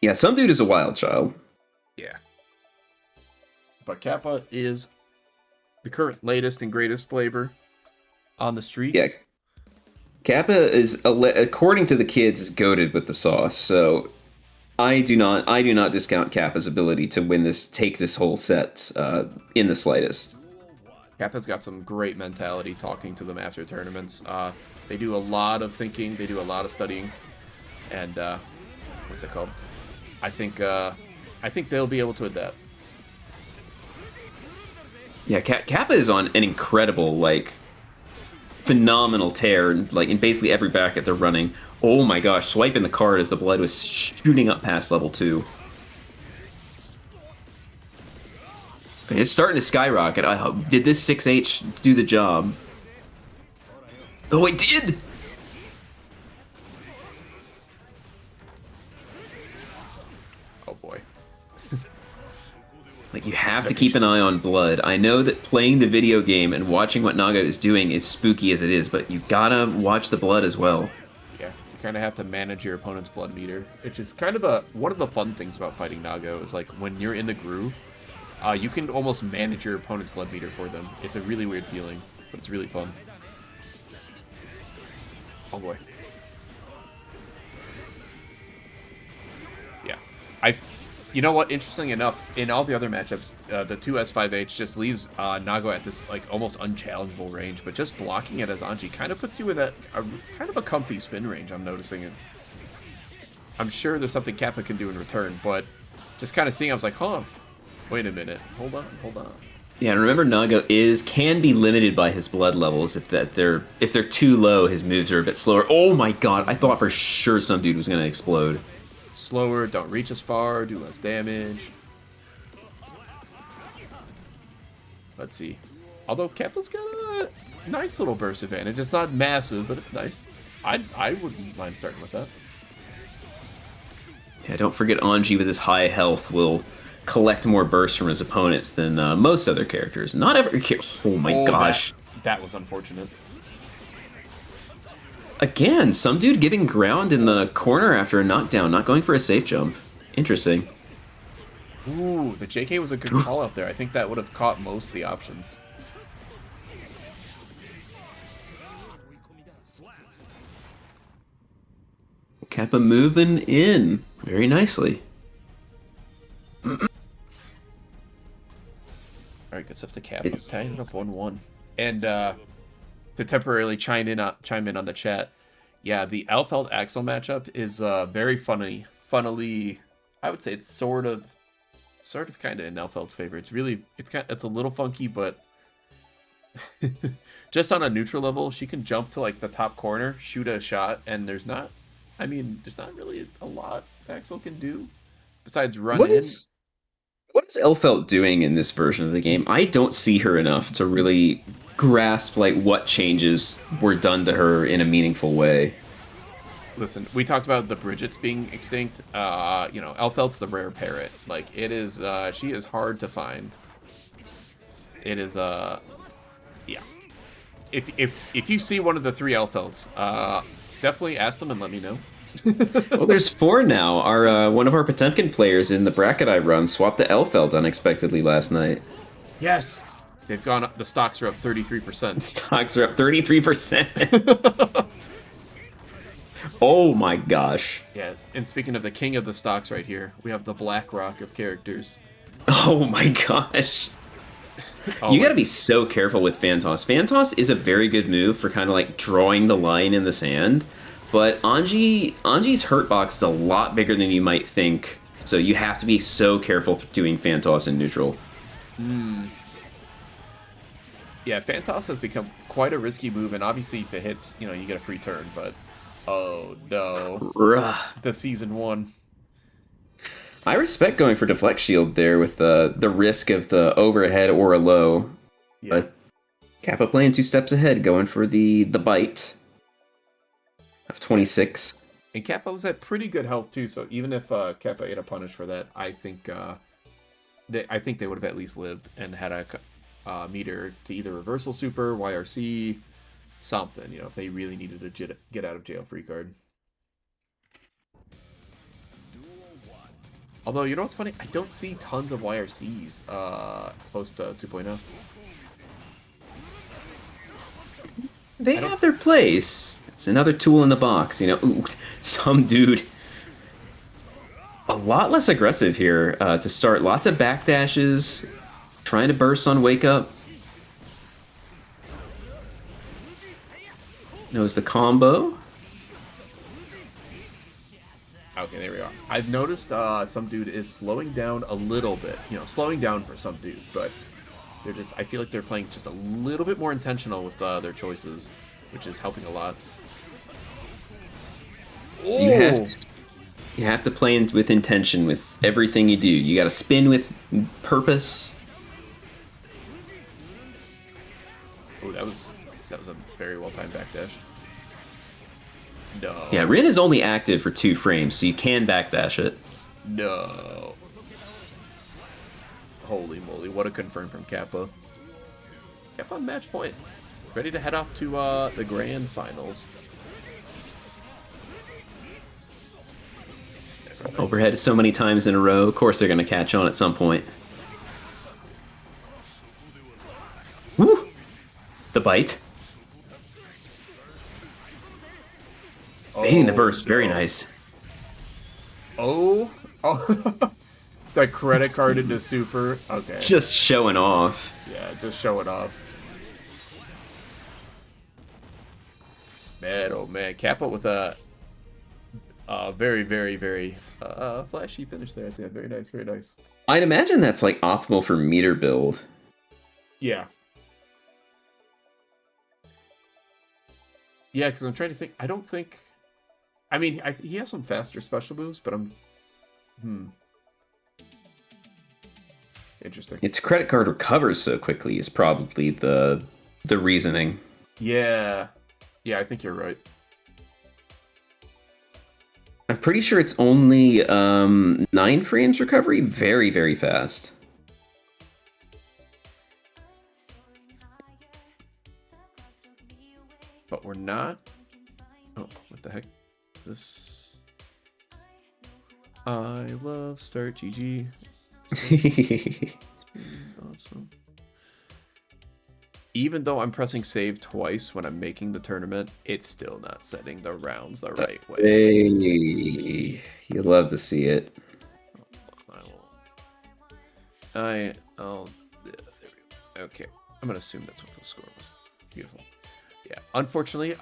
Yeah, some dude is a wild child. Yeah. But Kappa is the current latest and greatest flavor on the streets. Yeah. Kappa is, according to the kids, is goated with the sauce. So I do not discount Kappa's ability to take this whole set in the slightest. Kappa's got some great mentality talking to them after tournaments. They do a lot of thinking, they do a lot of studying, and what's it called? I think they'll be able to adapt. Yeah, Kappa is on an incredible, like, phenomenal tear, like in basically every bracket they're running. Oh my gosh, swiping the card as the blood was shooting up past level 2. It's starting to skyrocket. Did this 6H do the job? Oh, it did! Oh boy. Like, you have to keep an eye on blood. I know that playing the video game and watching what Naga is doing is spooky as it is, but you gotta watch the blood as well. Yeah, you kind of have to manage your opponent's blood meter, which is kind of one of the fun things about fighting Nago is like when you're in the groove, you can almost manage your opponent's blood meter for them. It's a really weird feeling, but it's really fun. Oh boy. Yeah, you know what? Interesting enough, in all the other matchups, the 2S5H just leaves Nago at this like almost unchallengeable range, but just blocking it as Anji kind of puts you in kind of a comfy spin range. I'm noticing it. I'm sure there's something Kappa can do in return, but just kind of seeing, I was like, huh, wait a minute, hold on. Yeah, and remember Naga can be limited by his blood levels. If they're too low, his moves are a bit slower. Oh my god, I thought for sure some dude was gonna explode. Slower, don't reach as far, do less damage. Let's see. Although Kappa's got a nice little burst advantage. It's not massive, but it's nice. I wouldn't mind starting with that. Yeah, don't forget Anji with his high health will collect more bursts from his opponents than most other characters. Not every Oh my gosh. That was unfortunate. Again, some dude giving ground in the corner after a knockdown, not going for a safe jump. Interesting. Ooh, the JK was a good call out there. I think that would have caught most of the options. Kappa moving in very nicely. Alright, good stuff to Kappa. Tying it up 1-1. And to temporarily chime in on the chat, yeah, the Alfeld Axel matchup is very funnily. I would say it's sort of kind of in Alfeld's favor. It's a little funky, but just on a neutral level, she can jump to like the top corner, shoot a shot, and there's not really a lot Axel can do besides run in. What is Elfeld doing in this version of the game? I don't see her enough to really grasp like what changes were done to her in a meaningful way. Listen, we talked about the Bridgets being extinct. Elfeld's the rare parrot. Like it is, she is hard to find. It is, yeah. If you see one of the 3 Elfelds, definitely ask them and let me know. Well, there's 4 now. Our one of our Potemkin players in the bracket I run swapped to Elfeld unexpectedly last night. Yes, they've gone up. The stocks are up 33%. Stocks are up 33%. Oh my gosh. Yeah, and speaking of the king of the stocks right here, we have the BlackRock of characters. Oh my gosh. You gotta be so careful with Phantos. Phantos is a very good move for kind of like drawing the line in the sand, but Anji's hurtbox is a lot bigger than you might think, so you have to be so careful doing Phantos in neutral. Yeah, Phantos has become quite a risky move, and obviously if it hits, you get a free turn, but oh no. The season 1. I respect going for Deflect Shield there with the risk of the overhead or a low. Yeah. But Kappa playing 2 steps ahead, going for the bite of 26. And Kappa was at pretty good health too, so even if Kappa ate a punish for that, I think they would have at least lived and had meter to either reversal super, YRC, something, if they really needed a get out of jail free card. Although, you know what's funny? I don't see tons of YRCs post 2.0. They have their place. It's another tool in the box, Ooh, some dude. A lot less aggressive here to start. Lots of backdashes. Trying to burst on Wake Up. Knows the combo. Okay, there we go. I've noticed some dude is slowing down a little bit. Slowing down for some dude, but I feel like they're playing just a little bit more intentional with their choices, which is helping a lot. You have to play with intention with everything you do. You got to spin with purpose. Oh, that was a very well timed backdash. No. Yeah, Rin is only active for 2 frames, so you can backdash it. No. Holy moly, what a confirm from Kappa. Kappa on match point. Ready to head off to the grand finals. Overhead so many times in a row. Of course they're going to catch on at some point. Woo! The bite. Baiting the burst. Very nice. Oh. The credit card into super. Okay. Just showing off. Yeah, just showing off. Man, oh man. Kappa with a very, very, very flashy finish there at the end. Very nice, very nice. I'd imagine that's like optimal for meter build. Yeah. Yeah, because I'm trying to think. I don't think... I mean, he has some faster special moves, but I'm... Interesting. Its credit card recovers so quickly is probably the reasoning. Yeah. Yeah, I think you're right. I'm pretty sure it's only 9 frames recovery. Very, very fast. But we're not... Oh, what the heck? This... I love Start GG. Awesome. Even though I'm pressing save twice when I'm making the tournament, it's still not setting the rounds the right way. Hey, you love to see it. There we go. Okay, I'm gonna assume that's what the score was. Beautiful. Yeah, unfortunately,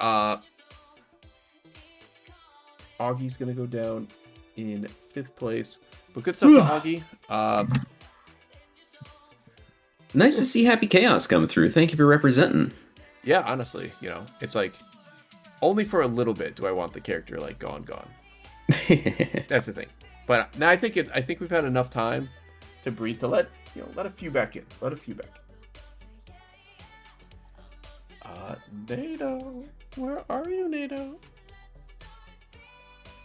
Augie's gonna go down in 5th place, but good stuff to Augie. Nice to see Happy Chaos come through. Thank you for representing. Yeah, honestly, it's like only for a little bit do I want the character like gone. That's the thing. But now I think we've had enough time to breathe to let a few back in. Nadao, where are you, Nadao?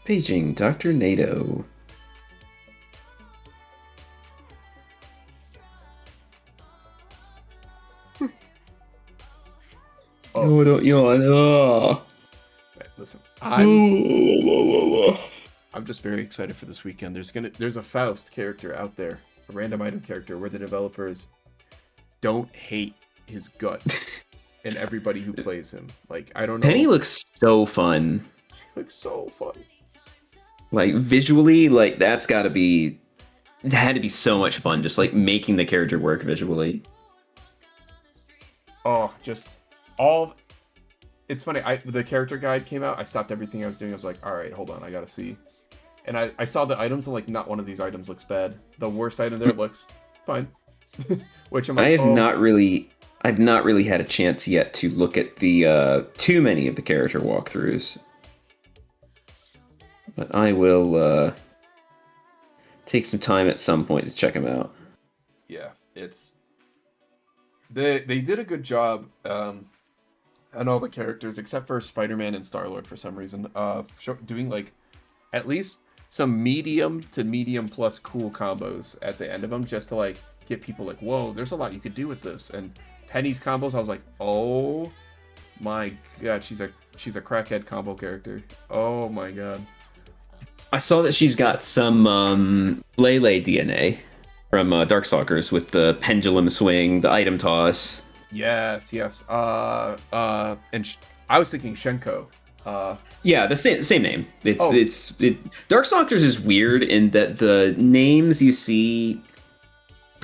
Paging Dr. Nadao. Oh, don't yawn. Oh. Right, listen, I'm just very excited for this weekend. There's a Faust character out there, a random item character where the developers don't hate his guts and everybody who plays him. Like, I don't know. Penny looks so fun. She looks so fun. Like, visually, like, it had to be so much fun, just like making the character work visually. Oh, just it's funny. The character guide came out. I stopped everything I was doing. I was like, all right, hold on, I gotta see. And I saw the items and like, not one of these items looks bad. The worst item there looks fine. Which I'm like, I've not really had a chance yet to look at the too many of the character walkthroughs. But I will take some time at some point to check them out. Yeah, they did a good job on all the characters except for Spider-Man and Star-Lord for some reason, doing like at least some medium to medium plus cool combos at the end of them, just to like get people like, whoa, there's a lot you could do with this. And Penny's combos, I was like, oh my god, she's a crackhead combo character. Oh my god. I saw that she's got some Lele DNA from Darkstalkers with the pendulum swing, the item toss. Yes. I was thinking Shenko. Yeah, the same name. Darkstalkers is weird in that the names you see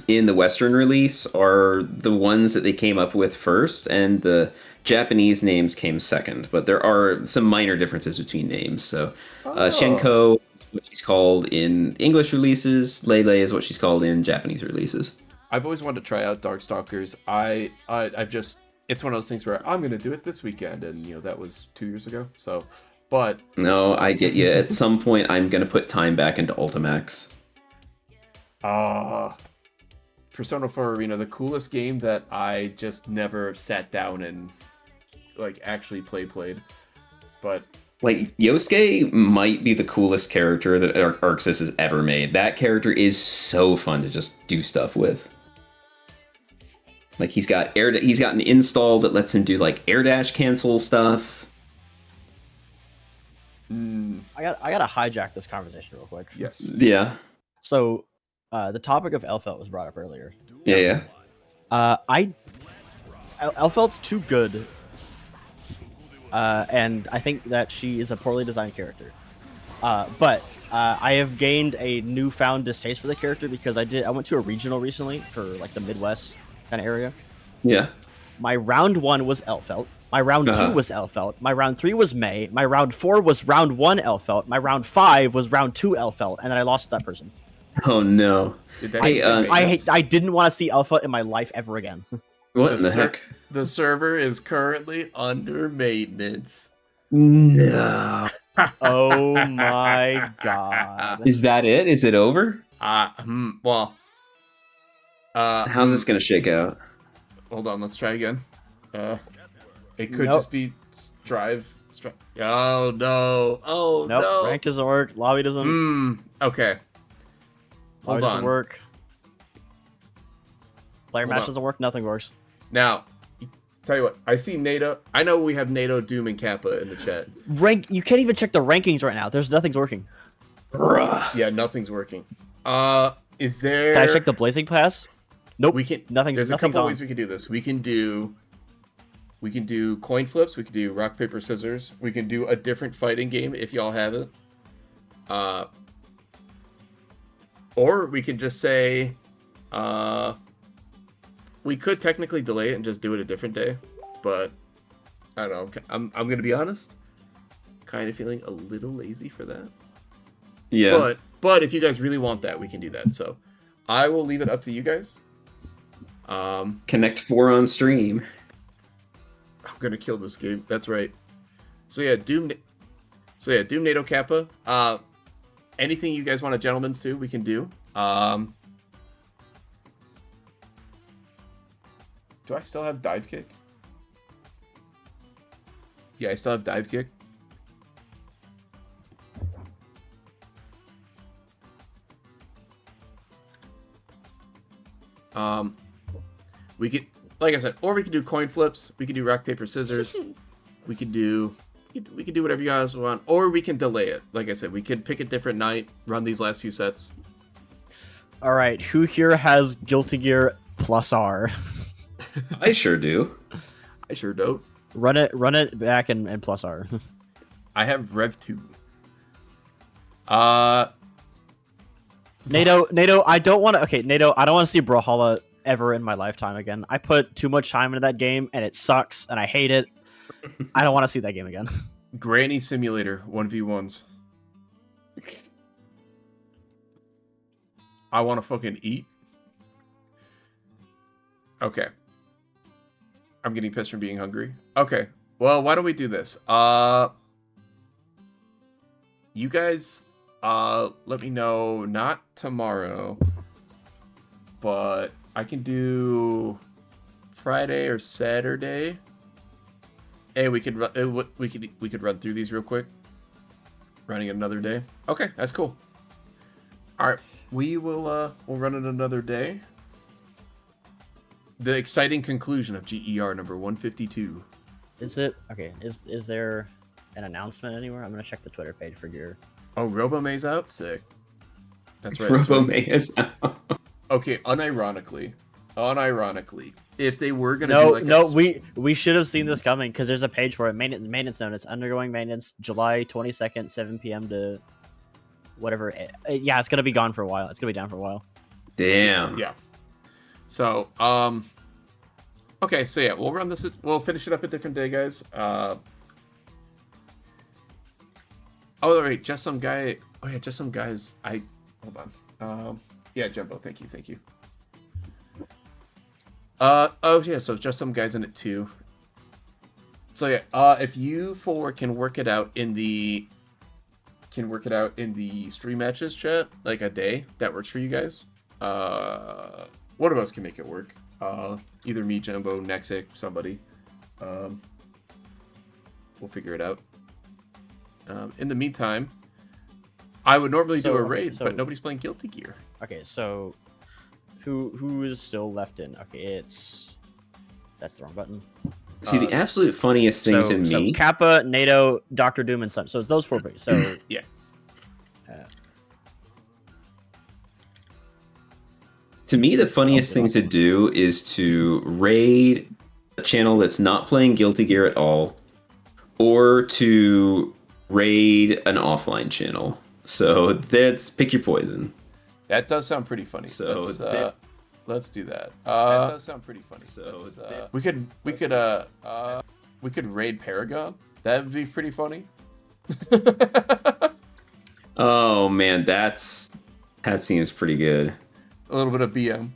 in the Western release are the ones that they came up with first, and the Japanese names came second. But there are some minor differences between names. So Shenko is what she's called in English releases. Lele is what she's called in Japanese releases. I've always wanted to try out Darkstalkers. I've just, it's one of those things where I'm going to do it this weekend, and that was 2 years ago. So, but No, I get you. At some point, I'm going to put time back into Ultimax. Persona 4 Arena, the coolest game that I just never sat down and actually played. But Yosuke might be the coolest character that Arxis has ever made. That character is so fun to just do stuff with. He's got an install that lets him do air dash cancel stuff. I gotta hijack this conversation real quick. yes. Yeah. So, the topic of Elfelt was brought up earlier. Yeah. Elfelt's too good, and I think that she is a poorly designed character. But I have gained a newfound distaste for the character because I went to a regional recently for the Midwest kind of area. Yeah. My round 1 was Elfelt. My round 2 was Elfelt. My round 3 was May. My round 4 was round 1 Elfelt. My round 5 was round 2 Elfelt, and then I lost to that person. Oh no. I didn't want to see Elfelt in my life ever again. What in the heck? The server is currently under maintenance. No. Oh my god. Is that it? Is it over? Well. How's this gonna shake out? Hold on, let's try again. It could just be Strive. Oh no! Oh nope, no! rank doesn't work. Lobby doesn't. Okay. Lobby Hold doesn't on. work. Player match doesn't work. Nothing works. Now, tell you what. I see Nadao. I know we have Nadao, Doom, and Kappa in the chat. You can't even check the rankings right now. Nothing's working. Yeah, nothing's working. Is there? Can I check the Blazing Pass? Nope. We can. Nothing's. There's a nothing's couple on. ways we can do this. We can do coin flips. We can do rock paper scissors. We can do a different fighting game if y'all have it. Or we can just say, we could technically delay it and just do it a different day, but I don't know. I'm gonna be honest. Kind of feeling a little lazy for that. Yeah. But if you guys really want that, we can do that. So I will leave it up to you guys. Connect 4 on stream. I'm gonna kill this game. That's right. So yeah, Doom, Nadao, Kappa. Anything you guys want a gentleman's to, we can do. Do I still have dive kick? Yeah, I still have dive kick. We could, like I said, or we could do coin flips. We could do rock paper scissors. We could do whatever you guys want, or we can delay it. Like I said, we could pick a different night, run these last few sets. All right, who here has Guilty Gear plus R? I sure do. I sure don't. Run it back and plus R. I have Rev 2. NATO, I don't want to. Okay, NATO, I don't want to see Brawlhalla ever in my lifetime again. I put too much time into that game, and it sucks, and I hate it. I don't want to see that game again. Granny Simulator 1v1s. I want to fucking eat. Okay. I'm getting pissed from being hungry. Okay. Well, why don't we do this? You guys, let me know, not tomorrow, but I can do Friday or Saturday. Hey, we could run through these real quick. Running another day. Okay, that's cool. All right, we'll run it another day. the exciting conclusion of GER number 152. Is it okay? Is there an announcement anywhere? I'm gonna check the Twitter page for gear. Oh, Robomay's out? Sick. That's right. Robomay is out. Okay, unironically, if they were gonna do like we should have seen this coming because there's a page for it. Maintenance notice, undergoing maintenance, July 22nd, 7 p.m. to whatever. Yeah, it's gonna be gone for a while. It's gonna be down for a while. Damn. Yeah. So, okay, so yeah, we'll run this. We'll finish it up a different day, guys. Oh, wait, just some guy. Oh yeah, just some guys. Hold on. Yeah, Jembo, thank you. Oh yeah, so just some guys in it too. So yeah, if you four can work it out in the stream matches chat, like a day that works for you guys. One of us can make it work. Either me, Jembo, Nexic, somebody. We'll figure it out. In the meantime, I would normally do a raid, but nobody's playing Guilty Gear. Okay, so who is still left in? Okay, that's the wrong button. See, the absolute funniest thing to me. So Kappa, Nadao, DrDoom, and Sun. So it's those four. So yeah. To me, the funniest thing to do is to raid a channel that's not playing Guilty Gear at all, or to raid an offline channel. So that's pick your poison. That does sound pretty funny. So let's do that. That does sound pretty funny. So we could raid Paragon. That would be pretty funny. Oh man, that seems pretty good. A little bit of BM.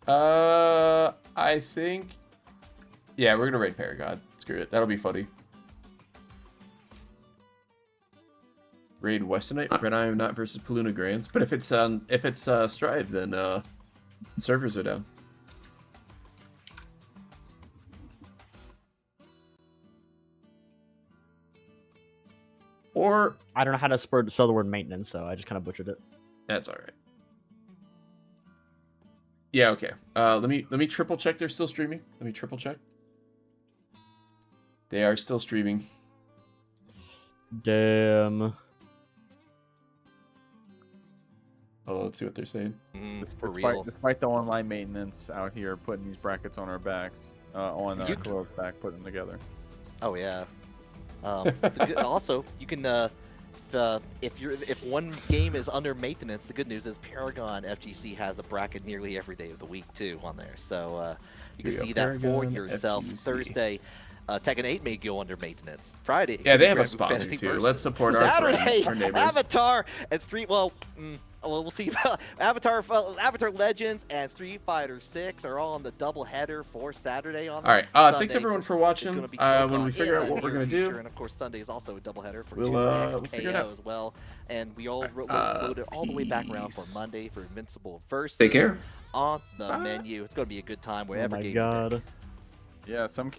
I think. Yeah, we're gonna raid Paragon. Screw it. That'll be funny. Raid Westernite, Red Iron Not versus Paluna Grands. But if it's Strive, then servers are down. Or I don't know how to spell the word maintenance, so I just kind of butchered it. that's all right. Yeah, okay. Let me triple check they're still streaming. Let me triple check. They are still streaming. Damn. Oh, let's see what they're saying. Despite the online maintenance out here putting these brackets on our backs, on Chloe's back, putting them together. Oh yeah. Also, you can if one game is under maintenance, the good news is Paragon FGC has a bracket nearly every day of the week too on there, so you can see that for yourself. FGC. Thursday, Tekken 8 may go under maintenance. Friday, yeah, they have a sponsor too. Let's support our friends, our neighbors. Avatar and Street. Well, we'll see. Avatar Legends and Street Fighter 6 are all on the double header for Saturday on. All right. Sunday. Thanks everyone for watching. When we figure out what we're gonna do, and of course Sunday is also a double header for we'll figure it out as well. And we all loaded all the way back around for Monday for Invincible versus Take care. on the menu. It's gonna be a good time wherever. Oh my god. Yeah, some